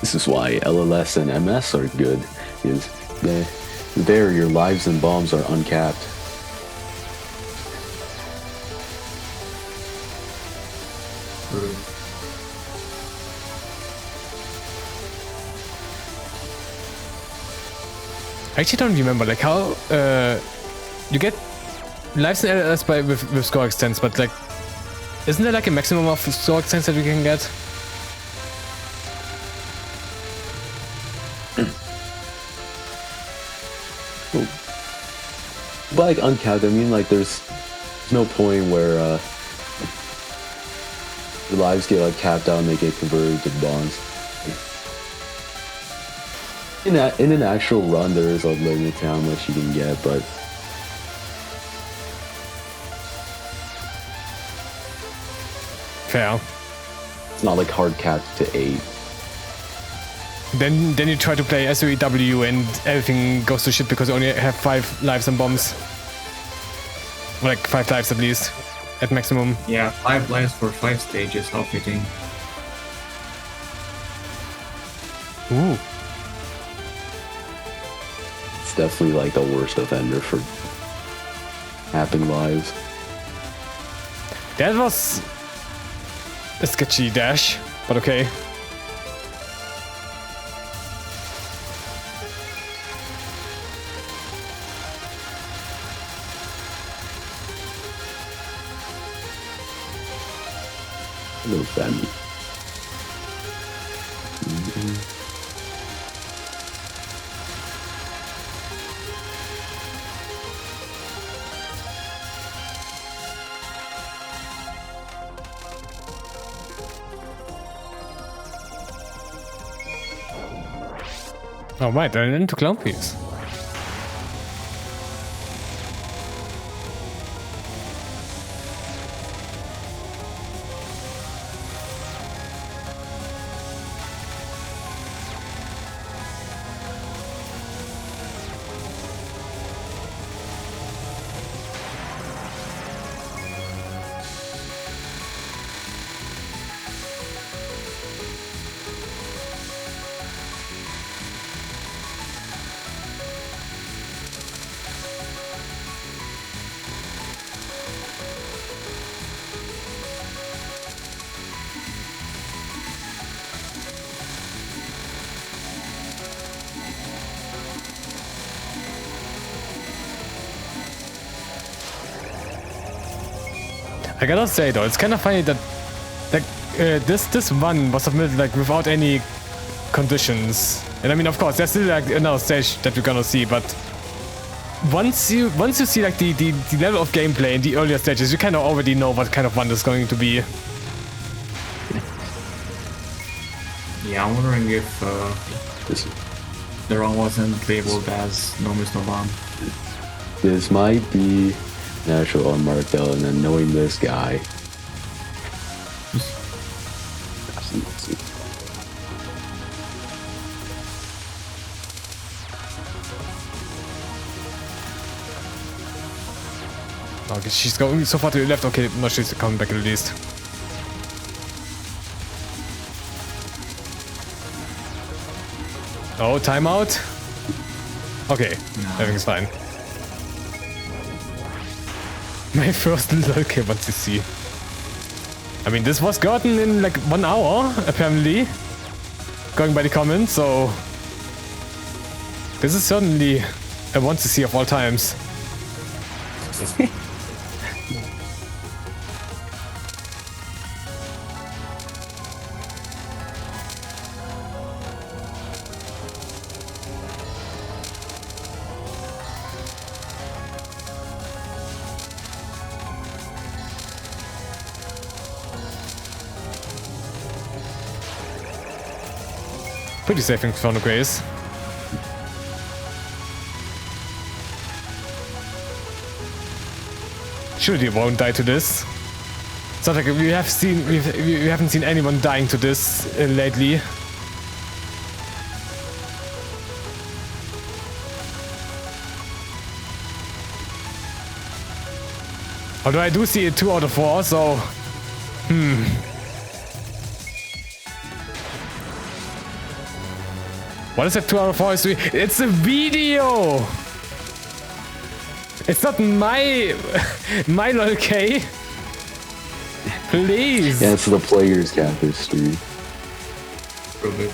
This is why LLS and MS are good, is there your lives and bombs are uncapped. I actually don't remember like how you get lives in LLS by with score extents, but like isn't there like a maximum of score extents that we can get? But like uncapped, I mean like there's no point where the lives get like capped out and they get converted to bonds. In an actual run, there is a limit to how much you can get, but Fair. it's not like hard capped to 8. Then you try to play SOEW and everything goes to shit because you only have 5 lives and bombs. Or like 5 lives at least, at maximum. Yeah, 5 lives for 5 stages, how fitting. Ooh. It's definitely like the worst offender for capping lives. That was a sketchy dash, but okay. Little family. Alright, then into clown piece. I gotta say though, it's kind of funny that like this one was submitted like without any conditions, and I mean of course there's still like another stage that we're gonna see, but once you see like the level of gameplay in the earlier stages, you kind of already know what kind of one is going to be. Yeah, I'm wondering if This, the run wasn't labeled as no miss no bomb. this might be natural on Markel, and then knowing this guy. Okay, she's going so far to the left. Okay, no, she's coming back at least. Oh, timeout. Okay, everything's fine. My first LoLK what to see. I mean, this was gotten in like 1 hour, apparently. Going by the comments, so... This is certainly a want to see of all times. Pretty safe in front of Grace. Surely you won't die to this. It's not like we haven't seen anyone dying to this lately. Although I do see a 2 out of 4, so What is that 2 out of 4 is doing? It's a video! It's not my LoLK. Please. Yeah, it's the player's cap history. Probably.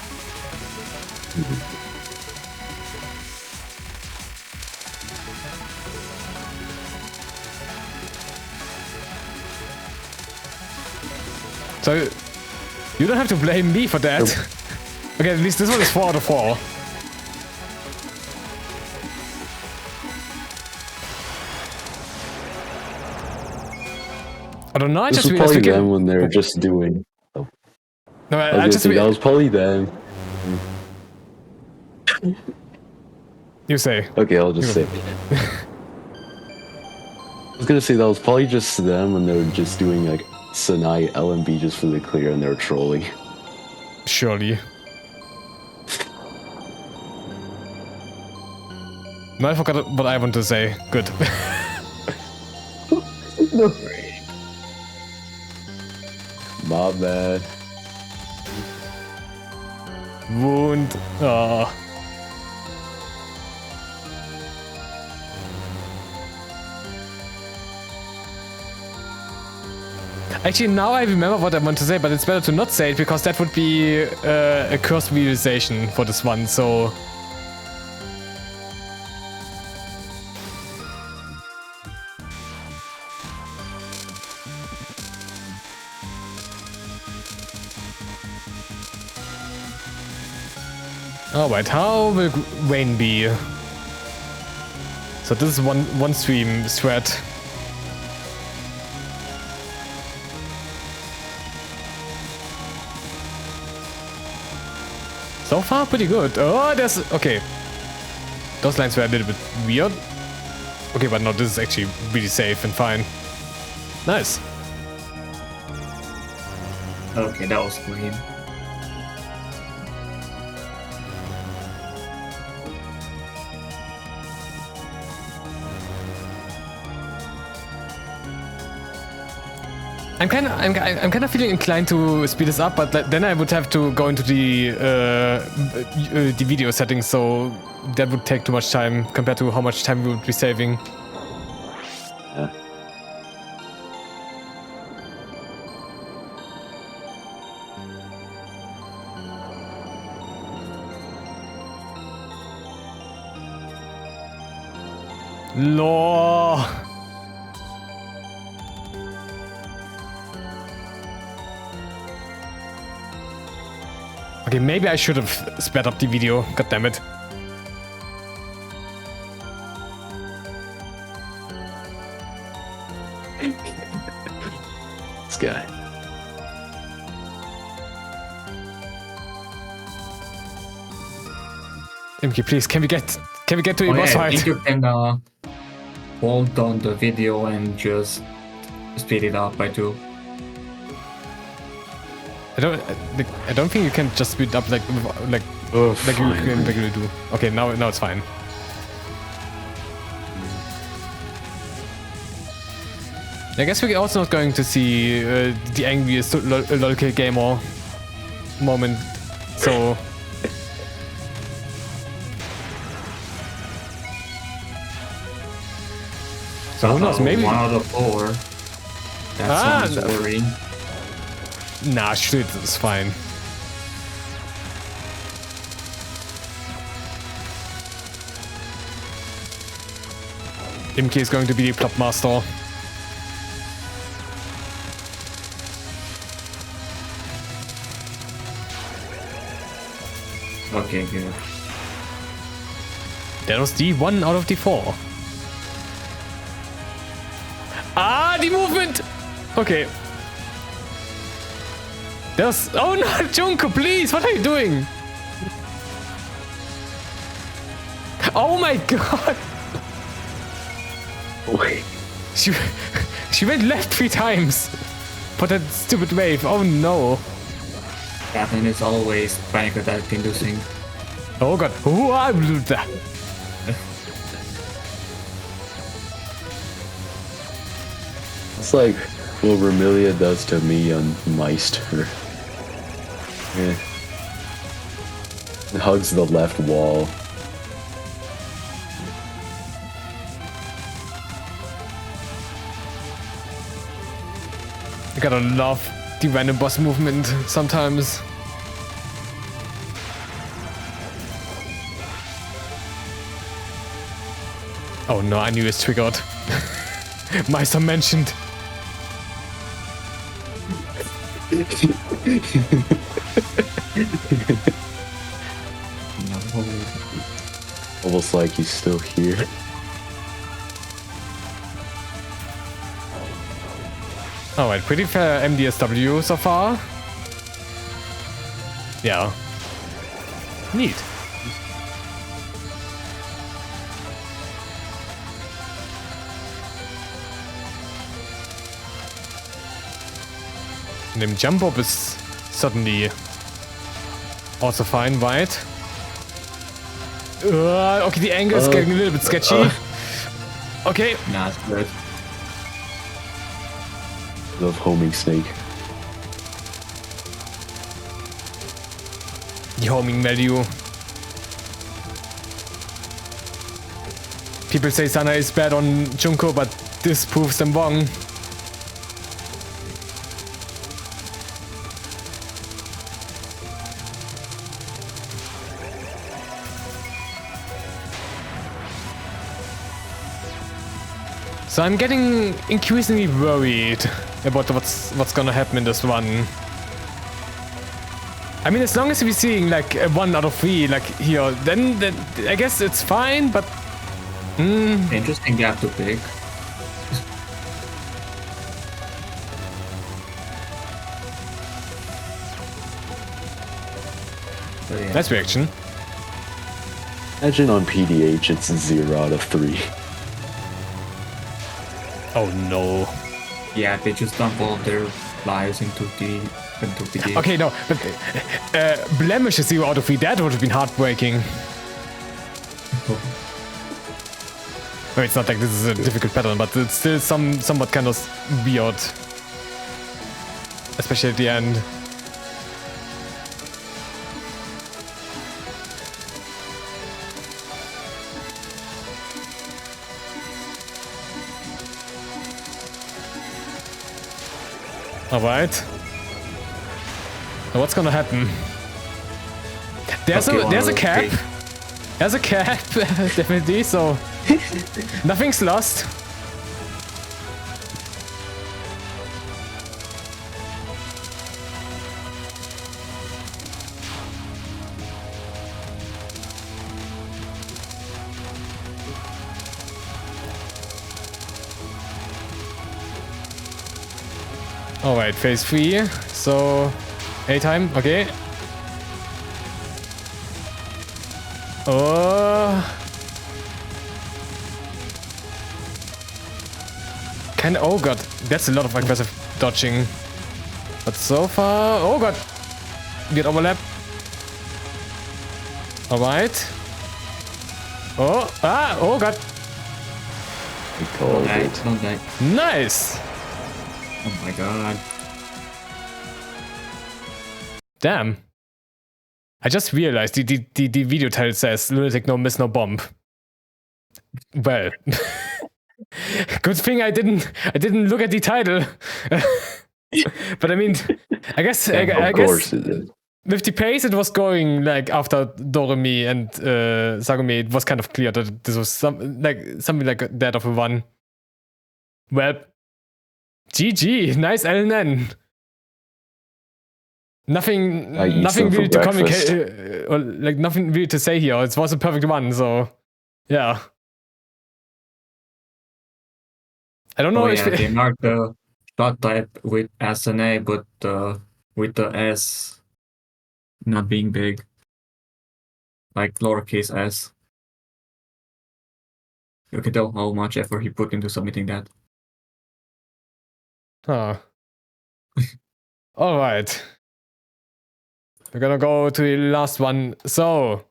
So you don't have to blame me for that. Okay, at least this one is 4 out of 4. I don't know, I This just was probably them when they're just doing. Oh. No, I was gonna say, that was probably them. You say. Okay, I'll just say. I was gonna say that was probably just them when they were just doing like Sanae LMB just for the clear and they were trolling. Surely. No, I forgot what I want to say. Good. No. My bad. Wound. Oh. Actually, now I remember what I want to say, but it's better to not say it because that would be a cursed visualization for this one, so... Alright, how will Wayne be? So this is one stream thread. So far, pretty good. Oh, there's... Okay. Those lines were a little bit weird. Okay, but no, this is actually really safe and fine. Nice. Okay, that was clean. I'm kind of feeling inclined to speed this up, but then I would have to go into the video settings, so that would take too much time compared to how much time we would be saving. Yeah. Lore. Okay, maybe I should have sped up the video. God damn it. This guy. MK, please, can we get to a Oh, boss yeah, I fight? think you can hold on the video and just speed it up by 2. I don't think you can just speed up like Oh, you can finally. regularly do. Okay, now it's fine. I guess we're also not going to see the angriest LoLK gamer moment. So who knows? Maybe 1 out of 4. That sounds worrying. nah, shit, it's fine. MK is going to be the plot master. Okay, good. That was the 1 out of the 4. Ah, the movement! Okay. There's... Oh no, Junko, please! What are you doing? Oh my god! Wait. She went left 3 times for that stupid wave. Oh no. Catherine is always panic attack inducing. Oh god. Who are that? It's like what Remilia does to me on Meister. Yeah. It hugs the left wall. You gotta love the random boss movement sometimes. Oh no, I knew it's triggered. Meister mentioned. No. Almost like he's still here. Alright, pretty fair MDSW so far. Yeah. Neat. And the jump up is certainly also fine, right? Okay, the angle is getting a little bit sketchy. Okay. Nah, it's good. Love homing snake. The homing value. People say Sanae is bad on Junko, but this proves them wrong. So I'm getting increasingly worried about what's gonna happen in this one. I mean, as long as we're seeing like a 1 out of 3 like here, then I guess it's fine, but Interesting gap to pick. But yeah. nice reaction. Imagine on PDH it's 0 out of 3. Oh no. Yeah, they just dump all their lives into PDH. Okay, no, but Blemish is 0 out of 3. That would have been heartbreaking. I mean, it's not like this is a difficult pattern, but it's still somewhat kind of weird. Especially at the end. Alright. Now what's gonna happen? There's a cap. Okay. There's a cap, definitely, so nothing's lost. Alright, phase 3. So, A time, okay. Oh. Oh god, that's a lot of aggressive dodging. But so far, oh god, get overlap. All right. Oh god. Don't die, don't die. Nice. Oh my god. Damn. I just realized the video title says Lunatic no miss no bomb. Well. Good thing I didn't look at the title. But I mean, I guess Of course it is. with the pace it was going like after Doremi and Sagome, it was kind of clear that this was something like that of a one. Well, GG, nice LNN. Nothing really to communicate, or like nothing really to say here. It was a perfect one, so yeah. I don't know if they marked the shot type with Sanae, but with the S not being big, like lowercase s. You can tell how much effort he put into submitting that. Huh. All right. We're gonna go to the last one. So.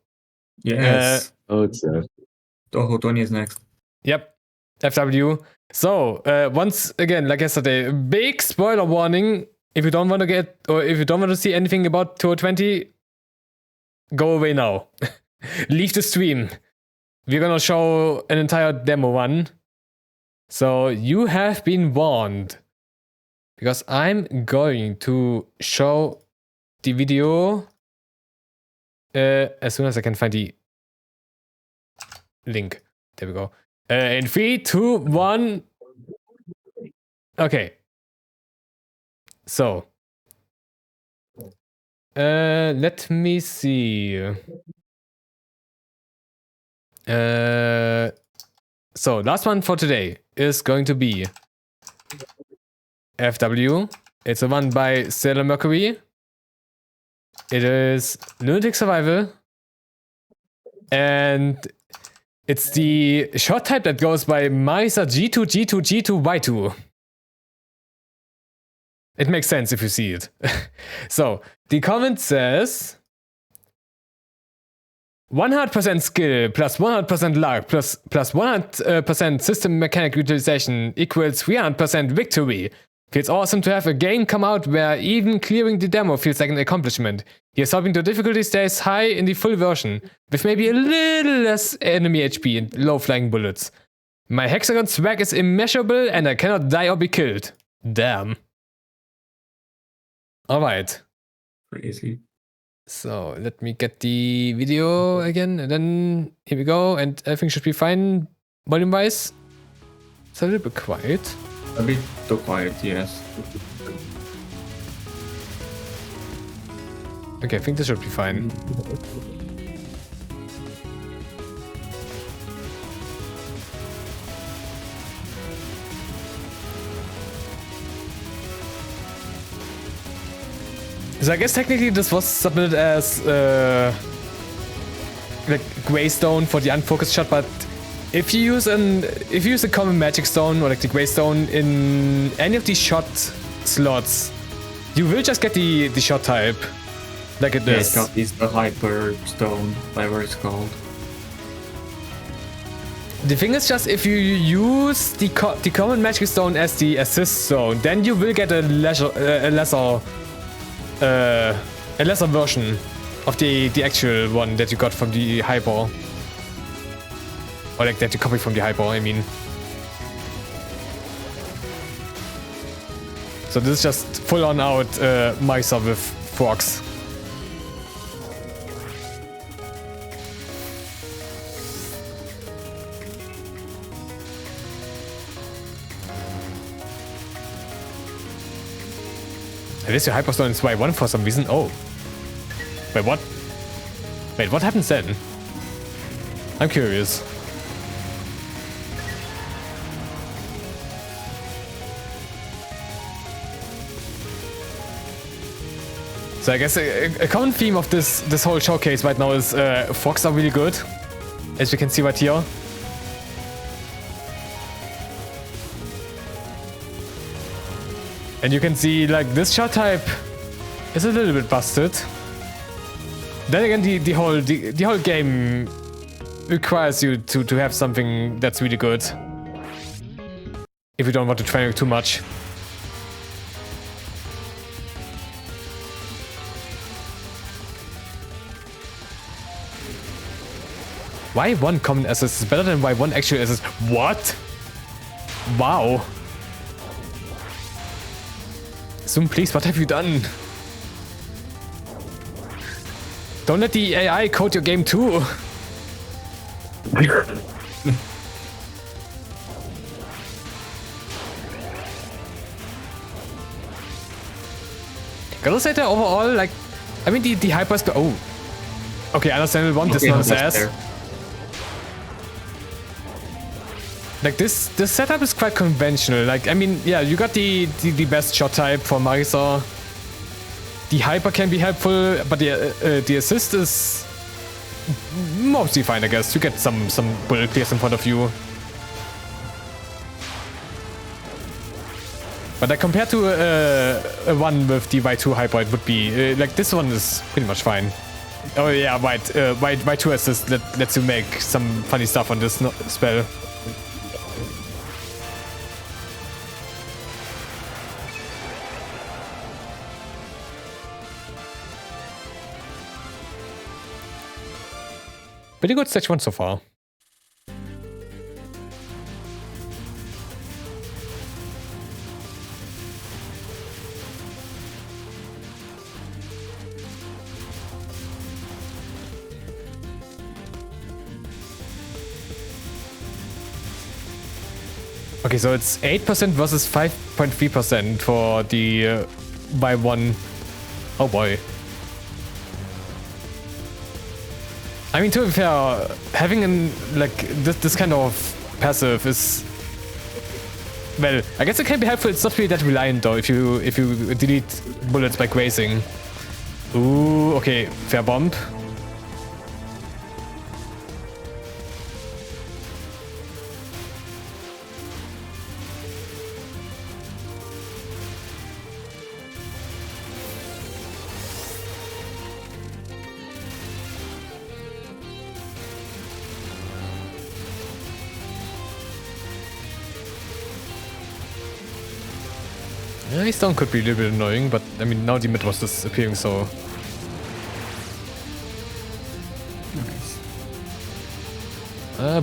Yes. Oh, it's Touhou 20 is next. Yep. FW. So, once again, like yesterday, big spoiler warning. If you don't want to see anything about Touhou 20, go away now. Leave the stream. We're gonna show an entire demo one. So, you have been warned. Because I'm going to show the video as soon as I can find the link. There we go. In 3, 2, 1. Okay. So. Let me see. So, last one for today is going to be FW. It's a one by Sailor Mercury. It is Lunatic Survival. And it's the short type that goes by MarisaA G2, G2, G2, Y2. It makes sense if you see it. So, the comment says 100% skill plus 100% luck plus 100% system mechanic utilization equals 300% victory. Feels awesome to have a game come out where even clearing the demo feels like an accomplishment. Here's hoping the difficulty stays high in the full version, with maybe a little less enemy HP and low flying bullets. My hexagon swag is immeasurable and I cannot die or be killed. Damn. Alright. Crazy. So, let me get the video again, and then here we go, and everything should be fine volume-wise. It's a little bit quiet. A bit too quiet, yes. Okay, I think this should be fine. So I guess technically this was submitted as like Greystone for the unfocused shot, but if you use a common magic stone or like the Greystone in any of these shot slots, you will just get the shot type. Like it is. Yeah, it's the hyper stone, whatever it's called. The thing is just if you use the common magic stone as the assist stone, then you will get a lesser version of the actual one that you got from the hyper. Or like that you copied from the hyper, I mean. So this is just full on out MarisaA with frogs. It is your Hyperstone is Y1 for some reason. Oh. Wait, what? Wait, what happens then? I'm curious. So I guess a common theme of this whole showcase right now is fogs are really good, as you can see right here. And you can see like this shot type is a little bit busted. Then again, the whole game requires you to have something that's really good if you don't want to train too much. Why one common assist is better than why one actual assist? What? Wow. Zoom, please, what have you done? Don't let the AI code your game too. Gotta say that overall, like, I mean, the hypers go. Oh, okay, understandable one. This not his ass. Like this setup is quite conventional. Like, I mean, yeah, you got the best shot type for MarisaA. The hyper can be helpful, but the assist is mostly fine, I guess. You get some bullet clears in front of you. But like compared to a one with the Y2 hyper, it would be like this one is pretty much fine. Oh yeah, Y2 assist lets you make some funny stuff on this spell. Pretty good stage 1 so far. Okay, so it's 8% versus 5.3% for the by one. Oh boy. I mean, to be fair, having this kind of passive is, well, I guess it can be helpful. It's not really that reliant though. If you delete bullets by grazing. Ooh, okay, fair bomb. His down could be a little bit annoying, but I mean now the mid was disappearing, so. Nice.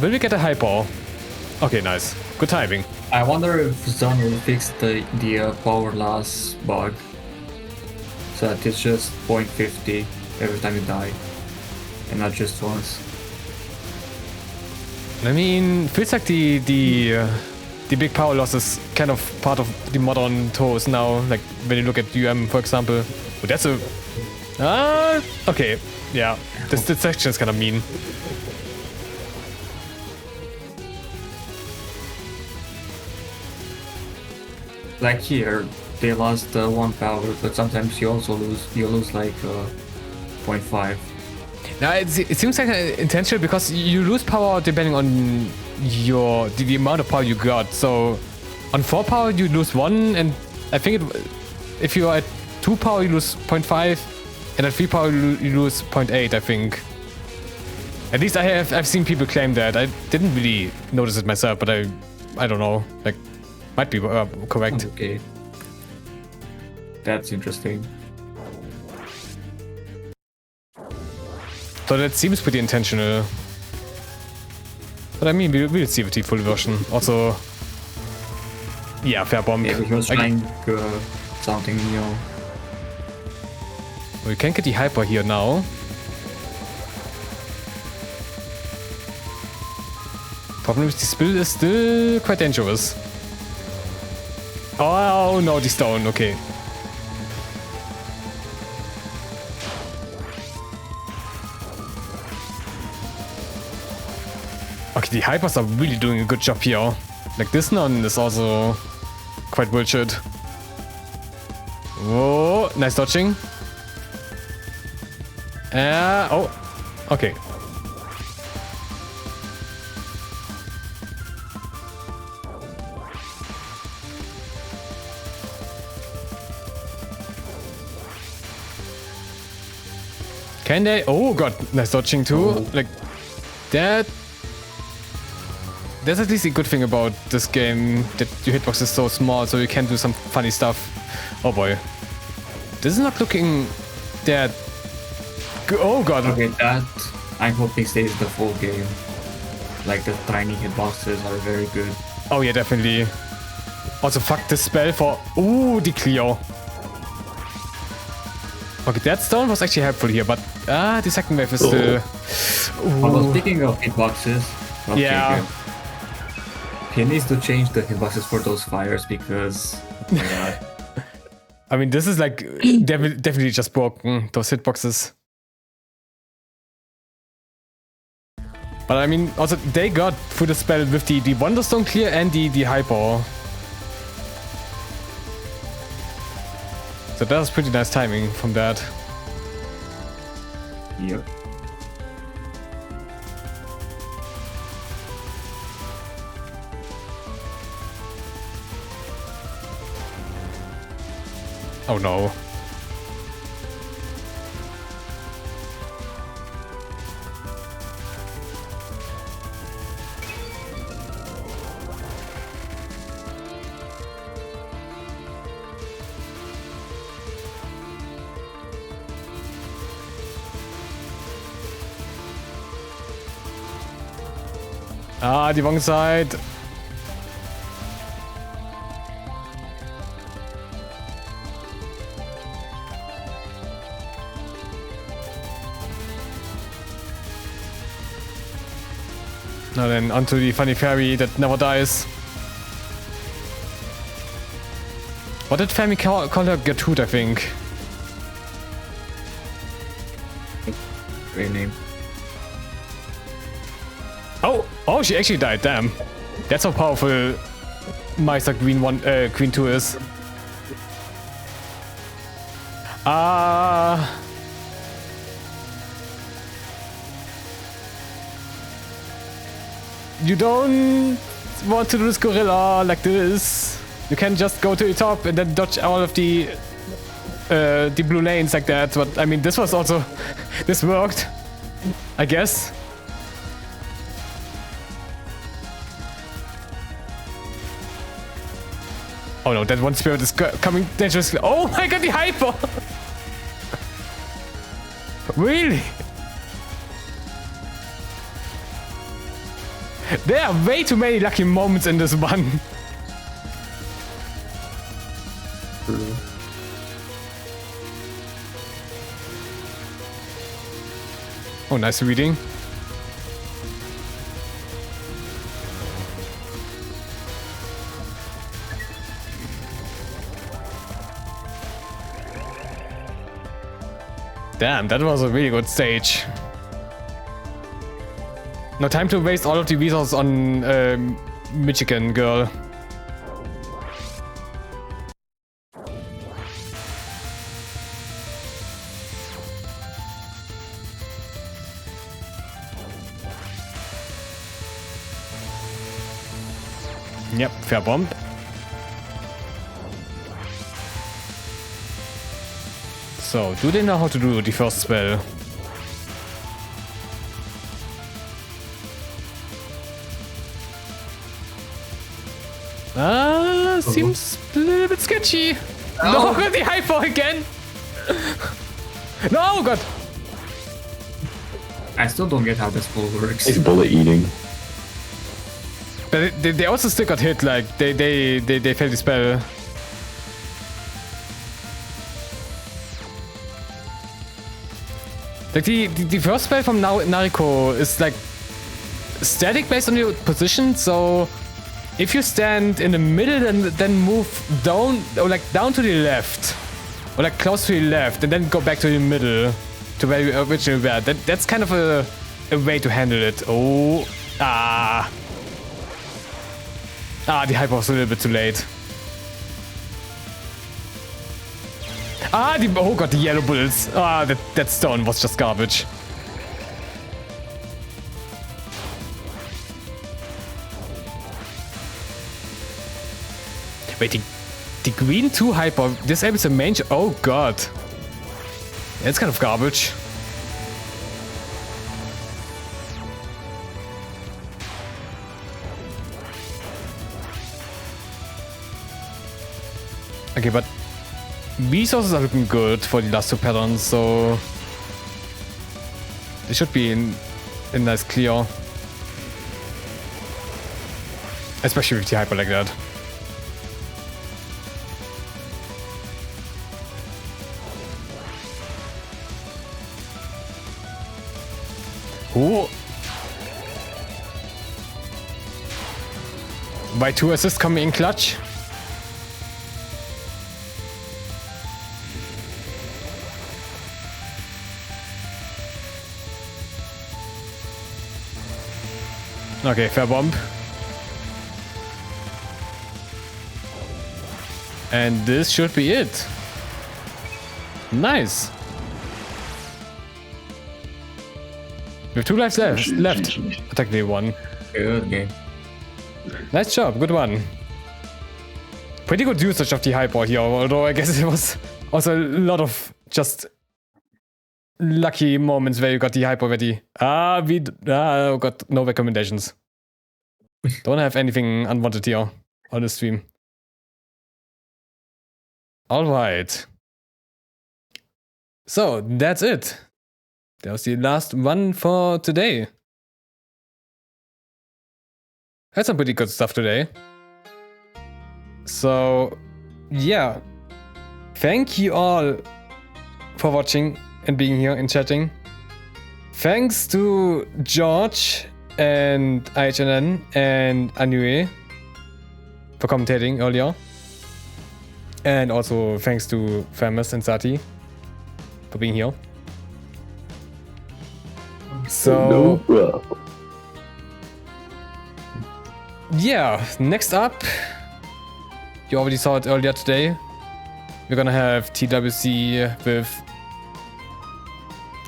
Will we get a high ball? Okay, nice. Good timing. I wonder if Zone will fix the power loss bug, so that it's just 0.50 every time you die, and not just once. I mean, feels like the big power loss is kind of part of the modern Touhous now. Like when you look at for example. But that's a okay, yeah. This section is kind of mean. Like here, they lost 1 power, but sometimes you also lose like 0.5. Now it seems like intentional because you lose power depending on the amount of power you got. So on 4 power you lose 1, and I think if you are at 2 power you lose 0.5, and at 3 power you lose 0.8. I think. At least I've seen people claim that. I didn't really notice it myself, but I don't know. Like, might be correct. Okay, that's interesting. So that seems pretty intentional. But I mean, we'll see with the full version. Also, yeah, fair bomb. Yeah, he was trying something new. We can get the hyper here now. Problem is the spill is still quite dangerous. Oh no, the stone, okay. Okay, the hypers are really doing a good job here. Like this one is also quite bullshit. Whoa, nice dodging. Oh, okay. Can they? Oh god, nice dodging too. Oh. Like that. That's at least a good thing about this game, that your hitbox is so small, so you can do some funny stuff. Oh boy, this is not looking that. Oh god. Okay, that I'm hoping stays the full game. Like the tiny hitboxes are very good. Oh yeah, definitely. Also, fuck this spell for. Ooh, the Cleo. Okay, that stone was actually helpful here, but the second wave is still. Although speaking of hitboxes, okay, Yeah. good. He needs to change the hitboxes for those fires because. Oh my god. I mean, this is like definitely just broken, those hitboxes. But I mean, also they got through the spell with the Wonderstone clear and the Hyper. So that was pretty nice timing from that. Yep. Oh no. Die wrong side. Now then, onto the funny fairy that never dies. What did Fairy call her? Gertrude, I think. Great name. Oh, she actually died. Damn, that's how powerful Meister Queen 2 is. You don't want to do this gorilla like this. You can just go to the top and then dodge all of the blue lanes like that. But I mean, this was also this worked, I guess. Oh no, that one spirit is coming dangerously. Oh my god, the hyper! Really? There are way too many lucky moments in this one. Oh, nice reading. Damn, that was a really good stage. No time to waste all of the resources on Michigan girl. Yep, fair bomb. So, do they know how to do the first spell? Seems a little bit sketchy. No, the hyper again. No, God. I still don't get how this pull works. It's bullet eating. But they also still got hit. Like they failed the spell. Like the first spell from Nariko is like static based on your position. So if you stand in the middle and then move down or like down to the left or like close to the left and then go back to the middle to where you originally were, that's kind of a way to handle it. Oh, the hyper was a little bit too late. Ah, oh god, the yellow bullets. Ah, that stone was just garbage. Wait, the green 2 hyper disables the main. Oh god. It's kind of garbage. Okay, but resources are looking good for the last 2 patterns, so it should be a nice clear. Especially with the hyper like that. Ooh. By 2 assists coming in clutch. Okay, fair bomb. And this should be it. Nice. We have 2 lives left. Technically 1. Good game. Nice job, good one. Pretty good usage of the hyper here, although I guess it was also a lot of just lucky moments where you got the hyper ready. We got no recommendations. Don't have anything unwanted here on the stream. Alright. So, that's it. That was the last one for today. Had some pretty good stuff today. So, yeah. Thank you all for watching and being here and chatting. Thanks to George and IHNN and ReimuA for commentating earlier. And also thanks to Famous and Sati for being here. So, yeah, next up, you already saw it earlier today. We're gonna have TWC with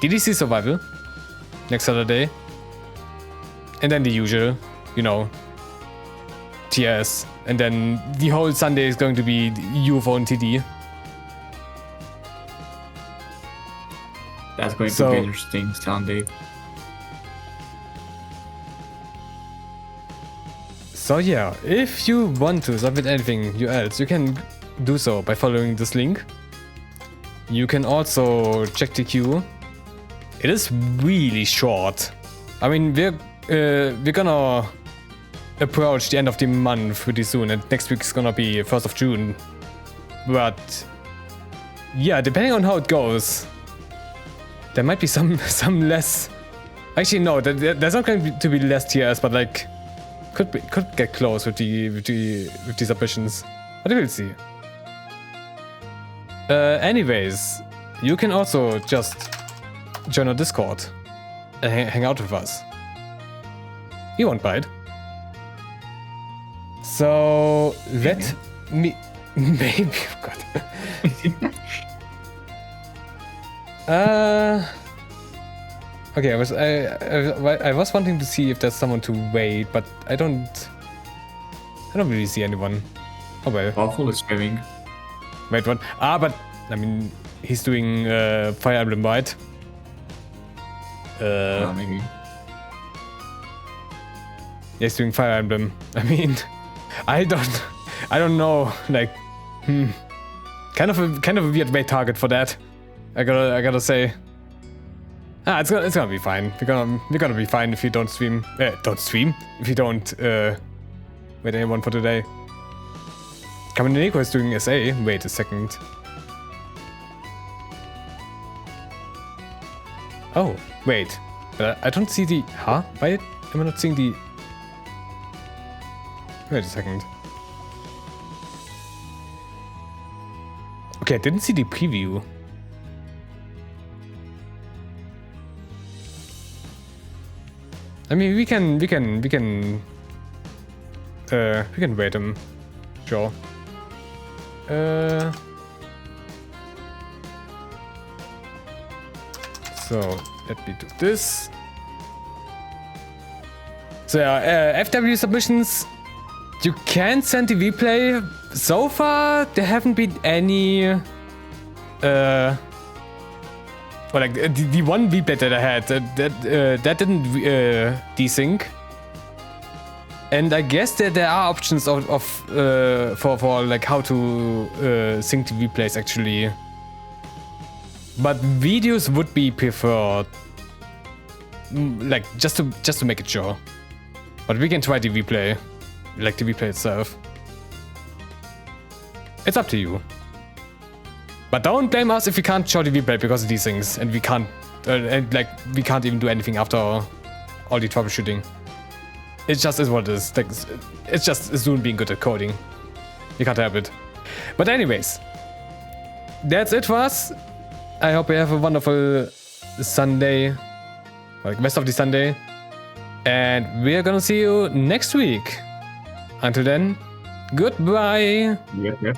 DDC Survival next Saturday. And then the usual, you know, TS. And then the whole Sunday is going to be UFO and TD. That's going to be interesting Sunday. So yeah, if you want to submit anything else, you can do so by following this link. You can also check the queue. It is really short. I mean, we're gonna approach the end of the month pretty soon, and next week is gonna be 1st of June. But yeah, depending on how it goes, there might be some less. Actually, no, there's not going to be less TS, but like could get close with the submissions. But we'll see. Anyways, you can also just join our Discord and hang out with us. You won't bite. So let me maybe. God. Okay, I was wanting to see if there's someone to wait, but I don't really see anyone. Oh well. Waffle is streaming. Wait, what? But I mean, he's doing Fire Emblem, right? Maybe. Yeah, he's doing Fire Emblem. I mean, I don't know. Like, kind of a weird bait target for that. I gotta say. It's gonna be fine. We're gonna be fine if you don't stream. If you don't wait anyone for today. Kamineko is doing SA. Wait a second. Oh, wait. But I don't see the. Huh? Why am I not seeing the? Wait a second. Okay, I didn't see the preview. I mean, we can wait him. Sure. So let me do this. So FW submissions, you can send the replay. So far, there haven't been any. Or like the one replay that I had that didn't desync. And I guess that there are options for like how to sync the replays actually. But videos would be preferred, like just to make it sure. But we can try the replay, like the replay itself. It's up to you. But don't blame us if we can't show the replay because of these things, and we can't, we can't even do anything after all the troubleshooting. It just is what it is. Like, it's just Zoom being good at coding. You can't help it. But anyways, that's it for us. I hope you have a wonderful Sunday, like rest of the Sunday, and we are gonna see you next week. Until then, goodbye. Yeah.